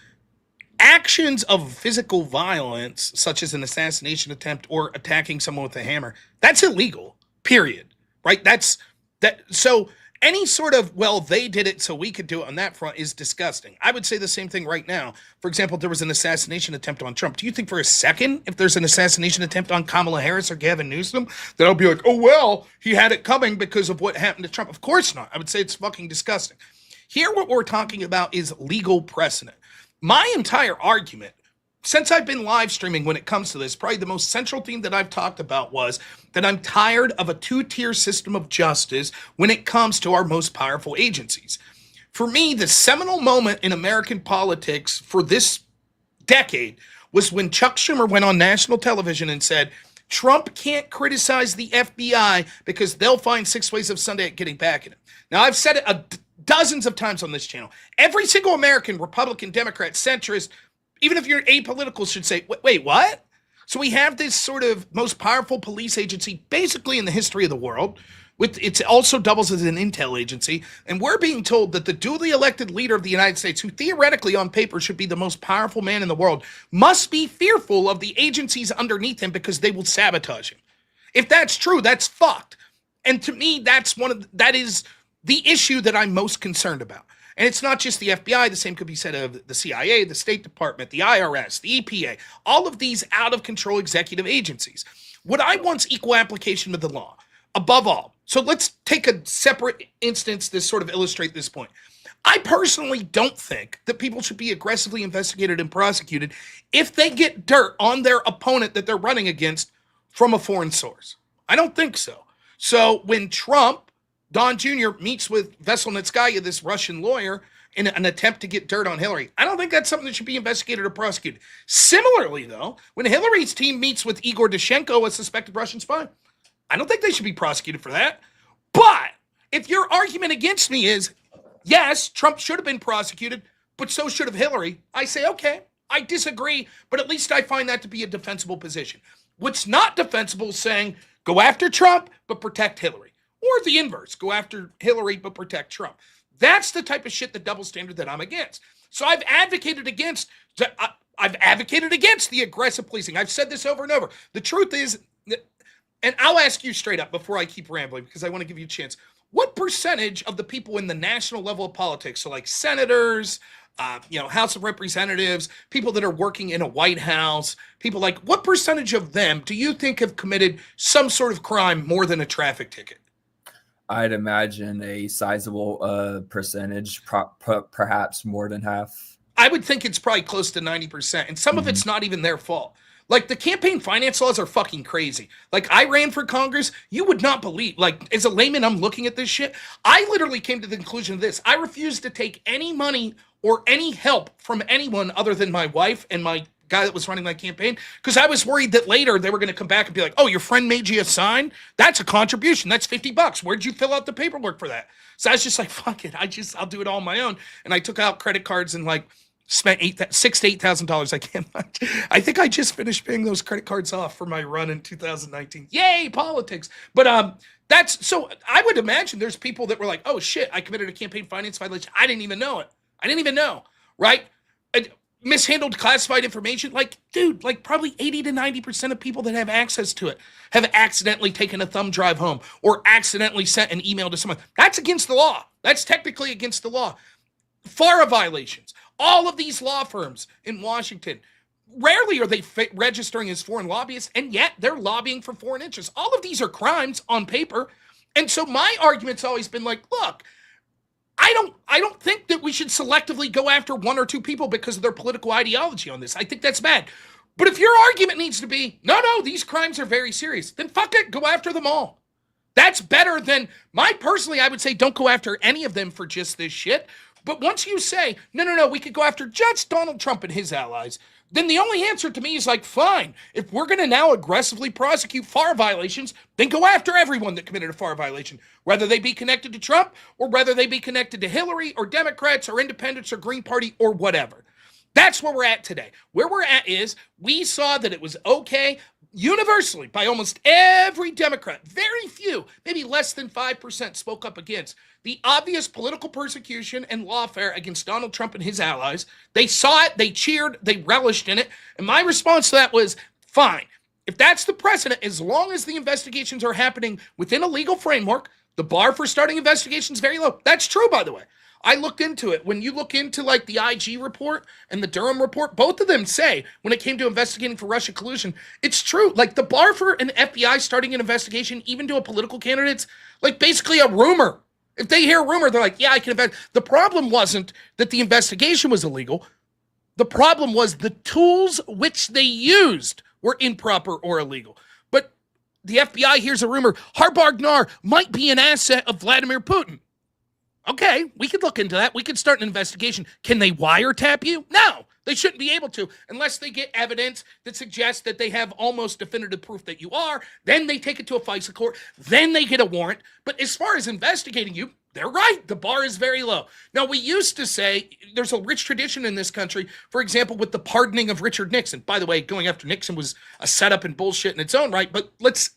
actions of physical violence, such as an assassination attempt or attacking someone with a hammer, that's illegal, period. Right? That's that. So any sort of, well, they did it so we could do it on that front is disgusting. I would say the same thing right now. For example, there was an assassination attempt on Trump. Do you think for a second, if there's an assassination attempt on Kamala Harris or Gavin Newsom, that I'll be like, oh, well, he had it coming because of what happened to Trump? Of course not. I would say it's fucking disgusting. Here, what we're talking about is legal precedent. My entire argument, since I've been live streaming when it comes to this, probably the most central theme that I've talked about was that I'm tired of a two-tier system of justice when it comes to our most powerful agencies. For me, the seminal moment in American politics for this decade was when Chuck Schumer went on national television and said, Trump can't criticize the FBI because they'll find 6 ways of Sunday at getting back at him. Now, I've said it dozens of times on this channel. Every single American, Republican, Democrat, centrist, even if you're apolitical, should say, wait, what? So we have this sort of most powerful police agency basically in the history of the world. It also doubles as an intel agency. And we're being told that the duly elected leader of the United States, who theoretically on paper should be the most powerful man in the world, must be fearful of the agencies underneath him because they will sabotage him. If that's true, that's fucked. And to me, that is the issue that I'm most concerned about. And it's not just the FBI. The same could be said of the CIA, the State Department, the IRS, the EPA, all of these out-of-control executive agencies. What I want's equal application of the law, above all. So let's take a separate instance to sort of illustrate this point. I personally don't think that people should be aggressively investigated and prosecuted if they get dirt on their opponent that they're running against from a foreign source. I don't think so. So when Don Jr. meets with Veselnitskaya, this Russian lawyer, in an attempt to get dirt on Hillary, I don't think that's something that should be investigated or prosecuted. Similarly, though, when Hillary's team meets with Igor Dushenko, a suspected Russian spy, I don't think they should be prosecuted for that. But if your argument against me is, yes, Trump should have been prosecuted, but so should have Hillary, I say, okay, I disagree, but at least I find that to be a defensible position. What's not defensible is saying, go after Trump, but protect Hillary. Or the inverse, go after Hillary, but protect Trump. That's the type of shit, the double standard that I'm against. So I've advocated against the aggressive policing. I've said this over and over. The truth is, and I'll ask you straight up before I keep rambling, because I want to give you a chance. What percentage of the people in the national level of politics, so like senators, House of Representatives, people that are working in a White House, people like, what percentage of them do you think have committed some sort of crime more than a traffic ticket? I'd imagine a sizable percentage, perhaps more than half. I would think it's probably close to 90%. And some of it's not even their fault. Like, the campaign finance laws are fucking crazy. Like, I ran for Congress. You would not believe, like, as a layman, I'm looking at this shit. I literally came to the conclusion of this. I refused to take any money or any help from anyone other than my wife and my guy that was running my campaign, because I was worried that later they were going to come back and be like, oh, your friend made you a sign? That's a contribution. That's $50. Where'd you fill out the paperwork for that? So I was just like, fuck it. I'll do it all on my own. And I took out credit cards and like spent $6,000 to $8,000. I can't. I think I just finished paying those credit cards off for my run in 2019. Yay, politics! But that's so. I would imagine there's people that were like, oh shit, I committed a campaign finance violation. I didn't even know it. I didn't even know. Right? Mishandled classified information. Like, dude, like probably 80 to 90% of people that have access to it have accidentally taken a thumb drive home or accidentally sent an email to someone. That's against the law. That's technically against the law. FARA violations. All of these law firms in Washington, rarely are they registering as foreign lobbyists, and yet they're lobbying for foreign interests. All of these are crimes on paper. And so my argument's always been like, look, I don't think that we should selectively go after one or two people because of their political ideology on this. I think that's bad. But if your argument needs to be, no, these crimes are very serious, then fuck it, go after them all. That's better than personally, I would say don't go after any of them for just this shit. But once you say, no, we could go after just Donald Trump and his allies, then the only answer to me is like, fine, if we're going to now aggressively prosecute FAR violations, then go after everyone that committed a FAR violation, whether they be connected to Trump or whether they be connected to Hillary or Democrats or independents or Green Party or whatever. That's where we're at today. Where we're at is we saw that it was okay universally by almost every Democrat. Very few, maybe less than 5% spoke up against the obvious political persecution and lawfare against Donald Trump and his allies. They saw it, they cheered, they relished in it. And my response to that was, fine. If that's the precedent, as long as the investigations are happening within a legal framework, the bar for starting investigations is very low. That's true, by the way. I looked into it. When you look into like the IG report and the Durham report, both of them say when it came to investigating for Russia collusion, it's true. Like the bar for an FBI starting an investigation, even to a political candidate's like basically a rumor. If they hear a rumor, they're like, yeah, I can invest. The problem wasn't that the investigation was illegal. The problem was the tools which they used were improper or illegal. But the FBI hears a rumor, robnoerr might be an asset of Vladimir Putin. Okay, we could look into that. We could start an investigation. Can they wiretap you? No, they shouldn't be able to unless they get evidence that suggests that they have almost definitive proof that you are. Then they take it to a FISA court. Then they get a warrant. But as far as investigating you, they're right. The bar is very low. Now, we used to say there's a rich tradition in this country, for example, with the pardoning of Richard Nixon. By the way, going after Nixon was a setup and bullshit in its own right, but let's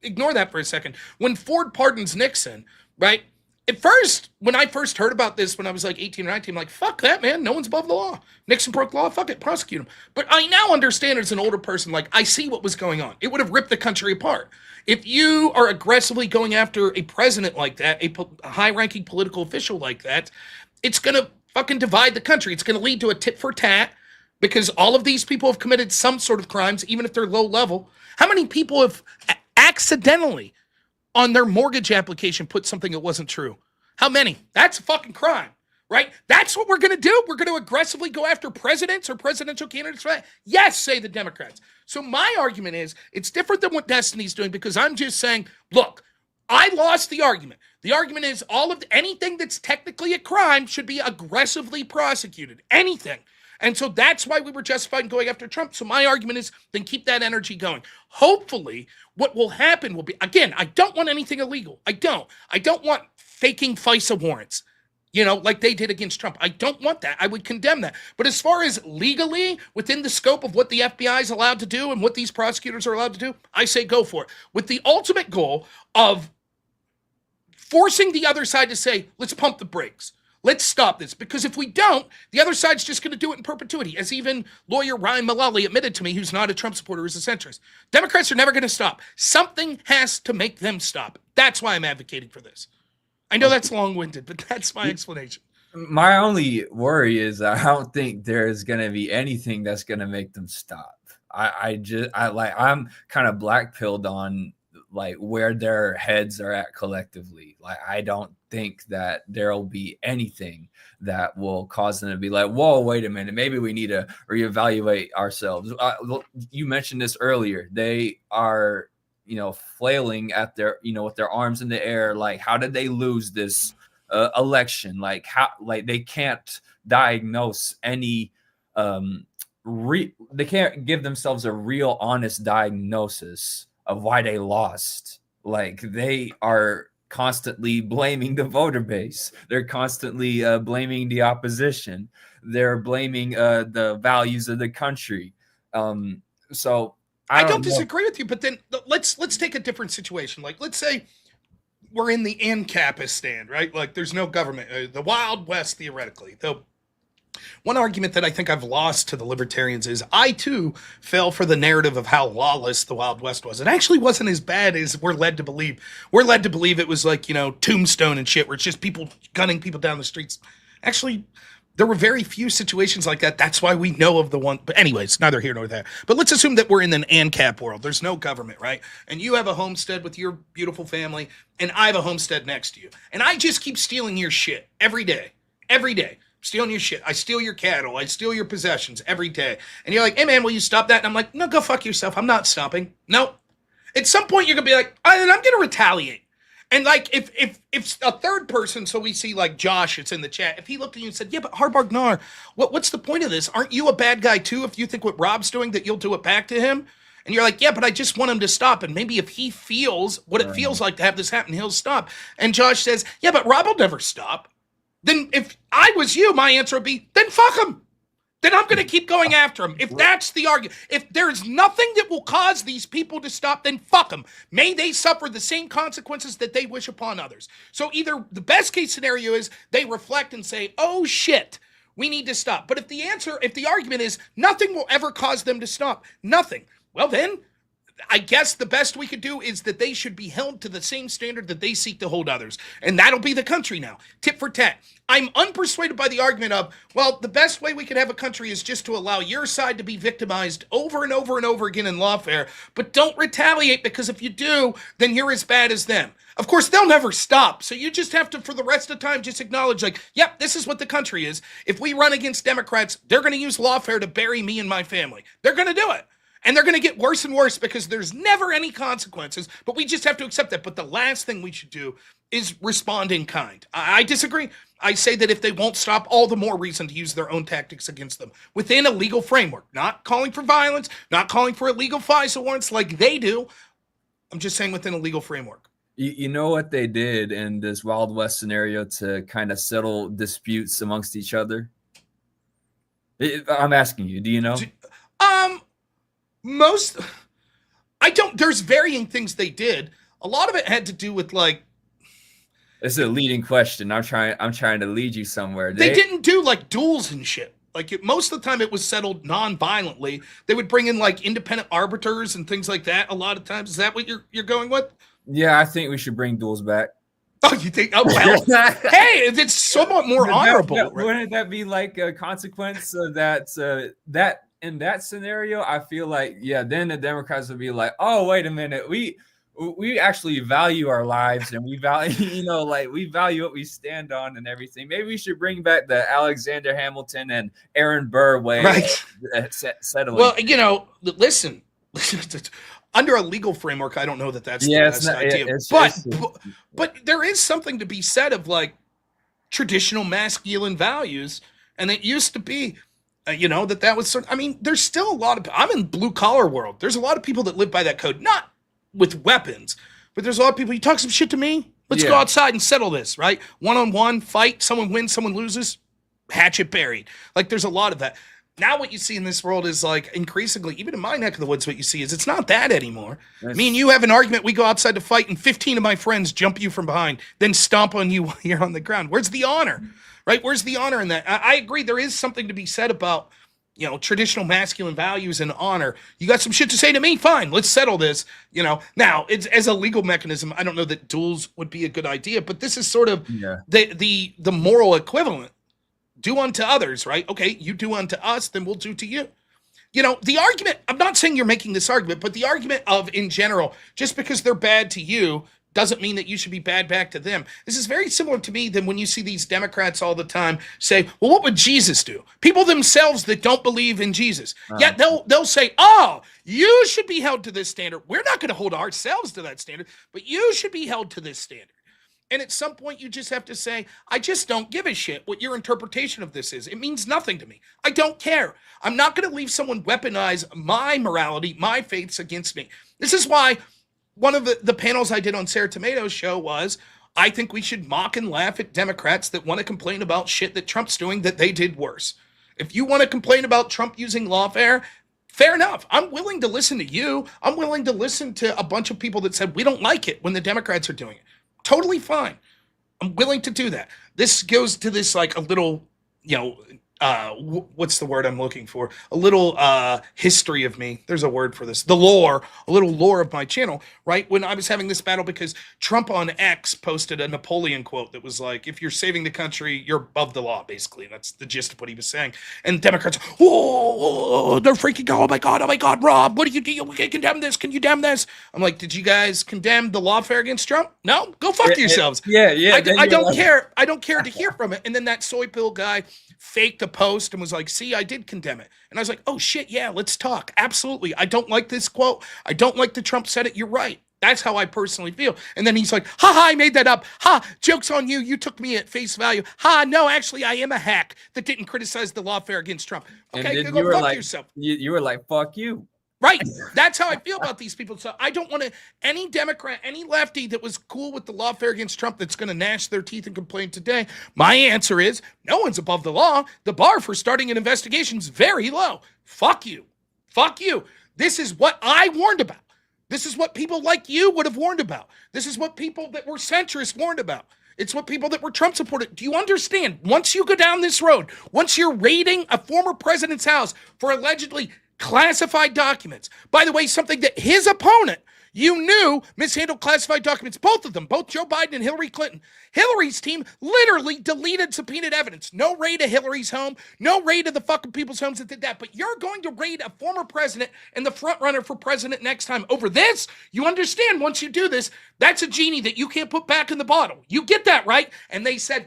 ignore that for a second. When Ford pardons Nixon, right? At first, when I first heard about this when I was like 18 or 19, I'm like, fuck that, man. No one's above the law. Nixon broke the law. Fuck it. Prosecute him. But I now understand as an older person, like, I see what was going on. It would have ripped the country apart. If you are aggressively going after a president like that, a high-ranking political official like that, it's going to fucking divide the country. It's going to lead to a tit for tat because all of these people have committed some sort of crimes, even if they're low level. How many people have accidentally on their mortgage application put something that wasn't true? How many? That's a fucking crime, right? That's what we're going to do. We're going to aggressively go after presidents or presidential candidates for that. Yes, say the Democrats. So my argument is it's different than what Destiny's doing because I'm just saying, look, I lost the argument. The argument is anything that's technically a crime should be aggressively prosecuted. Anything. And so that's why we were justified in going after Trump. So my argument is then keep that energy going. Hopefully, what will happen will be, again, I don't want anything illegal. I don't want faking FISA warrants, like they did against Trump. I don't want that. I would condemn that. But as far as legally, within the scope of what the FBI is allowed to do and what these prosecutors are allowed to do, I say go for it. With the ultimate goal of forcing the other side to say, let's pump the brakes. Let's stop this, because if we don't, the other side's just going to do it in perpetuity, as even lawyer Ryan Mullally admitted to me, who's not a Trump supporter, who's a centrist. Democrats are never going to stop. Something has to make them stop. That's why I'm advocating for this. I know that's long-winded, but that's my explanation. My only worry is I don't think there's going to be anything that's going to make them stop. I'm kind of black-pilled on like where their heads are at collectively. Like, I don't think that there'll be anything that will cause them to be like, whoa, wait a minute, maybe we need to reevaluate ourselves. You mentioned this earlier. They are, flailing at their, with their arms in the air. Like, how did they lose this election? Like, they can't diagnose any, they can't give themselves a real honest diagnosis of why they lost. Like, they are constantly blaming the voter base. They're constantly blaming the opposition. They're blaming the values of the country. So I don't disagree with you, but then let's take a different situation. Like, let's say we're in the Ancapistan, right? Like, there's no government, the Wild West theoretically. Though one argument that I think I've lost to the libertarians is I too fell for the narrative of how lawless the Wild West was. It actually wasn't as bad as we're led to believe. We're led to believe it was like, Tombstone and shit, where it's just people gunning people down the streets. Actually, there were very few situations like that. That's why we know of the one. But anyways, neither here nor there. But let's assume that we're in an ANCAP world. There's no government, right? And you have a homestead with your beautiful family, and I have a homestead next to you. And I just keep stealing your shit every day. stealing your shit. I steal your cattle. I steal your possessions every day. And you're like, hey, man, will you stop that? And I'm like, no, go fuck yourself. I'm not stopping. No. At some point, you're going to be like, I'm going to retaliate. And like, if a third person, so we see like Josh, it's in the chat, if he looked at you and said, yeah, but robnoerr, what's the point of this? Aren't you a bad guy too if you think what Rob's doing that you'll do it back to him? And you're like, yeah, but I just want him to stop. And maybe if he feels what it feels like to have this happen, he'll stop. And Josh says, yeah, but Rob will never stop. Then if I was you, my answer would be, then fuck him. Then I'm going to keep going after him. If that's the argument, if there's nothing that will cause these people to stop, then fuck them. May they suffer the same consequences that they wish upon others. So either the best case scenario is they reflect and say, oh shit, we need to stop. But if the argument is nothing will ever cause them to stop, nothing, well then, I guess the best we could do is that they should be held to the same standard that they seek to hold others. And that'll be the country now. Tit for tat. I'm unpersuaded by the argument of, well, the best way we could have a country is just to allow your side to be victimized over and over and over again in lawfare, but don't retaliate, because if you do, then you're as bad as them. Of course, they'll never stop. So you just have to, for the rest of the time, just acknowledge, like, yep, this is what the country is. If we run against Democrats, they're going to use lawfare to bury me and my family. They're going to do it. And they're going to get worse and worse because there's never any consequences, but we just have to accept that. But the last thing we should do is respond in kind. I disagree. I say that if they won't stop, all the more reason to use their own tactics against them within a legal framework, not calling for violence, not calling for illegal FISA warrants like they do. I'm just saying within a legal framework. You know what they did in this Wild West scenario to kind of settle disputes amongst each other? I'm asking you, do you know? There's varying things they did. A lot of it had to do with like. It's a leading question. I'm trying to lead you somewhere. They didn't do like duels and shit. Like most of the time it was settled non-violently. They would bring in like independent arbiters and things like that. A lot of times. Is that what you're going with? Yeah, I think we should bring duels back. Oh, you think? Oh, well. Hey, it's somewhat more honorable. Right? Wouldn't that be like a consequence of that in that scenario? I feel like, yeah, then the Democrats would be like, oh, wait a minute, we actually value our lives, and we value, we value what we stand on and everything. Maybe we should bring back the Alexander Hamilton and Aaron Burr way of settling. Well, listen. Under a legal framework, I don't know that that's the best idea. But there is something to be said of like traditional masculine values, and it used to be, that was sort of, I mean, there's still a lot of, I'm in blue collar world. There's a lot of people that live by that code, not with weapons, but there's a lot of people, you talk some shit to me, let's go outside and settle this, right? One-on-one fight, someone wins, someone loses, hatchet buried. Like there's a lot of that. Now what you see in this world is like increasingly, even in my neck of the woods, what you see is it's not that anymore. Me and you have an argument, we go outside to fight, and 15 of my friends jump you from behind, then stomp on you while you're on the ground. Where's the honor, right? Where's the honor in that? I agree, there is something to be said about, traditional masculine values and honor. You got some shit to say to me? Fine, let's settle this. Now, it's as a legal mechanism, I don't know that duels would be a good idea, but this is sort of the moral equivalent. Do unto others, right? Okay, you do unto us, then we'll do to you. The argument, I'm not saying you're making this argument, but the argument of, in general, just because they're bad to you doesn't mean that you should be bad back to them. This is very similar to me than when you see these Democrats all the time say, well, what would Jesus do? People themselves that don't believe in Jesus. Yet they'll say, oh, you should be held to this standard. We're not going to hold ourselves to that standard, but you should be held to this standard. And at some point, you just have to say, I just don't give a shit what your interpretation of this is. It means nothing to me. I don't care. I'm not going to leave someone weaponize my morality, my faiths against me. This is why one of the panels I did on Sarah Tomato's show was, I think we should mock and laugh at Democrats that want to complain about shit that Trump's doing that they did worse. If you want to complain about Trump using lawfare, fair enough. I'm willing to listen to you. I'm willing to listen to a bunch of people that said we don't like it when the Democrats are doing it. Totally fine. I'm willing to do that. This goes to this like a little, what's the word I'm looking for? A little history of me. There's a word for this. The lore, a little lore of my channel, right? When I was having this battle, because Trump on X posted a Napoleon quote that was like, if you're saving the country, you're above the law, basically. That's the gist of what he was saying. And Democrats, oh, they're freaking out. Oh my God, Rob, what do you do? We can condemn this. Can you condemn this? I'm like, did you guys condemn the lawfare against Trump? No? Go fuck yourselves. Yeah. I don't care. I don't care to hear from it. And then that soy pill guy faked a post and was like, see, I did condemn it. And I was like, oh shit, yeah, let's talk. Absolutely. I don't like this quote. I don't like that Trump said it. You're right. That's how I personally feel. And then he's like, I made that up. Joke's on you. You took me at face value. No, actually, I am a hack that didn't criticize the lawfare against Trump. Okay, go fuck yourself. You were like, fuck you. Right. That's how I feel about these people. So I don't want to, any Democrat, any lefty that was cool with the lawfare against Trump that's going to gnash their teeth and complain today. My answer is no one's above the law. The bar for starting an investigation is very low. Fuck you. Fuck you. This is what I warned about. This is what people like you would have warned about. This is what people that were centrist warned about. It's what people that were Trump supported. Do you understand? Once you go down this road, once you're raiding a former president's house for allegedly classified documents. By the way, something that his opponent, you knew, mishandled classified documents, both of them, both Joe Biden and Hillary Clinton. Hillary's team literally deleted subpoenaed evidence. No raid of Hillary's home, no raid of the fucking people's homes that did that. But you're going to raid a former president and the front runner for president next time over this. You understand, once you do this, that's a genie that you can't put back in the bottle. You get that, right? And they said,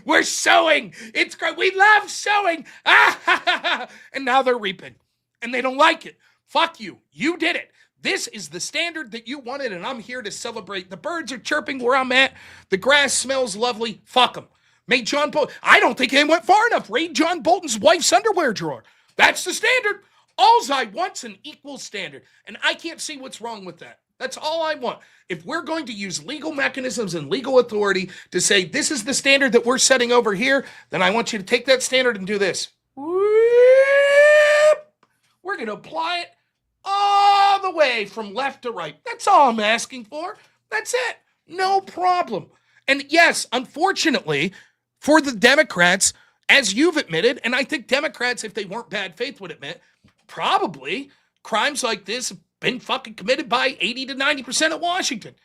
we're sowing. It's great. We love sowing. And now they're reaping. And they don't like it. Fuck you. You did it. This is the standard that you wanted, and I'm here to celebrate. The birds are chirping where I'm at. The grass smells lovely. Fuck them. Made John Bolton. I don't think they went far enough. Raid John Bolton's wife's underwear drawer. That's the standard. All's I want's an equal standard. And I can't see what's wrong with that. That's all I want. If we're going to use legal mechanisms and legal authority to say this is the standard that we're setting over here, then I want you to take that standard and do this. We're going to apply it all the way from left to right. That's all I'm asking for. That's it. No problem. And yes, unfortunately, for the Democrats, as you've admitted, and I think Democrats, if they weren't bad faith, would admit, probably crimes like this have been fucking committed by 80 to 90% of Washington.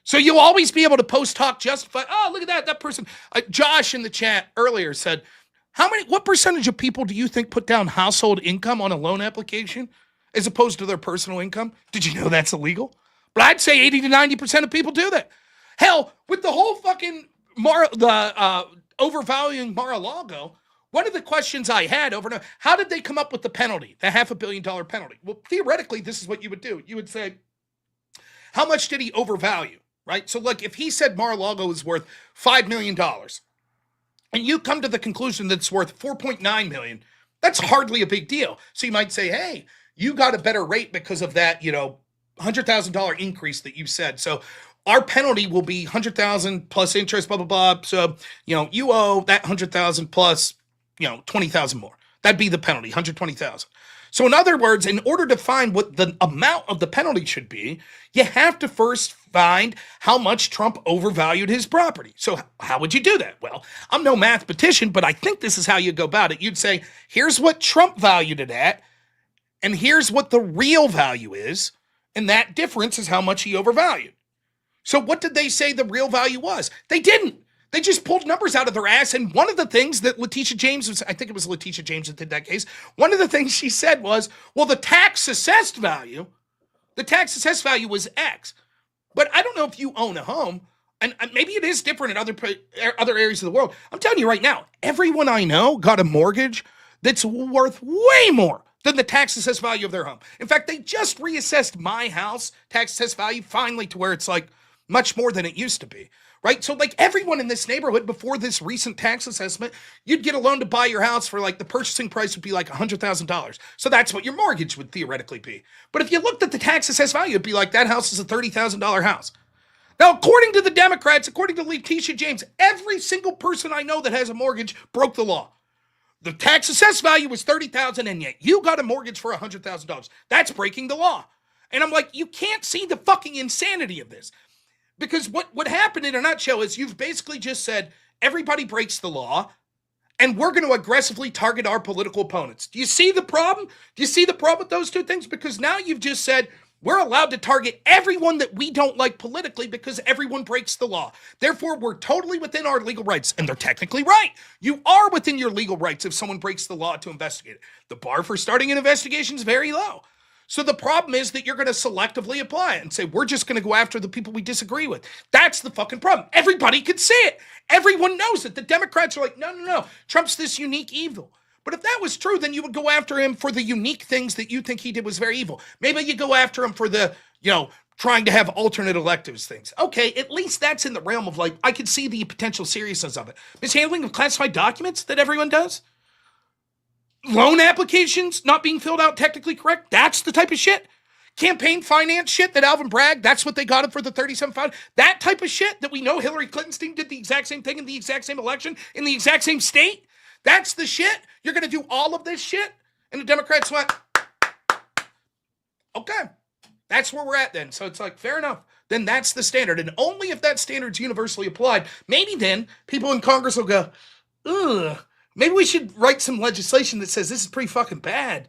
So you'll always be able to post talk justify, oh, look at that person. Josh in the chat earlier said, what percentage of people do you think put down household income on a loan application as opposed to their personal income? Did you know that's illegal? But I'd say 80 to 90% of people do that. Hell, with the whole fucking overvaluing Mar-a-Lago, one of the questions I had over and over, how did they come up with the penalty, the $500 million penalty? Well, theoretically, this is what you would do. You would say, how much did he overvalue, right? So look, if he said Mar-a-Lago is worth $5 million, and you come to the conclusion that it's worth $4.9 million, that's hardly a big deal. So you might say, hey, you got a better rate because of that, $100,000 increase that you said. So our penalty will be $100,000 plus interest, blah, blah, blah. So, you owe that $100,000 plus, $20,000 more. That'd be the penalty, $120,000. So in other words, in order to find what the amount of the penalty should be, you have to first find how much Trump overvalued his property. So how would you do that? Well, I'm no mathematician, but I think this is how you go about it. You'd say, here's what Trump valued it at, and here's what the real value is, and that difference is how much he overvalued. So what did they say the real value was? They didn't. They just pulled numbers out of their ass. And one of the things that Letitia James was, I think it was Letitia James that did that case, one of the things she said was, well, the tax assessed value was X. But I don't know if you own a home, and maybe it is different in other areas of the world. I'm telling you right now, everyone I know got a mortgage that's worth way more than the tax assessed value of their home. In fact, they just reassessed my house tax assessed value finally to where it's like much more than it used to be. Right? So like everyone in this neighborhood before this recent tax assessment, you'd get a loan to buy your house for like the purchasing price would be like $100,000. So that's what your mortgage would theoretically be. But if you looked at the tax assessed value, it'd be like that house is a $30,000 house. Now, according to the Democrats, according to Letitia James, every single person I know that has a mortgage broke the law. The tax assessed value was $30,000 and yet you got a mortgage for $100,000. That's breaking the law. And I'm like, you can't see the fucking insanity of this. Because what happened in a nutshell is you've basically just said everybody breaks the law and we're going to aggressively target our political opponents. Do you see the problem? Do you see the problem with those two things? Because now you've just said we're allowed to target everyone that we don't like politically because everyone breaks the law. Therefore, we're totally within our legal rights. And they're technically right. You are within your legal rights if someone breaks the law to investigate it. The bar for starting an investigation is very low. So the problem is that you're going to selectively apply it and say, we're just going to go after the people we disagree with. That's the fucking problem. Everybody can see it. Everyone knows it. The Democrats are like, no. Trump's this unique evil. But if that was true, then you would go after him for the unique things that you think he did was very evil. Maybe you go after him for the, trying to have alternate electives things. Okay, at least that's in the realm of I could see the potential seriousness of it. Mishandling of classified documents that everyone does. Loan applications not being filled out technically correct. That's the type of shit. Campaign finance shit that Alvin Bragg, that's what they got him for the 37.5. That type of shit that we know Hillary Clinton's team did the exact same thing in the exact same election in the exact same state. That's the shit. You're going to do all of this shit? And the Democrats went, okay, that's where we're at then. So it's fair enough. Then that's the standard. And only if that standard's universally applied, maybe then people in Congress will go, ugh. Maybe we should write some legislation that says this is pretty fucking bad.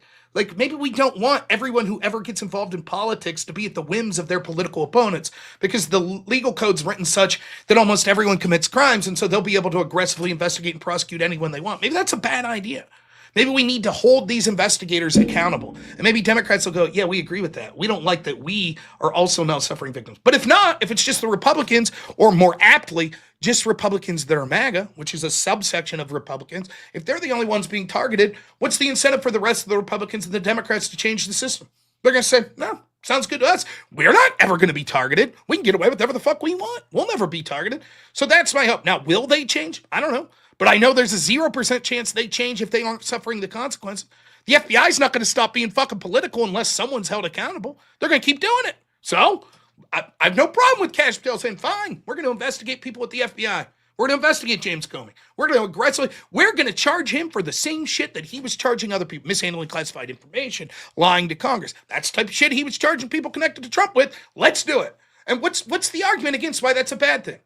Maybe we don't want everyone who ever gets involved in politics to be at the whims of their political opponents because the legal code's written such that almost everyone commits crimes, and so they'll be able to aggressively investigate and prosecute anyone they want. Maybe that's a bad idea. Maybe we need to hold these investigators accountable. And maybe Democrats will go, yeah, we agree with that. We don't like that we are also now suffering victims. But if not, if it's just the Republicans, or more aptly, just Republicans that are MAGA, which is a subsection of Republicans, if they're the only ones being targeted, what's the incentive for the rest of the Republicans and the Democrats to change the system? They're going to say, no, sounds good to us. We're not ever going to be targeted. We can get away with whatever the fuck we want. We'll never be targeted. So that's my hope. Now, will they change? I don't know. But I know there's a 0% chance they change if they aren't suffering the consequences. The FBI's not going to stop being fucking political unless someone's held accountable. They're going to keep doing it. So I have no problem with Kash Patel saying, fine, we're going to investigate people at the FBI. We're going to investigate James Comey. We're going to charge him for the same shit that he was charging other people, mishandling classified information, lying to Congress. That's the type of shit he was charging people connected to Trump with. Let's do it. And what's the argument against why that's a bad thing?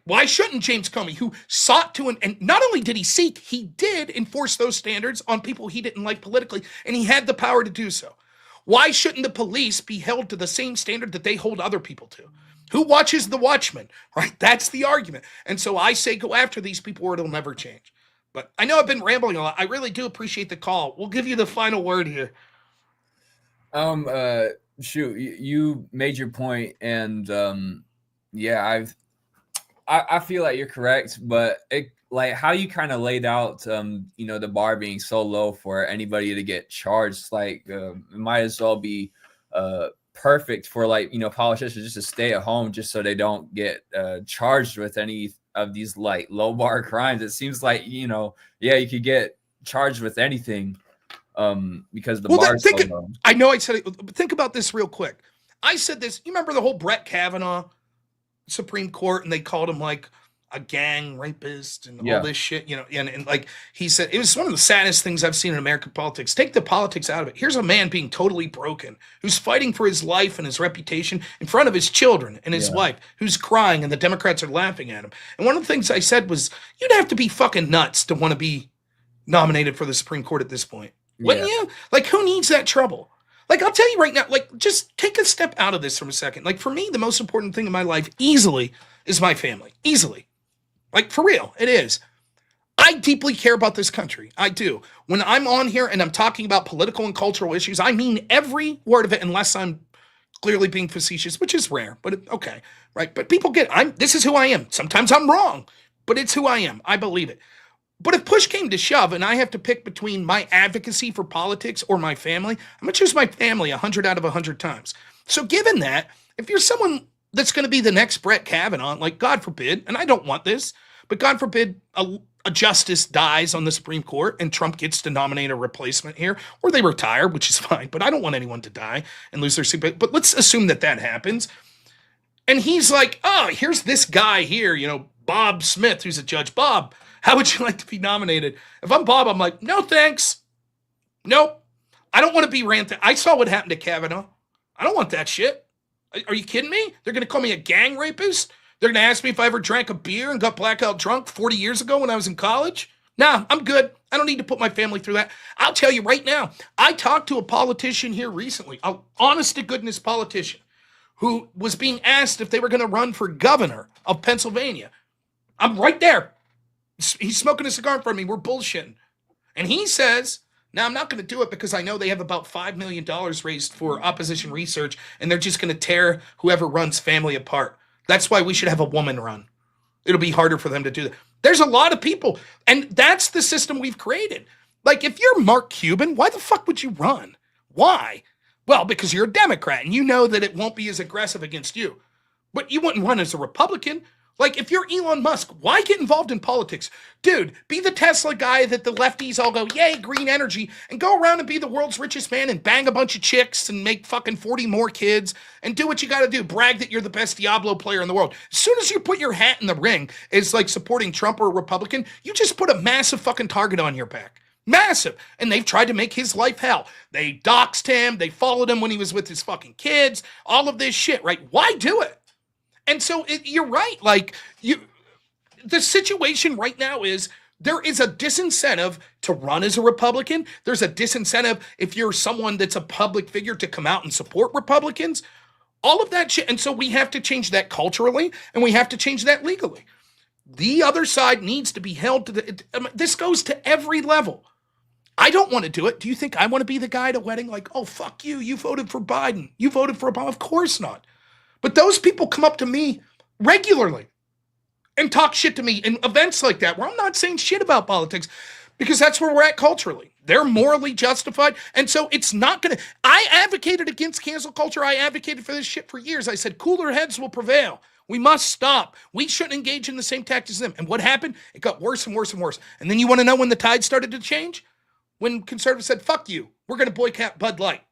Why shouldn't James Comey, who sought to, and not only did he seek, he did enforce those standards on people he didn't like politically, and he had the power to do so. Why shouldn't the police be held to the same standard that they hold other people to? Who watches the Watchmen, right? That's the argument. And so I say go after these people or it'll never change. But I know I've been rambling a lot. I really do appreciate the call. We'll give you the final word here. Shoot, you made your point, and yeah, I feel like you're correct, but how you kind of laid out, the bar being so low for anybody to get charged, it might as well be perfect for politicians just to stay at home just so they don't get charged with any of these low bar crimes. It seems you could get charged with anything because the bar is so low. I know I said it, but think about this real quick. I said this. You remember the whole Brett Kavanaugh Supreme Court, and they called him a gang rapist and all this shit, and he said, it was one of the saddest things I've seen in American politics. Take the politics out of it. Here's a man being totally broken, who's fighting for his life and his reputation in front of his children and his wife, who's crying, and the Democrats are laughing at him. And one of the things I said was, you'd have to be fucking nuts to want to be nominated for the Supreme Court at this point. Wouldn't you? Who needs that trouble? I'll tell you right now, just take a step out of this for a second. For me, the most important thing in my life easily is my family. Easily. For real, it is. I deeply care about this country. I do. When I'm on here and I'm talking about political and cultural issues, I mean every word of it, unless I'm clearly being facetious, which is rare, but okay, right? But people this is who I am. Sometimes I'm wrong, but it's who I am. I believe it. But if push came to shove and I have to pick between my advocacy for politics or my family, I'm going to choose my family 100 out of 100 times. So given that, if you're someone that's going to be the next Brett Kavanaugh, God forbid, and I don't want this, but God forbid a justice dies on the Supreme Court and Trump gets to nominate a replacement here, or they retire, which is fine, but I don't want anyone to die and lose their seat. But let's assume that happens. And he's here's this guy here, Bob Smith, who's a judge. Bob, how would you like to be nominated? If I'm Bob, I'm like, no, thanks. Nope. I don't want to be ranted. I saw what happened to Kavanaugh. I don't want that shit. Are you kidding me? They're going to call me a gang rapist? They're going to ask me if I ever drank a beer and got blackout drunk 40 years ago when I was in college? Nah, I'm good. I don't need to put my family through that. I'll tell you right now, I talked to a politician here recently, an honest to goodness politician, who was being asked if they were going to run for governor of Pennsylvania. I'm right there. He's smoking a cigar in front of me. We're bullshitting. And he says, now I'm not going to do it because I know they have about $5 million raised for opposition research, and they're just going to tear whoever runs family apart. That's why we should have a woman run. It'll be harder for them to do that. There's a lot of people, and that's the system we've created. Like, if you're Mark Cuban, why the fuck would you run? Why? Well, because you're a Democrat, and you know that it won't be as aggressive against you. But you wouldn't run as a Republican. Like, if you're Elon Musk, why get involved in politics? Dude, be the Tesla guy that the lefties all go, yay, green energy, and go around and be the world's richest man and bang a bunch of chicks and make fucking 40 more kids and do what you gotta do. Brag that you're the best Diablo player in the world. As soon as you put your hat in the ring as like supporting Trump or a Republican, you just put a massive fucking target on your back. Massive. And they've tried to make his life hell. They doxed him. They followed him when he was with his fucking kids. All of this shit, right? Why do it? And so you're right. Like, the situation right now is there is a disincentive to run as a Republican. There's a disincentive if you're someone that's a public figure to come out and support Republicans. All of that shit. And so we have to change that culturally, and we have to change that legally. The other side needs to be held to this goes to every level. I don't want to do it. Do you think I want to be the guy at a wedding like, oh, fuck you. You voted for Biden. You voted for Obama. Of course not. But those people come up to me regularly and talk shit to me in events like that where I'm not saying shit about politics because that's where we're at culturally. They're morally justified. And so it's not going to... I advocated against cancel culture. I advocated for this shit for years. I said cooler heads will prevail. We must stop. We shouldn't engage in the same tactics as them. And what happened? It got worse and worse and worse. And then you want to know when the tide started to change? When conservatives said, fuck you. We're going to boycott Bud Light.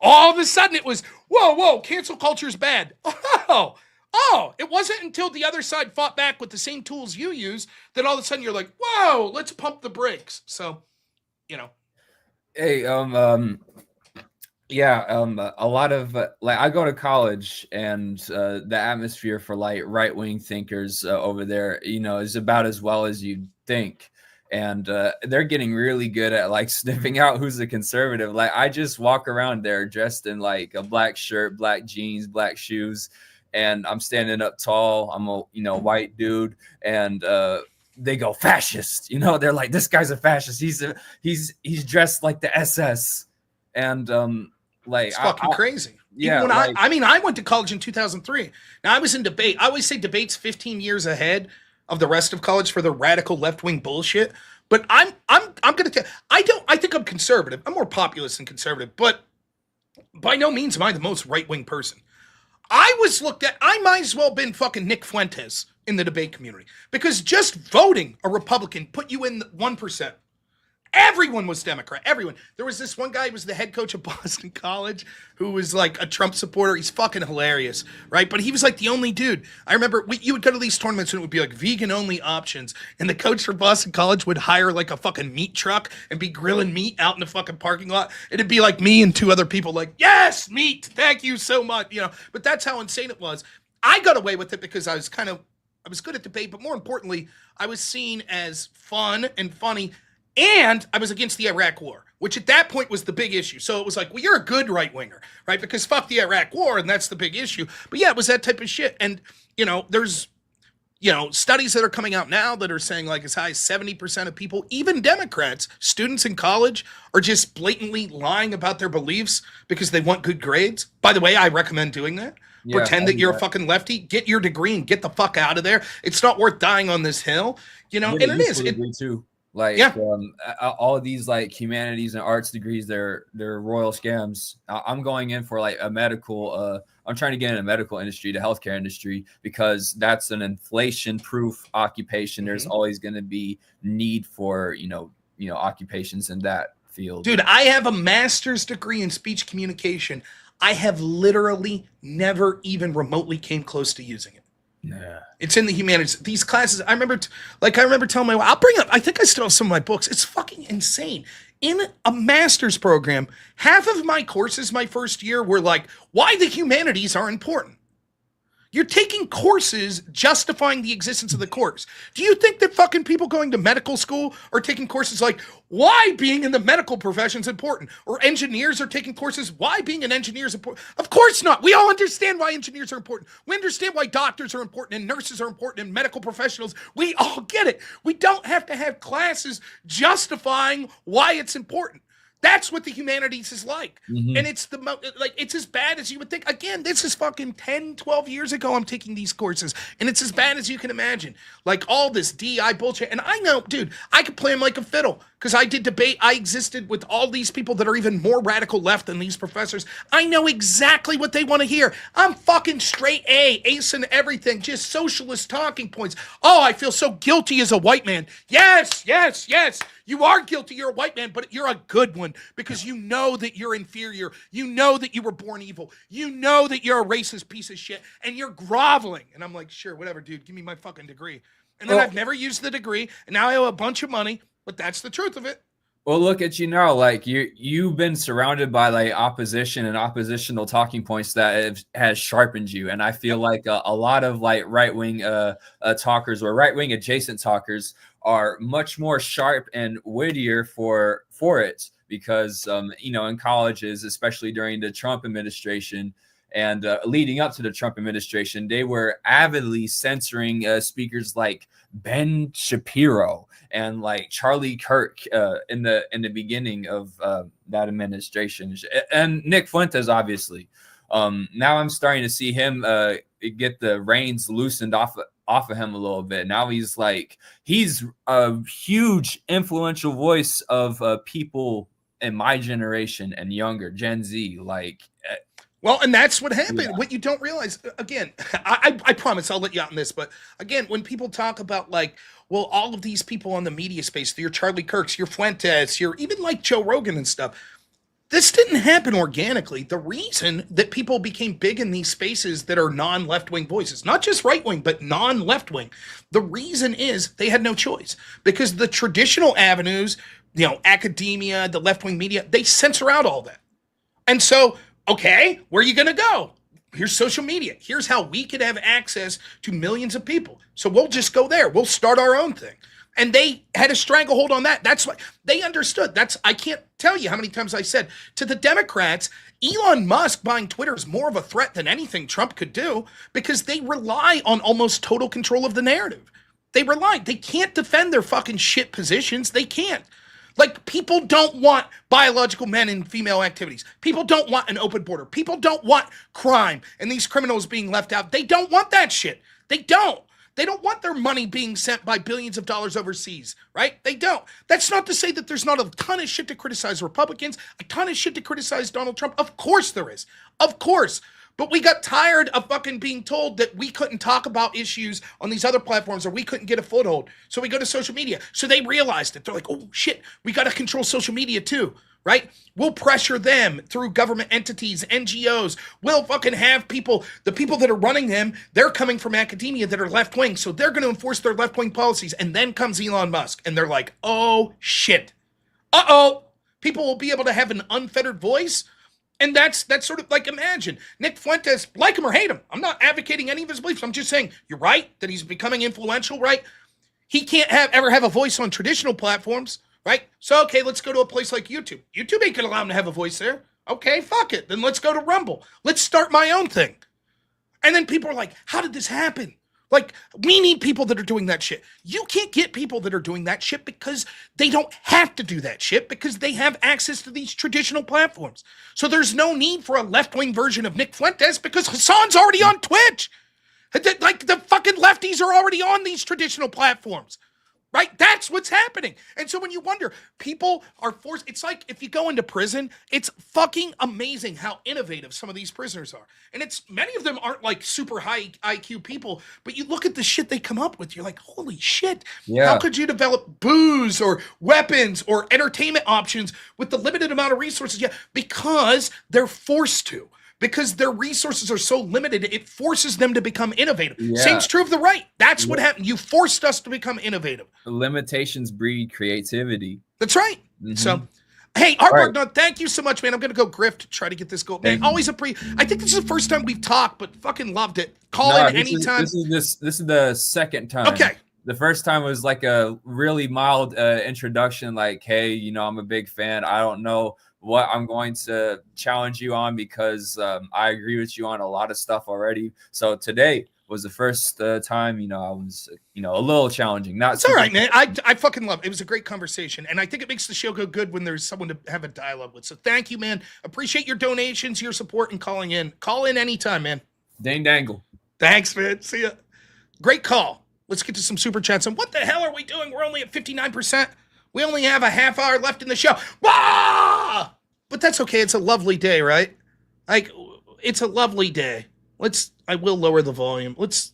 All of a sudden it was, whoa, cancel culture is bad. Oh, it wasn't until the other side fought back with the same tools you use that all of a sudden you're like, whoa, let's pump the brakes. So, Hey, a lot of like I go to college, and the atmosphere for like right-wing thinkers over there, is about as well as you'd think. And they're getting really good at like sniffing out who's a conservative. Like, I just walk around there dressed in like a black shirt, black jeans, black shoes, and I'm standing up tall. I'm a white dude, and they go fascist. They're like, this guy's a fascist. He's dressed like the SS, and like it's fucking crazy. Yeah, when I went to college in 2003. Now I was in debate. I always say debate's 15 years ahead of the rest of college for the radical left-wing bullshit. But I'm gonna tell I think I'm conservative. I'm more populist than conservative, but by no means am I the most right-wing person. I was looked at, I might as well have been fucking Nick Fuentes in the debate community. Because just voting a Republican put you in the 1%. Everyone was Democrat. Everyone. There was this one guy who was the head coach of Boston College who was like a Trump supporter. He's fucking hilarious, right? But he was like the only dude. I remember you would go to these tournaments and it would be like vegan only options. And the coach for Boston College would hire like a fucking meat truck and be grilling meat out in the fucking parking lot. It'd be like me and two other people like, yes, meat. Thank you so much. But that's how insane it was. I got away with it because I was good at debate, but more importantly, I was seen as fun and funny. And I was against the Iraq War, which at that point was the big issue. So it was like, well, you're a good right-winger, right? Because fuck the Iraq War, and that's the big issue. But yeah, it was that type of shit. And, there's, studies that are coming out now that are saying like as high as 70% of people, even Democrats, students in college, are just blatantly lying about their beliefs because they want good grades. By the way, I recommend doing that. Yeah, pretend that you're a fucking lefty, get your degree and get the fuck out of there. It's not worth dying on this hill, and it is. Too. Like all of these like humanities and arts degrees, they're royal scams. I'm going in for like a medical. I'm trying to get in the medical industry, the healthcare industry, because that's an inflation-proof occupation. There's always going to be need for occupations in that field. Dude, I have a master's degree in speech communication. I have literally never even remotely came close to using it. Yeah, it's in the humanities. These classes, I remember telling my wife, I'll bring up, I think I still have some of my books. It's fucking insane. In a master's program, half of my courses my first year were like, why the humanities are important. You're taking courses justifying the existence of the course. Do you think that fucking people going to medical school are taking courses like why being in the medical profession is important? Or engineers are taking courses why being an engineer is important? Of course not. We all understand why engineers are important. We understand why doctors are important and nurses are important and medical professionals. We all get it. We don't have to have classes justifying why it's important. That's what the humanities is like. And it's it's as bad as you would think. Again, this is fucking 10, 12 years ago I'm taking these courses, and it's as bad as you can imagine. Like all this DI bullshit. And I know, dude, I could play them like a fiddle because I did debate. I existed with all these people that are even more radical left than these professors. I know exactly what they want to hear. I'm fucking straight A, ace in everything, just socialist talking points. Oh, I feel so guilty as a white man. Yes, yes, yes. You are guilty. You're a white man, but you're a good one because you know that you're inferior. You know that you were born evil. You know that you're a racist piece of shit, and you're groveling. And I'm like, sure, whatever, dude. Give me my fucking degree. And then I've never used the degree, and now I owe a bunch of money, but that's the truth of it. Well, look at you now. Like you've been surrounded by like opposition and oppositional talking points that has sharpened you. And I feel like a lot of like right-wing talkers or right-wing adjacent talkers are much more sharp and wittier for it because in colleges, especially during the Trump administration and leading up to the Trump administration, they were avidly censoring speakers like Ben Shapiro and like Charlie Kirk in the beginning of that administration, and Nick Fuentes, obviously. Now I'm starting to see him get the reins loosened off of him a little bit. Now he's a huge influential voice of people in my generation and younger, Gen Z. Well, and that's what happened. Yeah. What you don't realize, again, I promise I'll let you out on this, but again, when people talk about well, all of these people on the media space, your Charlie Kirks, your Fuentes, your even like Joe Rogan and stuff, this didn't happen organically. The reason that people became big in these spaces that are non-left-wing voices, not just right-wing, but non-left-wing, the reason is they had no choice because the traditional avenues, academia, the left-wing media, they censor out all that. And so, okay, where are you going to go? Here's social media. Here's how we could have access to millions of people. So we'll just go there. We'll start our own thing. And they had a stranglehold on that. That's why they understood. I can't tell you how many times I said to the Democrats, Elon Musk buying Twitter is more of a threat than anything Trump could do because they rely on almost total control of the narrative. They can't defend their fucking shit positions. They can't. Like, people don't want biological men and female activities. People don't want an open border. People don't want crime and these criminals being left out. They don't want that shit. They don't. They don't want their money being sent by billions of dollars overseas, right? They don't. That's not to say that there's not a ton of shit to criticize Republicans, a ton of shit to criticize Donald Trump. Of course there is. Of course. But we got tired of fucking being told that we couldn't talk about issues on these other platforms or we couldn't get a foothold. So we go to social media. So they realized it. They're like, oh shit, we got to control social media too, right? We'll pressure them through government entities, NGOs. We'll fucking have the people that are running them, they're coming from academia that are left-wing. So they're going to enforce their left-wing policies. And then comes Elon Musk and they're like, oh shit. Uh-oh. People will be able to have an unfettered voice. And that's sort of like, imagine Nick Fuentes, like him or hate him. I'm not advocating any of his beliefs. I'm just saying, you're right that he's becoming influential, right? He can't ever have a voice on traditional platforms, right? So, okay, let's go to a place like YouTube. YouTube ain't gonna allow him to have a voice there. Okay, fuck it. Then let's go to Rumble. Let's start my own thing. And then people are like, how did this happen? Like, we need people that are doing that shit. You can't get people that are doing that shit because they don't have to do that shit because they have access to these traditional platforms. So there's no need for a left-wing version of Nick Fuentes because Hassan's already on Twitch. Like, the fucking lefties are already on these traditional platforms. Right? That's what's happening. And so when you wonder, people are forced, it's like if you go into prison, it's fucking amazing how innovative some of these prisoners are. And many of them aren't like super high IQ people, but you look at the shit they come up with, you're like, holy shit. Yeah. How could you develop booze or weapons or entertainment options with the limited amount of resources? Yeah, because they're forced to. Because their resources are so limited, it forces them to become innovative. Yeah. Same's true of the right. That's what happened. You forced us to become innovative. Limitations breed creativity. That's right. Mm-hmm. So, Hey, All right. Artwork, thank you so much, man. I'm gonna go grift to try to get this goal. Man, Thank you. always I think this is the first time we've talked, but fucking loved it. Call in anytime. This is the second time. Okay. The first time was like a really mild introduction, like, hey, you know, I'm a big fan. I don't know what I'm going to challenge you on because I agree with you on a lot of stuff already. So today was the first time, you know, I was, you know, a little challenging. Not It's all right, man. I fucking love it. It was a great conversation. And I think it makes the show go good when there's someone to have a dialogue with. So thank you, man. Appreciate your donations, your support, and calling in. Call in anytime, man. Dang dangle. Thanks, man. See ya. Great call. Let's get to some super chats. And what the hell are we doing? We're only at 59%. We only have a half hour left in the show. Ah! But that's okay. It's a lovely day, right? Like, it's a lovely day. I will lower the volume. Let's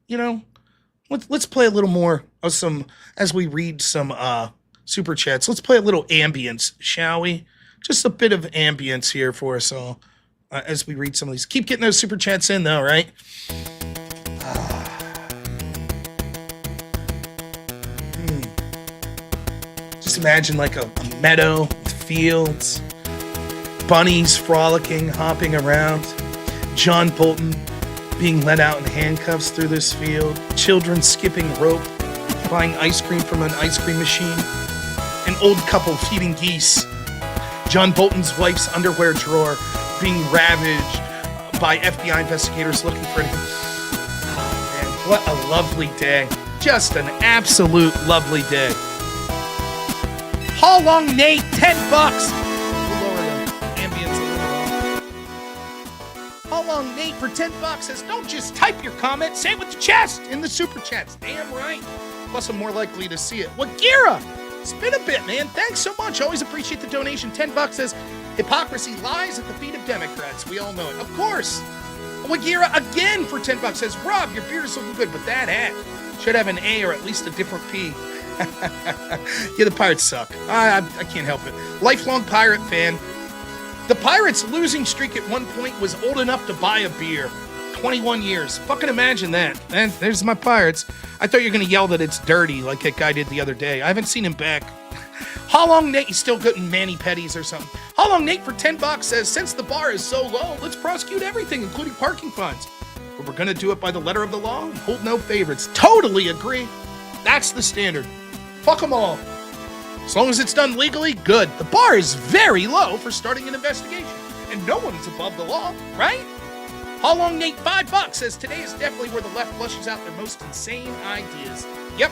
play a little more of some, as we read some super chats. Let's play a little ambience, shall we? Just a bit of ambience here for us all as we read some of these. Keep getting those super chats in, though, right? Just imagine like a meadow with fields, bunnies frolicking, hopping around, John Bolton being let out in handcuffs through this field, children skipping rope, buying ice cream from an ice cream machine, an old couple feeding geese, John Bolton's wife's underwear drawer being ravaged by FBI investigators looking for anything. Oh, man, what a lovely day. Just an absolute lovely day. How long, Nate? $10. We'll lower the ambience a little. How long, Nate, for $10 says, don't just type your comment, say it with the chest in the super chats. Damn right. Plus, I'm more likely to see it. Wagira, it's been a bit, man. Thanks so much. Always appreciate the donation. $10 says, hypocrisy lies at the feet of Democrats. We all know it. Of course. Wagira again for $10 says, Rob, your beard is looking good, but that hat should have an A or at least a different P. Yeah, the Pirates suck. I can't help it. Lifelong Pirate fan. The Pirates' losing streak at one point was old enough to buy a beer. 21 years. Fucking imagine that. And there's my Pirates. I thought you were going to yell that it's dirty like that guy did the other day. I haven't seen him back. How long, Nate? He's still getting Manny Petties or something. How long, Nate, for $10 says, since the bar is so low, let's prosecute everything, including parking fines. But we're going to do it by the letter of the law and hold no favorites. Totally agree. That's the standard. Fuck them all. As long as it's done legally, good. The bar is very low for starting an investigation, and no one is above the law, right? How long, Nate? $5 says today is definitely where the left flushes out their most insane ideas. Yep.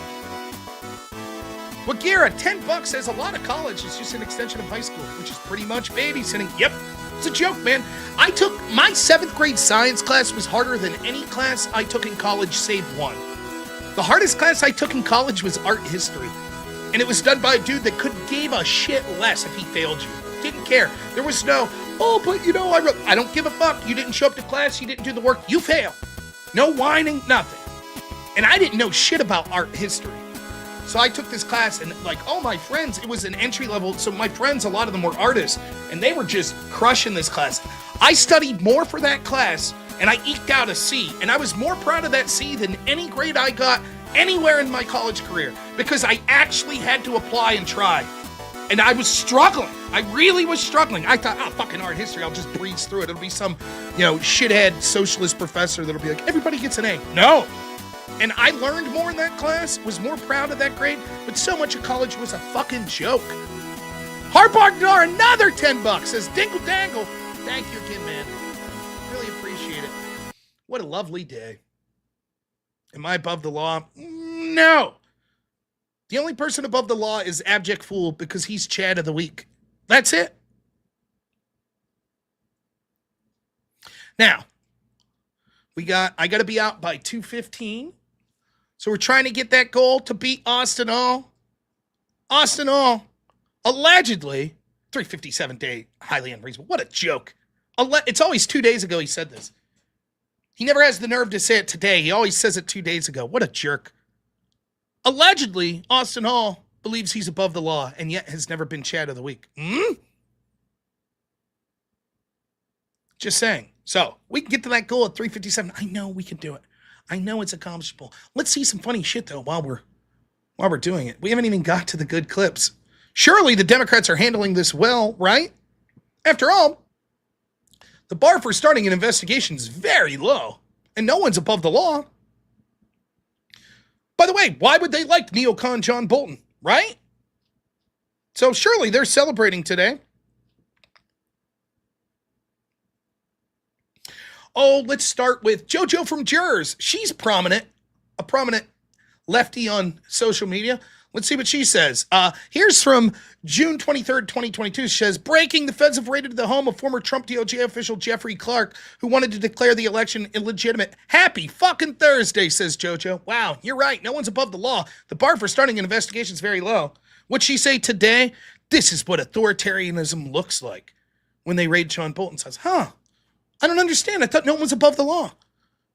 Wagira, $10 says a lot of college is just an extension of high school, which is pretty much babysitting. Yep. It's a joke, man. I took my 7th grade science class was harder than any class I took in college save one. The hardest class I took in college was art history. And it was done by a dude that couldn't give a shit less if he failed you. Didn't care. There was no, but you know, I don't give a fuck. You didn't show up to class. You didn't do the work. You fail. No whining, nothing. And I didn't know shit about art history. So I took this class and like all my friends, it was an entry level. So my friends, a lot of them were artists and they were just crushing this class. I studied more for that class and I eked out a C. And I was more proud of that C than any grade I got anywhere in my college career because I actually had to apply and try. And I was struggling. I really was struggling. I thought, fucking art history, I'll just breeze through it. It'll be some, shithead socialist professor that'll be like, everybody gets an A. No. And I learned more in that class, was more proud of that grade, but so much of college was a fucking joke. Harbargnar, another $10 says, dingle dangle. Thank you again, man. Really appreciate it. What a lovely day. Am I above the law? No. The only person above the law is Abject Fool because he's Chad of the Week. That's it. Now, I got to be out by 2:15. So we're trying to get that goal to beat Austin All. Austin All, allegedly, 357 day, highly unreasonable. What a joke. It's always 2 days ago he said this. He never has the nerve to say it today. He always says it 2 days ago. What a jerk. Allegedly, Austin Hall believes he's above the law and yet has never been Chad of the Week. Just saying. So we can get to that goal at 357. I know we can do it. I know it's accomplishable. Let's see some funny shit though while we're doing it. We haven't even got to the good clips. Surely the Democrats are handling this well, right? After all, the bar for starting an investigation is very low, and no one's above the law. By the way, why would they like neocon John Bolton, right? So surely they're celebrating today. Oh, let's start with JoJo from Jurors. She's prominent, a prominent lefty on social media. Let's see what she says. Here's from June 23rd, 2022. She says, breaking, the feds have raided the home of former Trump DOJ official Jeffrey Clark, who wanted to declare the election illegitimate. Happy fucking Thursday, says JoJo. Wow, you're right. No one's above the law. The bar for starting an investigation is very low. What'd she say today? This is what authoritarianism looks like when they raid John Bolton's house. Huh. I don't understand. I thought no one was above the law.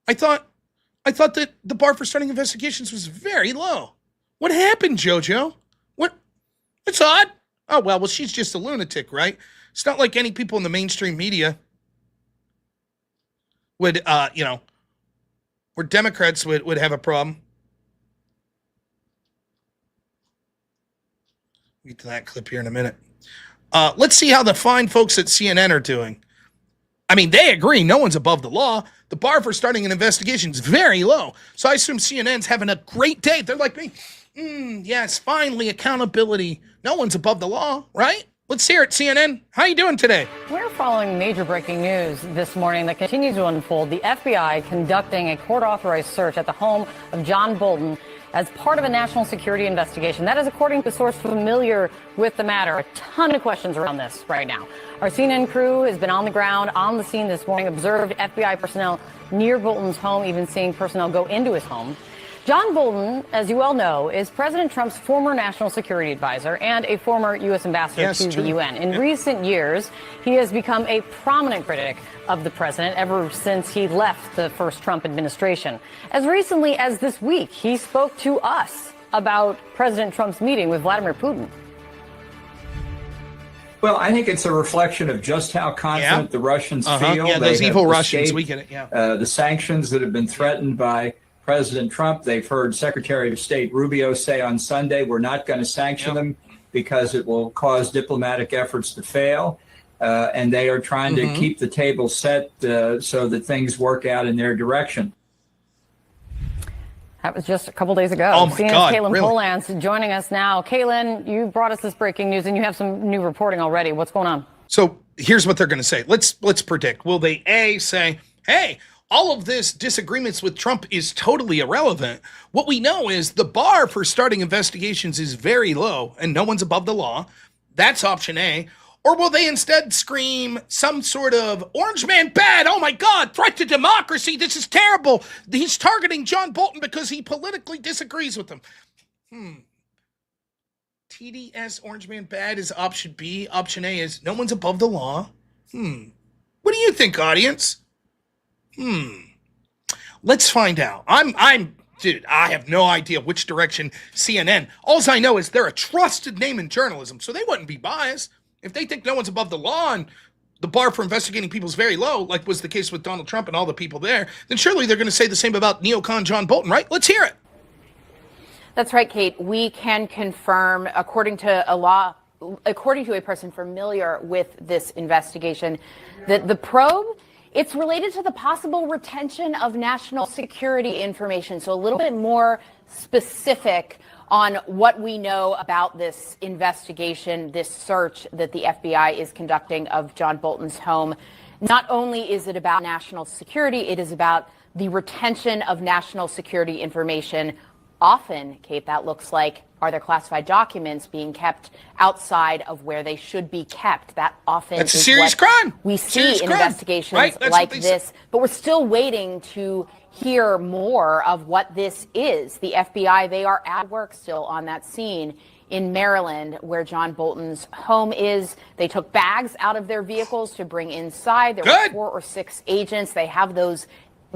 I thought that the bar for starting investigations was very low. What happened, JoJo? What? It's odd. Oh, well, she's just a lunatic, right? It's not like any people in the mainstream media would, where Democrats would have a problem. We'll get to that clip here in a minute. Let's see how the fine folks at CNN are doing. I mean, they agree no one's above the law. The bar for starting an investigation is very low. So I assume CNN's having a great day. They're like me. Yes, finally, accountability. No one's above the law, right? Let's hear it, CNN. How you doing today? We're following major breaking news this morning that continues to unfold. The FBI conducting a court-authorized search at the home of John Bolton as part of a national security investigation. That is according to a source familiar with the matter. A ton of questions around this right now. Our CNN crew has been on the ground, on the scene this morning, observed FBI personnel near Bolton's home, even seeing personnel go into his home. John Bolton, as you well know, is President Trump's former national security advisor and a former U.S. ambassador to the UN. In recent years, he has become a prominent critic of the president ever since he left the first Trump administration. As recently as this week, he spoke to us about President Trump's meeting with Vladimir Putin. Well, I think it's a reflection of just how confident the Russians feel. Yeah, those evil Russians, we get it, the sanctions that have been threatened by President Trump. They've heard Secretary of State Rubio say on Sunday, we're not going to sanction them because it will cause diplomatic efforts to fail. And they are trying to keep the table set so that things work out in their direction. That was just a couple days ago. Oh, my CNN's God, Caitlin really? Polans joining us now. Caitlin, you brought us this breaking news, and you have some new reporting already. What's going on? So here's what they're going to say. Let's predict. Will they A, say, hey, all of this disagreements with Trump is totally irrelevant. What we know is the bar for starting investigations is very low and no one's above the law. That's option A. Or will they instead scream some sort of orange man bad? Oh my God, threat to democracy. This is terrible. He's targeting John Bolton because he politically disagrees with him. TDS orange man bad is option B. Option A is no one's above the law. What do you think, audience? Let's find out. Dude, I have no idea which direction CNN. All I know is they're a trusted name in journalism, so they wouldn't be biased. If they think no one's above the law and the bar for investigating people is very low, like was the case with Donald Trump and all the people there, then surely they're going to say the same about neocon John Bolton, right? Let's hear it. That's right, Kate. We can confirm, according to a person familiar with this investigation, that the probe, it's related to the possible retention of national security information. So a little bit more specific on what we know about this investigation, this search that the FBI is conducting of John Bolton's home. Not only is it about national security, it is about the retention of national security information. Often, Kate, that looks like, are there classified documents being kept outside of where they should be kept? That often That's a is serious what crime. we see in investigations right? like this. But we're still waiting to hear more of what this is. The FBI, they are at work still on that scene in Maryland where John Bolton's home is. They took bags out of their vehicles to bring inside. There were 4 or 6 agents. They have those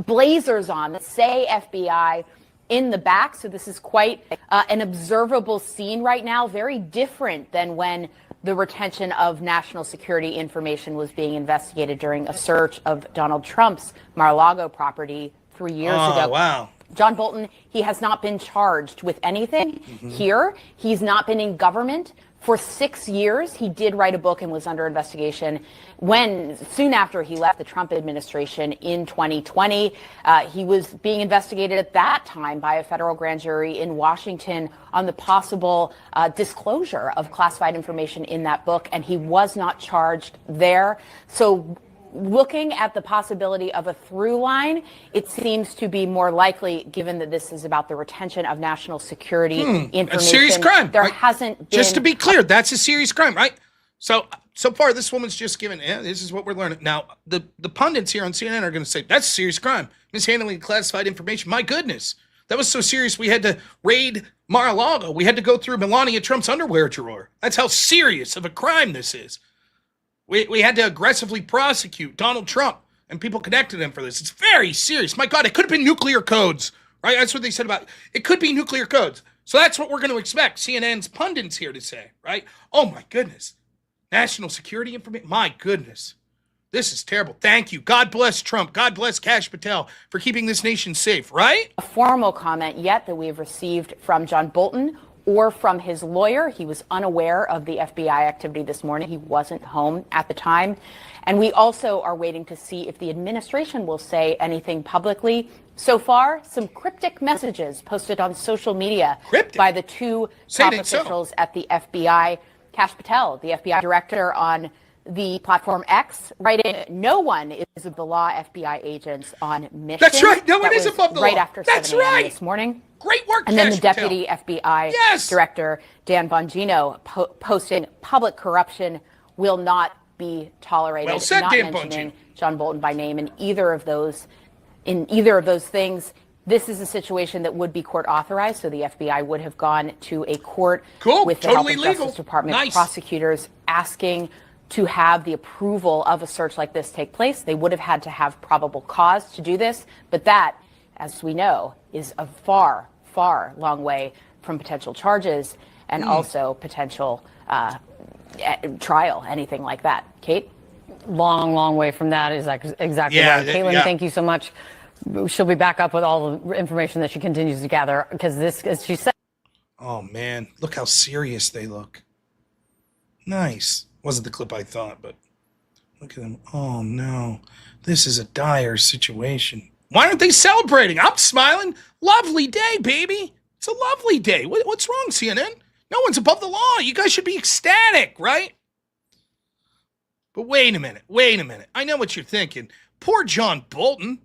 blazers on that say FBI in the back. So this is quite an observable scene right now, very different than when the retention of national security information was being investigated during a search of Donald Trump's Mar-a-Lago property 3 years ago. Wow. John Bolton, he has not been charged with anything here. He's not been in government For 6 years, he did write a book and was under investigation soon after he left the Trump administration in 2020. He was being investigated at that time by a federal grand jury in Washington on the possible disclosure of classified information in that book, and he was not charged there. So looking at the possibility of a through line, it seems to be more likely, given that this is about the retention of national security information. A serious crime. There right? hasn't been. Just to be clear, that's a serious crime, right? So far, this woman's just given, this is what we're learning. Now, the pundits here on CNN are going to say, that's a serious crime. Mishandling classified information. My goodness. That was so serious, we had to raid Mar-a-Lago. We had to go through Melania Trump's underwear drawer. That's how serious of a crime this is. We had to aggressively prosecute Donald Trump and people connected him for this. It's very serious. My God, it could have been nuclear codes, right? That's what they said about it. It could be nuclear codes. So that's what we're going to expect CNN's pundits here to say, right? Oh, my goodness. National security information. My goodness. This is terrible. Thank you. God bless Trump. God bless Kash Patel for keeping this nation safe, right? A formal comment yet that we have received from John Bolton or from his lawyer. He was unaware of the FBI activity this morning. He wasn't home at the time. And we also are waiting to see if the administration will say anything publicly. So far, some cryptic messages posted on social media by the two top officials at the FBI. Kash Patel, the FBI director on the platform X, writing, no one is above the law FBI agents on mission. That's right. No one is above the law. Right after 7 a.m. this morning. Great work, And then the Kash deputy Patel. FBI director, Dan Bongino, posting public corruption will not be tolerated. Well said, not Dan mentioning Bongino. John Bolton by name in either of those things. This is a situation that would be court authorized, so the FBI would have gone to a court with the help of Justice Department prosecutors asking to have the approval of a search like this take place. They would have had to have probable cause to do this, but that, as we know, is a far, far long way from potential charges and also potential trial, anything like that. Kate? Long way from that is exactly right. Caitlin, thank you so much. She'll be back up with all the information that she continues to gather because this, as she said. Oh, man. Look how serious they look. Nice. Wasn't the clip I thought, but look at them. Oh, no. This is a dire situation. Why aren't they celebrating? I'm smiling. Lovely day, baby. It's a lovely day. What's wrong, CNN? No one's above the law. You guys should be ecstatic, right? But wait a minute. I know what you're thinking. Poor John Bolton.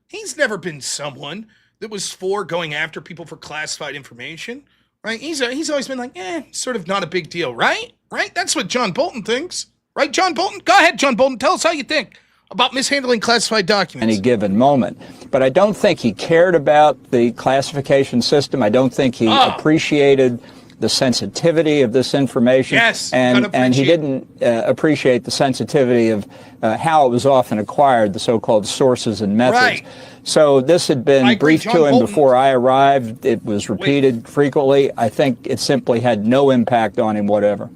He's never been someone that was for going after people for classified information, right? He's always been like, sort of not a big deal, right? Right? That's what John Bolton thinks, right? John Bolton? Go ahead, John Bolton. Tell us how you think about mishandling classified documents. Any given moment. But I don't think he cared about the classification system. I don't think he appreciated the sensitivity of this information. Yes, and he didn't appreciate the sensitivity of how it was often acquired, the so-called sources and methods. Right. So this had been briefed to him Bolton. before I arrived. It was repeated frequently. I think it simply had no impact on him whatever.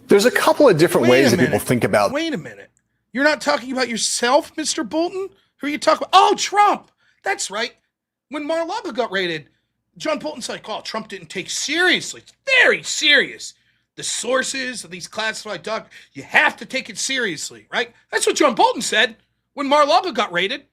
There's a couple of different ways that people think about. Wait a minute. You're not talking about yourself, Mr. Bolton? Who are you talking about? Oh, Trump. That's right. When Mar-a-Lago got raided, John Bolton's like, Trump didn't take seriously. It's very serious. The sources of these classified documents, you have to take it seriously, right? That's what John Bolton said when Mar-a-Lago got raided.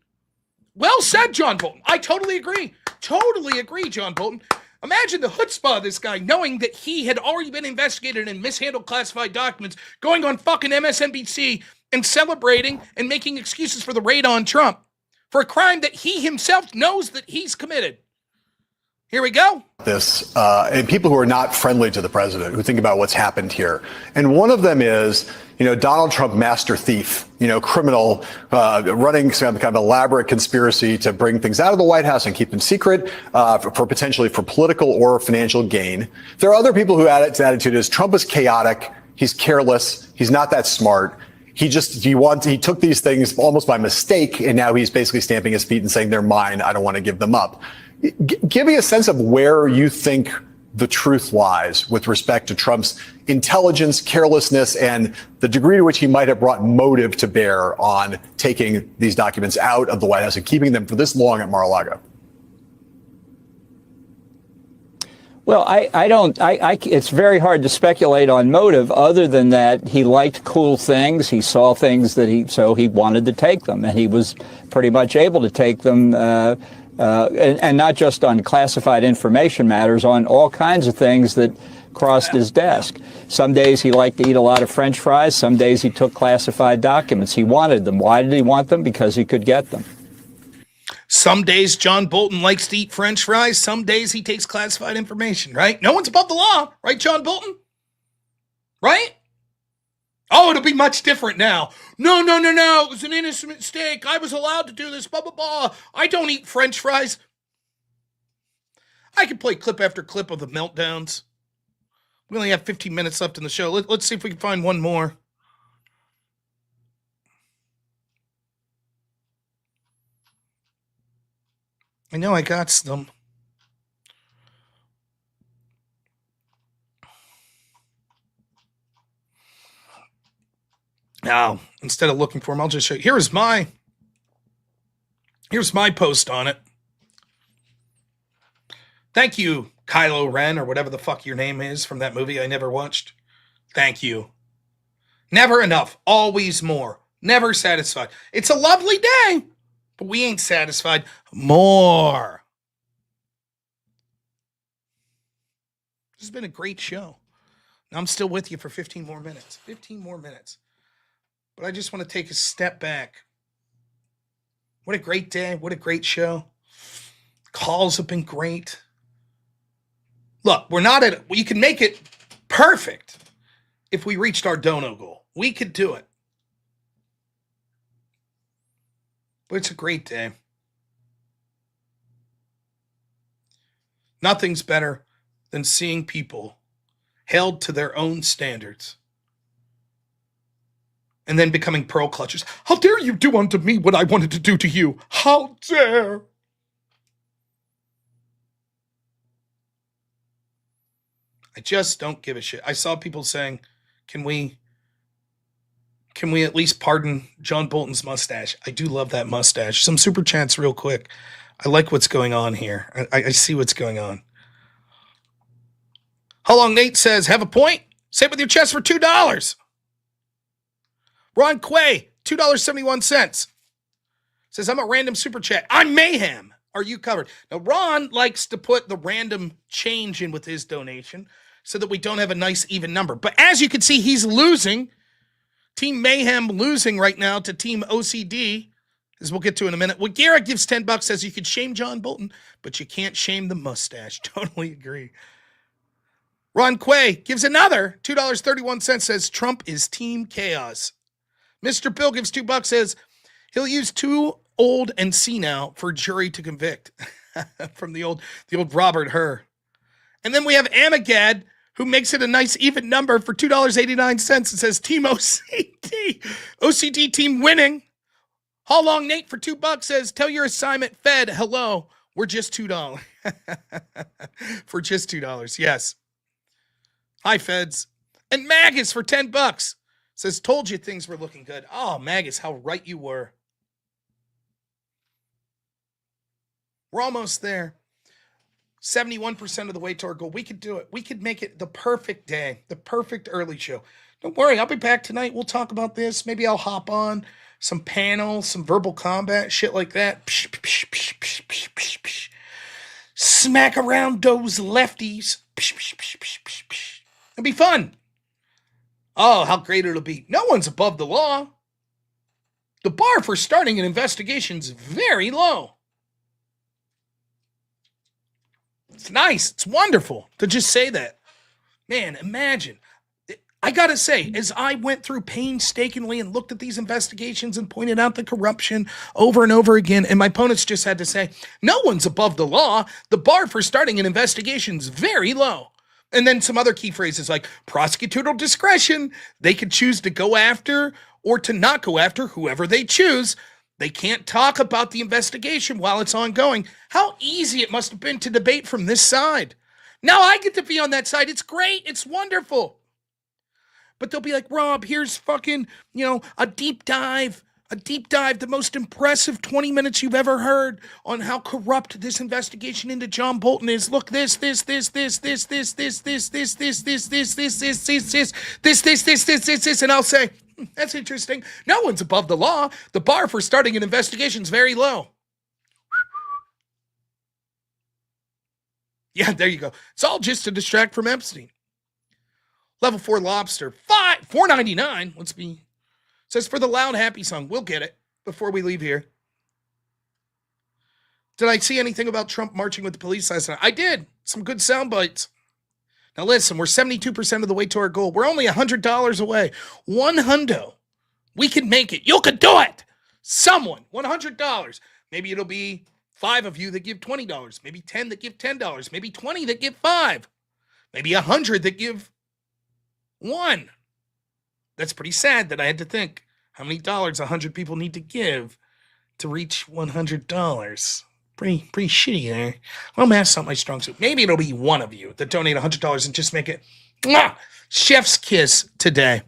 Well said, John Bolton. I totally agree. Totally agree, John Bolton. Imagine the chutzpah of this guy, knowing that he had already been investigated and mishandled classified documents, going on fucking MSNBC and celebrating and making excuses for the raid on Trump for a crime that he himself knows that he's committed. Here we go. This and people who are not friendly to the president, who think about what's happened here. And one of them is, Donald Trump, master thief, criminal, running some kind of elaborate conspiracy to bring things out of the White House and keep them secret for potentially for political or financial gain. There are other people who his attitude is Trump is chaotic. He's careless. He's not that smart. He took these things almost by mistake, and now he's basically stamping his feet and saying they're mine. I don't want to give them up. Give me a sense of where you think the truth lies with respect to Trump's intelligence, carelessness, and the degree to which he might have brought motive to bear on taking these documents out of the White House and keeping them for this long at Mar-a-Lago. Well, it's very hard to speculate on motive other than that he liked cool things. He saw things so he wanted to take them, and he was pretty much able to take them, and not just on classified information matters, on all kinds of things that crossed his desk. Some days he liked to eat a lot of French fries. Some days he took classified documents. He wanted them. Why did he want them? Because he could get them. Some days John Bolton likes to eat French fries. Some days he takes classified information, right? No one's above the law, right, John Bolton? Right? Oh, it'll be much different now. No. It was an innocent mistake. I was allowed to do this, blah, blah, blah. I don't eat French fries. I can play clip after clip of the meltdowns. We only have 15 minutes left in the show. Let's see if we can find one more. I know I got some. Now, instead of looking for them, I'll just show you. Here's my post on it. Thank you, Kylo Ren, or whatever the fuck your name is from that movie I never watched. Thank you. Never enough. Always more. Never satisfied. It's a lovely day, but we ain't satisfied. More. This has been a great show. I'm still with you for 15 more minutes. 15 more minutes. But I just want to take a step back. What a great day. What a great show. Calls have been great. Look, we're not at it. You can make it perfect if we reached our dono goal. We could do it. But it's a great day. Nothing's better than seeing people held to their own standards and then becoming pearl clutchers. How dare you do unto me what I wanted to do to you? How dare? I just don't give a shit. I saw people saying, can we at least pardon John Bolton's mustache? I do love that mustache. Some super chats real quick. I like what's going on here. I see what's going on. How long Nate says, have a point? Say it with your chest for $2. Ron Quay, $2.71. Says, I'm a random super chat. I'm Mayhem. Are you covered? Now, Ron likes to put the random change in with his donation so that we don't have a nice even number. But as you can see, he's losing. Team Mayhem losing right now to Team OCD, as we'll get to in a minute. Well, Garrett gives $10, says you could shame John Bolton, but you can't shame the mustache. Totally agree. Ron Quay gives another $2.31, says Trump is Team Chaos. Mr. Bill gives $2, says he'll use too old and senile for jury to convict. From the old Robert Herr. And then we have Amagad, who makes it a nice even number for $2.89 and says Team OCD. OCD team winning. How long Nate for $2 says, tell your assignment fed, hello, we're just $2. For just $2, yes. Hi, feds. And Magus for $10 says, told you things were looking good. Oh, Magus, how right you were. We're almost there. 71% of the way to our goal. We could do it. We could make it the perfect day, the perfect early show. Don't worry, I'll be back tonight. We'll talk about this. Maybe I'll hop on some panels, some verbal combat, shit like that. Psh, psh, psh, psh, psh, psh, psh. Smack around those lefties. Psh, psh, psh, psh, psh, psh. It'll be fun. Oh, how great it'll be. No one's above the law. The bar for starting an investigation is very low. It's nice. It's wonderful to just say that. Man, imagine. I got to say, as I went through painstakingly and looked at these investigations and pointed out the corruption over and over again, and my opponents just had to say, no one's above the law. The bar for starting an investigation is very low. And then some other key phrases like prosecutorial discretion. They could choose to go after or to not go after whoever they choose. They can't talk about the investigation while it's ongoing. How easy it must have been to debate from this side. Now I get to be on that side. It's great. It's wonderful. But they'll be like, Rob, here's fucking, a deep dive A deep dive, the most impressive 20 minutes you've ever heard on how corrupt this investigation into John Bolton is. Look, this, and I'll say, that's interesting. No one's above the law. The bar for starting an investigation is very low. Yeah, there you go. It's all just to distract from Epstein. Level 4 lobster, $4.99. Let's be. Says for the loud happy song. We'll get it before we leave here. Did I see anything about Trump marching with the police last night? I did. Some good sound bites. Now listen, we're 72% of the way to our goal. We're only $100 away. $100. We can make it. You can do it. Someone, $100. Maybe it'll be 5 of you that give $20. Maybe 10 that give $10. Maybe 20 that give 5. Maybe 100 that give 1. That's pretty sad that I had to think how many dollars 100 people need to give to reach $100. Pretty shitty there. Well, math's not my strong suit. Maybe it'll be one of you that donate $100 and just make it chef's kiss today.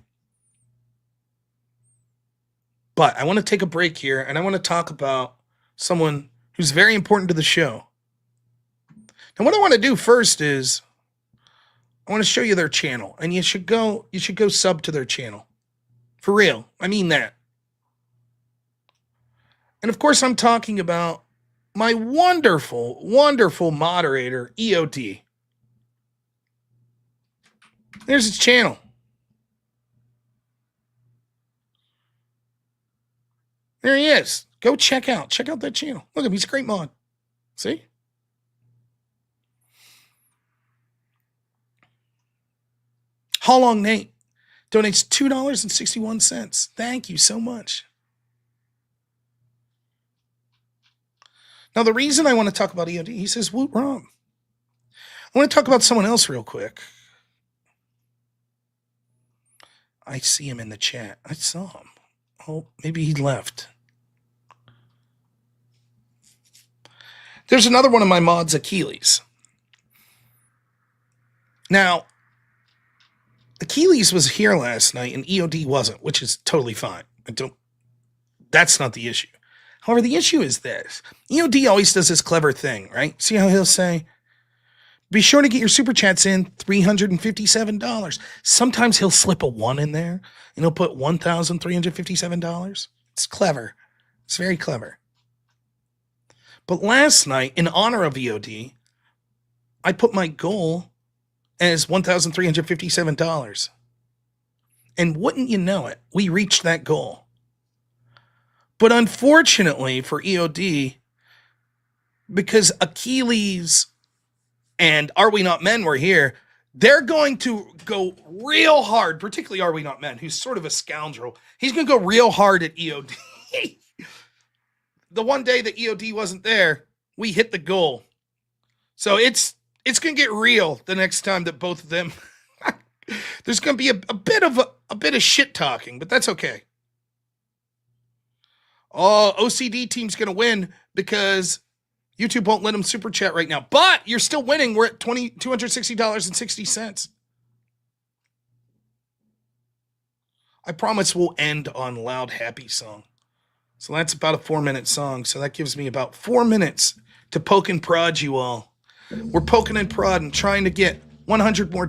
But I want to take a break here, and I want to talk about someone who's very important to the show. And what I want to do first is I want to show you their channel, and you should go sub to their channel. For real. I mean that. And of course, I'm talking about my wonderful, wonderful moderator, EOD. There's his channel. There he is. Go check out that channel. Look at him. He's a great mod. See? How Long Nate donates $2.61. Thank you so much. Now, the reason I want to talk about EOD, he says, woot wrong. I want to talk about someone else real quick. I see him in the chat. I saw him. Oh, maybe he left. There's another one of my mods, Achilles. Now, Achilles was here last night and EOD wasn't, which is totally fine. That's not the issue. However, the issue is this. EOD always does this clever thing, right? See how he'll say, be sure to get your super chats in, $357. Sometimes he'll slip a 1 in there and he'll put $1,357. It's clever. It's very clever. But last night, in honor of EOD, I put my goal as $1,357. And wouldn't you know it, we reached that goal. But unfortunately for EOD, because Achilles and Are We Not Men were here, they're going to go real hard, particularly Are We Not Men, who's sort of a scoundrel. He's going to go real hard at EOD. The one day that EOD wasn't there, we hit the goal. So it's going to get real the next time that both of them. There's going to be a bit of shit talking, but that's okay. Oh, OCD team's going to win because YouTube won't let them super chat right now. But you're still winning. We're at $260.60. I promise we'll end on Loud Happy Song. So that's about a 4-minute song. So that gives me about 4 minutes to poke and prod you all. We're poking and prodding, trying to get $100 more.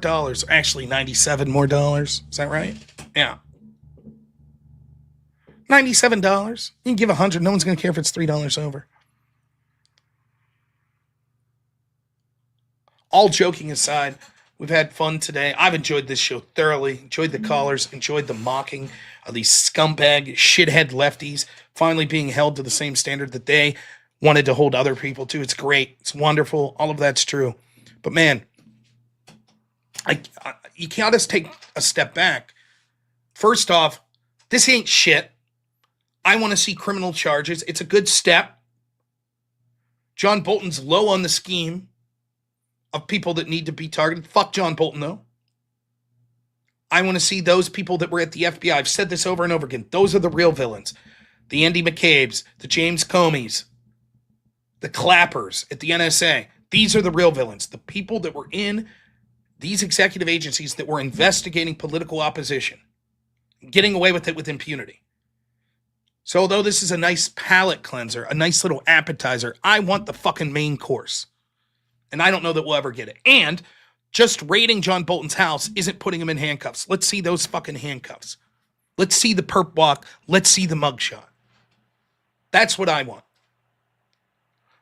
Actually, $97 more. Is that right? Yeah. $97. You can give $100. No one's going to care if it's $3 over. All joking aside, we've had fun today. I've enjoyed this show thoroughly. Enjoyed the callers. Enjoyed the mocking of these scumbag, shithead lefties finally being held to the same standard that they wanted to hold other people to. It's great. It's wonderful. All of that's true. But man, you can't just take a step back. First off, this ain't shit. I want to see criminal charges. It's a good step. John Bolton's low on the scheme of people that need to be targeted. Fuck John Bolton, though. I want to see those people that were at the FBI. I've said this over and over again. Those are the real villains. The Andy McCabe's, the James Comey's, the clappers at the NSA. These are the real villains. The people that were in these executive agencies that were investigating political opposition, getting away with it with impunity. So although this is a nice palate cleanser, a nice little appetizer, I want the fucking main course. And I don't know that we'll ever get it. And just raiding John Bolton's house isn't putting him in handcuffs. Let's see those fucking handcuffs. Let's see the perp walk. Let's see the mugshot. That's what I want.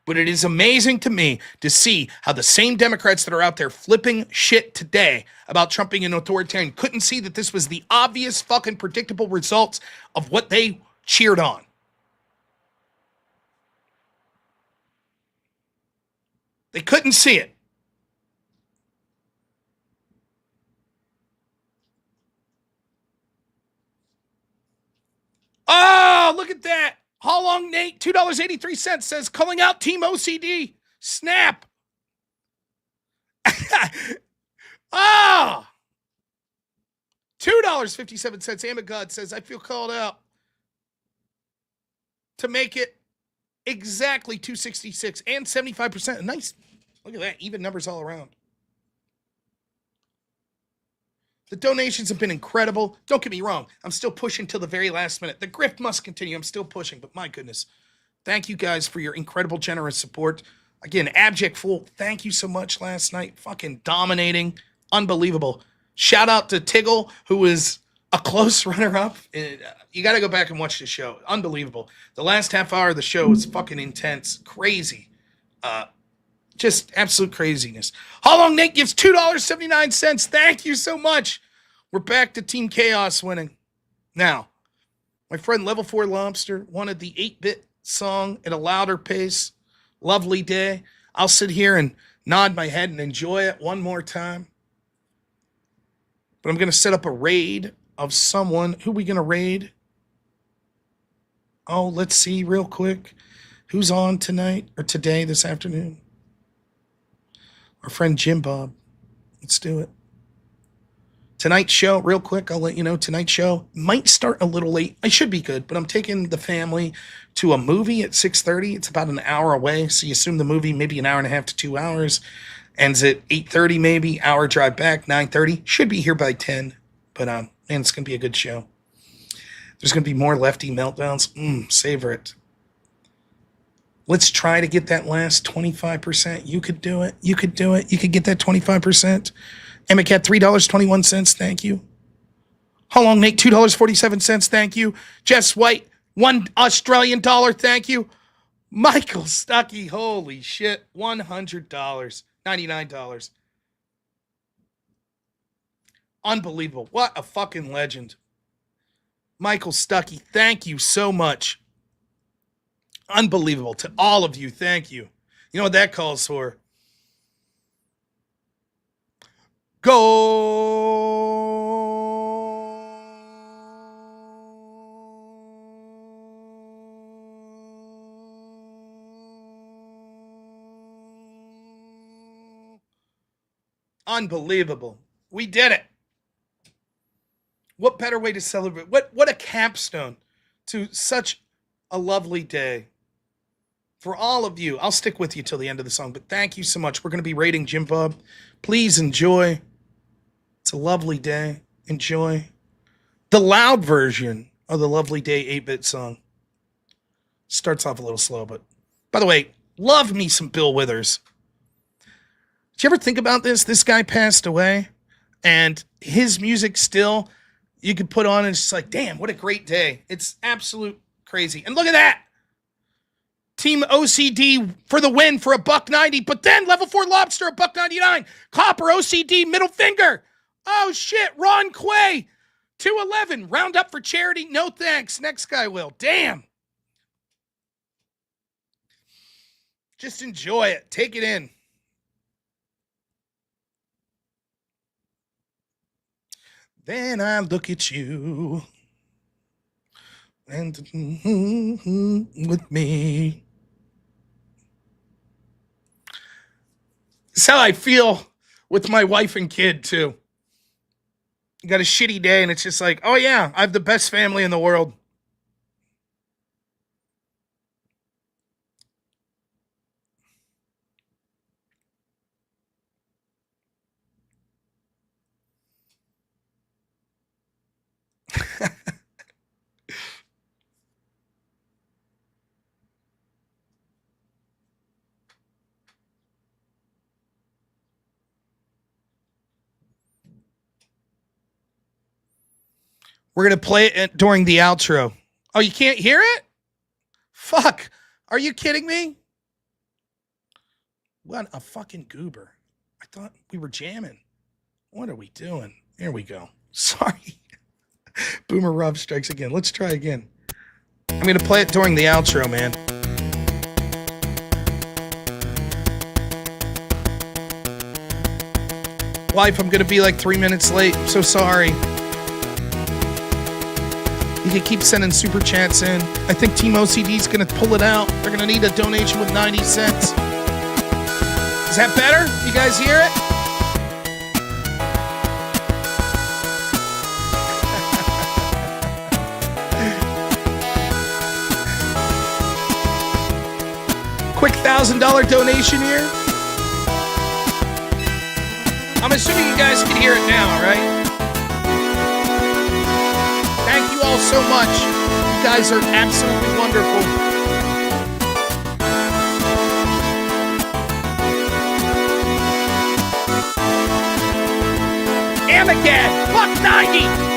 But it is amazing to me to see how the same Democrats that are out there flipping shit today about Trump being an authoritarian couldn't see that this was the obvious fucking predictable results of what they cheered on. They couldn't see it. Oh, look at that. How long, Nate? $2.83 says calling out Team OCD. Snap. Ah. $2.57. Amagod says, I feel called out to make it exactly 266 and 75%. Nice. Look at that. Even numbers all around. The donations have been incredible. Don't get me wrong. I'm still pushing till the very last minute. The grift must continue. I'm still pushing, but my goodness. Thank you guys for your incredible, generous support. Again, Abject Fool, thank you so much last night. Fucking dominating. Unbelievable. Shout out to Tiggle, who was a close runner-up. You got to go back and watch the show. Unbelievable. The last half hour of the show was fucking intense. Crazy. Just absolute craziness. How long Nate gives $2.79. Thank you so much. We're back to Team Chaos winning. Now, my friend Level 4 Lobster wanted the 8-bit song at a louder pace. Lovely day. I'll sit here and nod my head and enjoy it one more time. But I'm going to set up a raid of someone. Who are we going to raid? Oh, let's see real quick. Who's on tonight or today, this afternoon? Our friend Jim Bob. Let's do it. Tonight's show, real quick, I'll let you know, tonight's show might start a little late. I should be good, but I'm taking the family to a movie at 6:30. It's about an hour away, so you assume the movie maybe an hour and a half to 2 hours. Ends at 8:30 maybe, hour drive back, 9:30. Should be here by 10, but man, it's going to be a good show. There's going to be more lefty meltdowns. Savor it. Let's try to get that last 25%. You could do it. You could do it. You could get that 25%. Emma Cat, $3.21. Thank you. How long, Nate? $2.47. Thank you. Jess White, $1 Australian. Thank you. Michael Stuckey, holy shit, $100. $99. Unbelievable. What a fucking legend. Michael Stuckey, thank you so much. Unbelievable. To all of you, thank you. You know what that calls for? Go! Unbelievable. We did it. What better way to celebrate? What a capstone to such a lovely day. For all of you, I'll stick with you till the end of the song, but thank you so much. We're going to be rating Jim Bob. Please enjoy. It's a lovely day. Enjoy. The loud version of the Lovely Day 8-bit song. Starts off a little slow, but by the way, love me some Bill Withers. Did you ever think about this? This guy passed away, and his music still, you could put on, and it's just like, damn, what a great day. It's absolute crazy. And look at that. Team OCD for the win for $1.90, but then Level 4 Lobster, $1.99. Copper OCD, middle finger. Oh, shit, Ron Quay, $2.11. Round up for charity, no thanks. Next guy will. Damn. Just enjoy it. Take it in. Then I look at you and with me. It's how I feel with my wife and kid, too. You got a shitty day, and it's just like, oh, yeah, I have the best family in the world. We're going to play it during the outro. Oh, you can't hear it? Fuck. Are you kidding me? What a fucking goober. I thought we were jamming. What are we doing? Here we go. Sorry. Boomer Rob strikes again. Let's try again. I'm going to play it during the outro, man. Life, I'm going to be like 3 minutes late. I'm so sorry. You can keep sending super chats in. I think Team OCD's going to pull it out. They're going to need a donation with 90 cents. Is that better? You guys hear it? Quick $1,000 donation here. I'm assuming you guys can hear it now, right? Thank you all so much. You guys are absolutely wonderful. And again, fuck 90.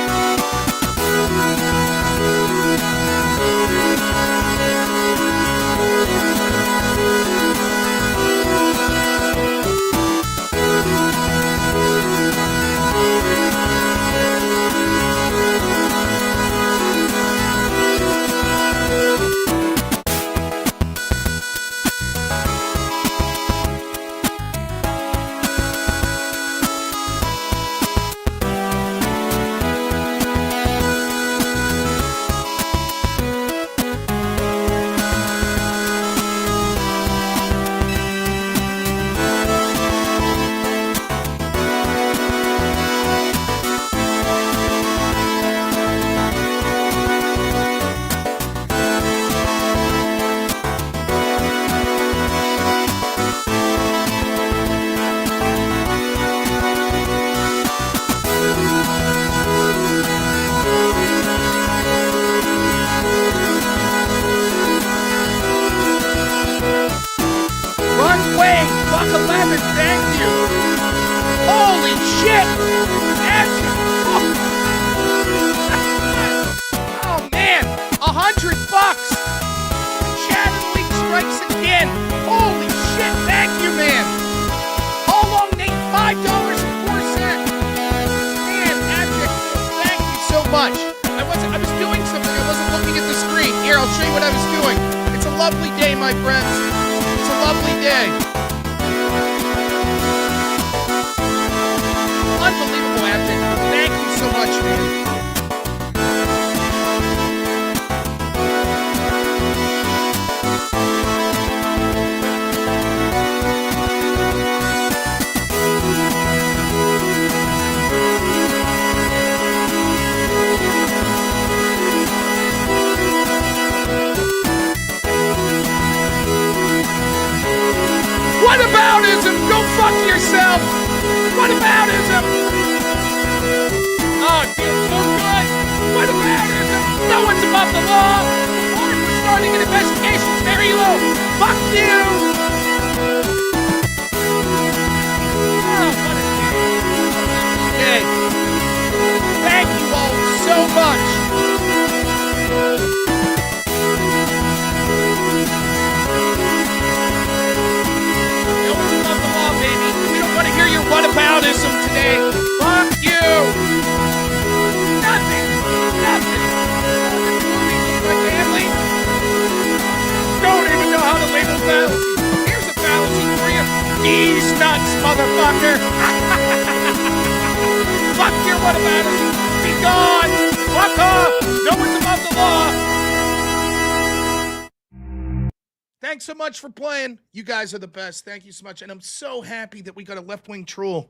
So much for playing. You guys are the best. Thank you so much. And I'm so happy that we got a left-wing troll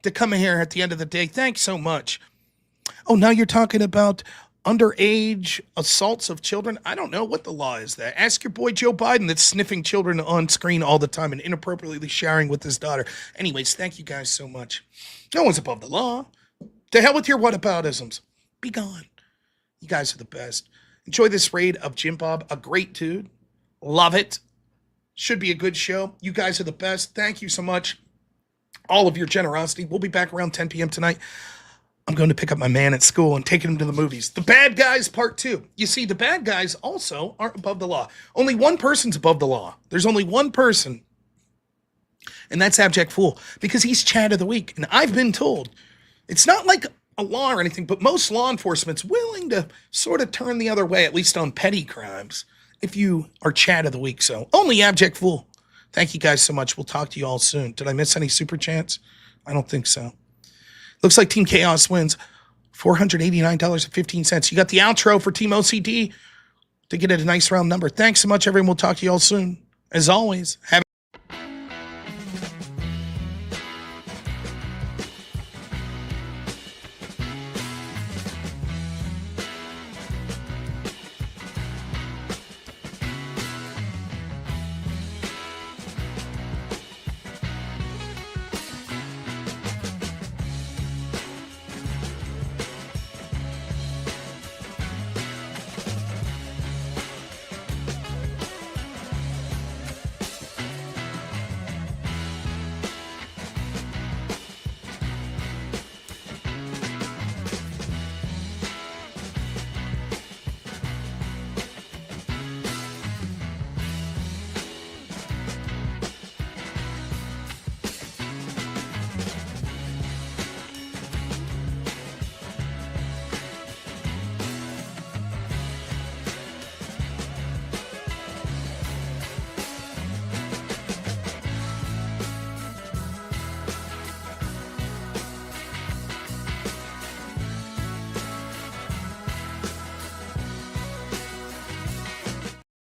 to come in here at the end of the day. Thanks so much. Oh, now you're talking about underage assaults of children. I don't know what the law is there. Ask your boy Joe Biden that's sniffing children on screen all the time and inappropriately showering with his daughter. Anyways, thank you guys so much. No one's above the law. To hell with your whataboutisms. Be gone. You guys are the best. Enjoy this raid of Jim Bob. A great dude. Love it. Should be a good show. You guys are the best. Thank you so much. All of your generosity. We'll be back around 10 p.m. tonight. I'm going to pick up my man at school and taking him to the movies. The Bad Guys Part 2. You see, the bad guys also aren't above the law. Only one person's above the law. There's only one person, and that's Abject Fool, because he's Chad of the Week. And I've been told, it's not like a law or anything, but most law enforcement's willing to sort of turn the other way, at least on petty crimes, if you are Chad of the Week. So only Abject Fool. Thank you guys so much. We'll talk to you all soon. Did I miss any super chats? I don't think so. Looks like Team Chaos wins $489.15. You got the outro for Team OCD to get it a nice round number. Thanks so much, everyone. We'll talk to you all soon. As always, have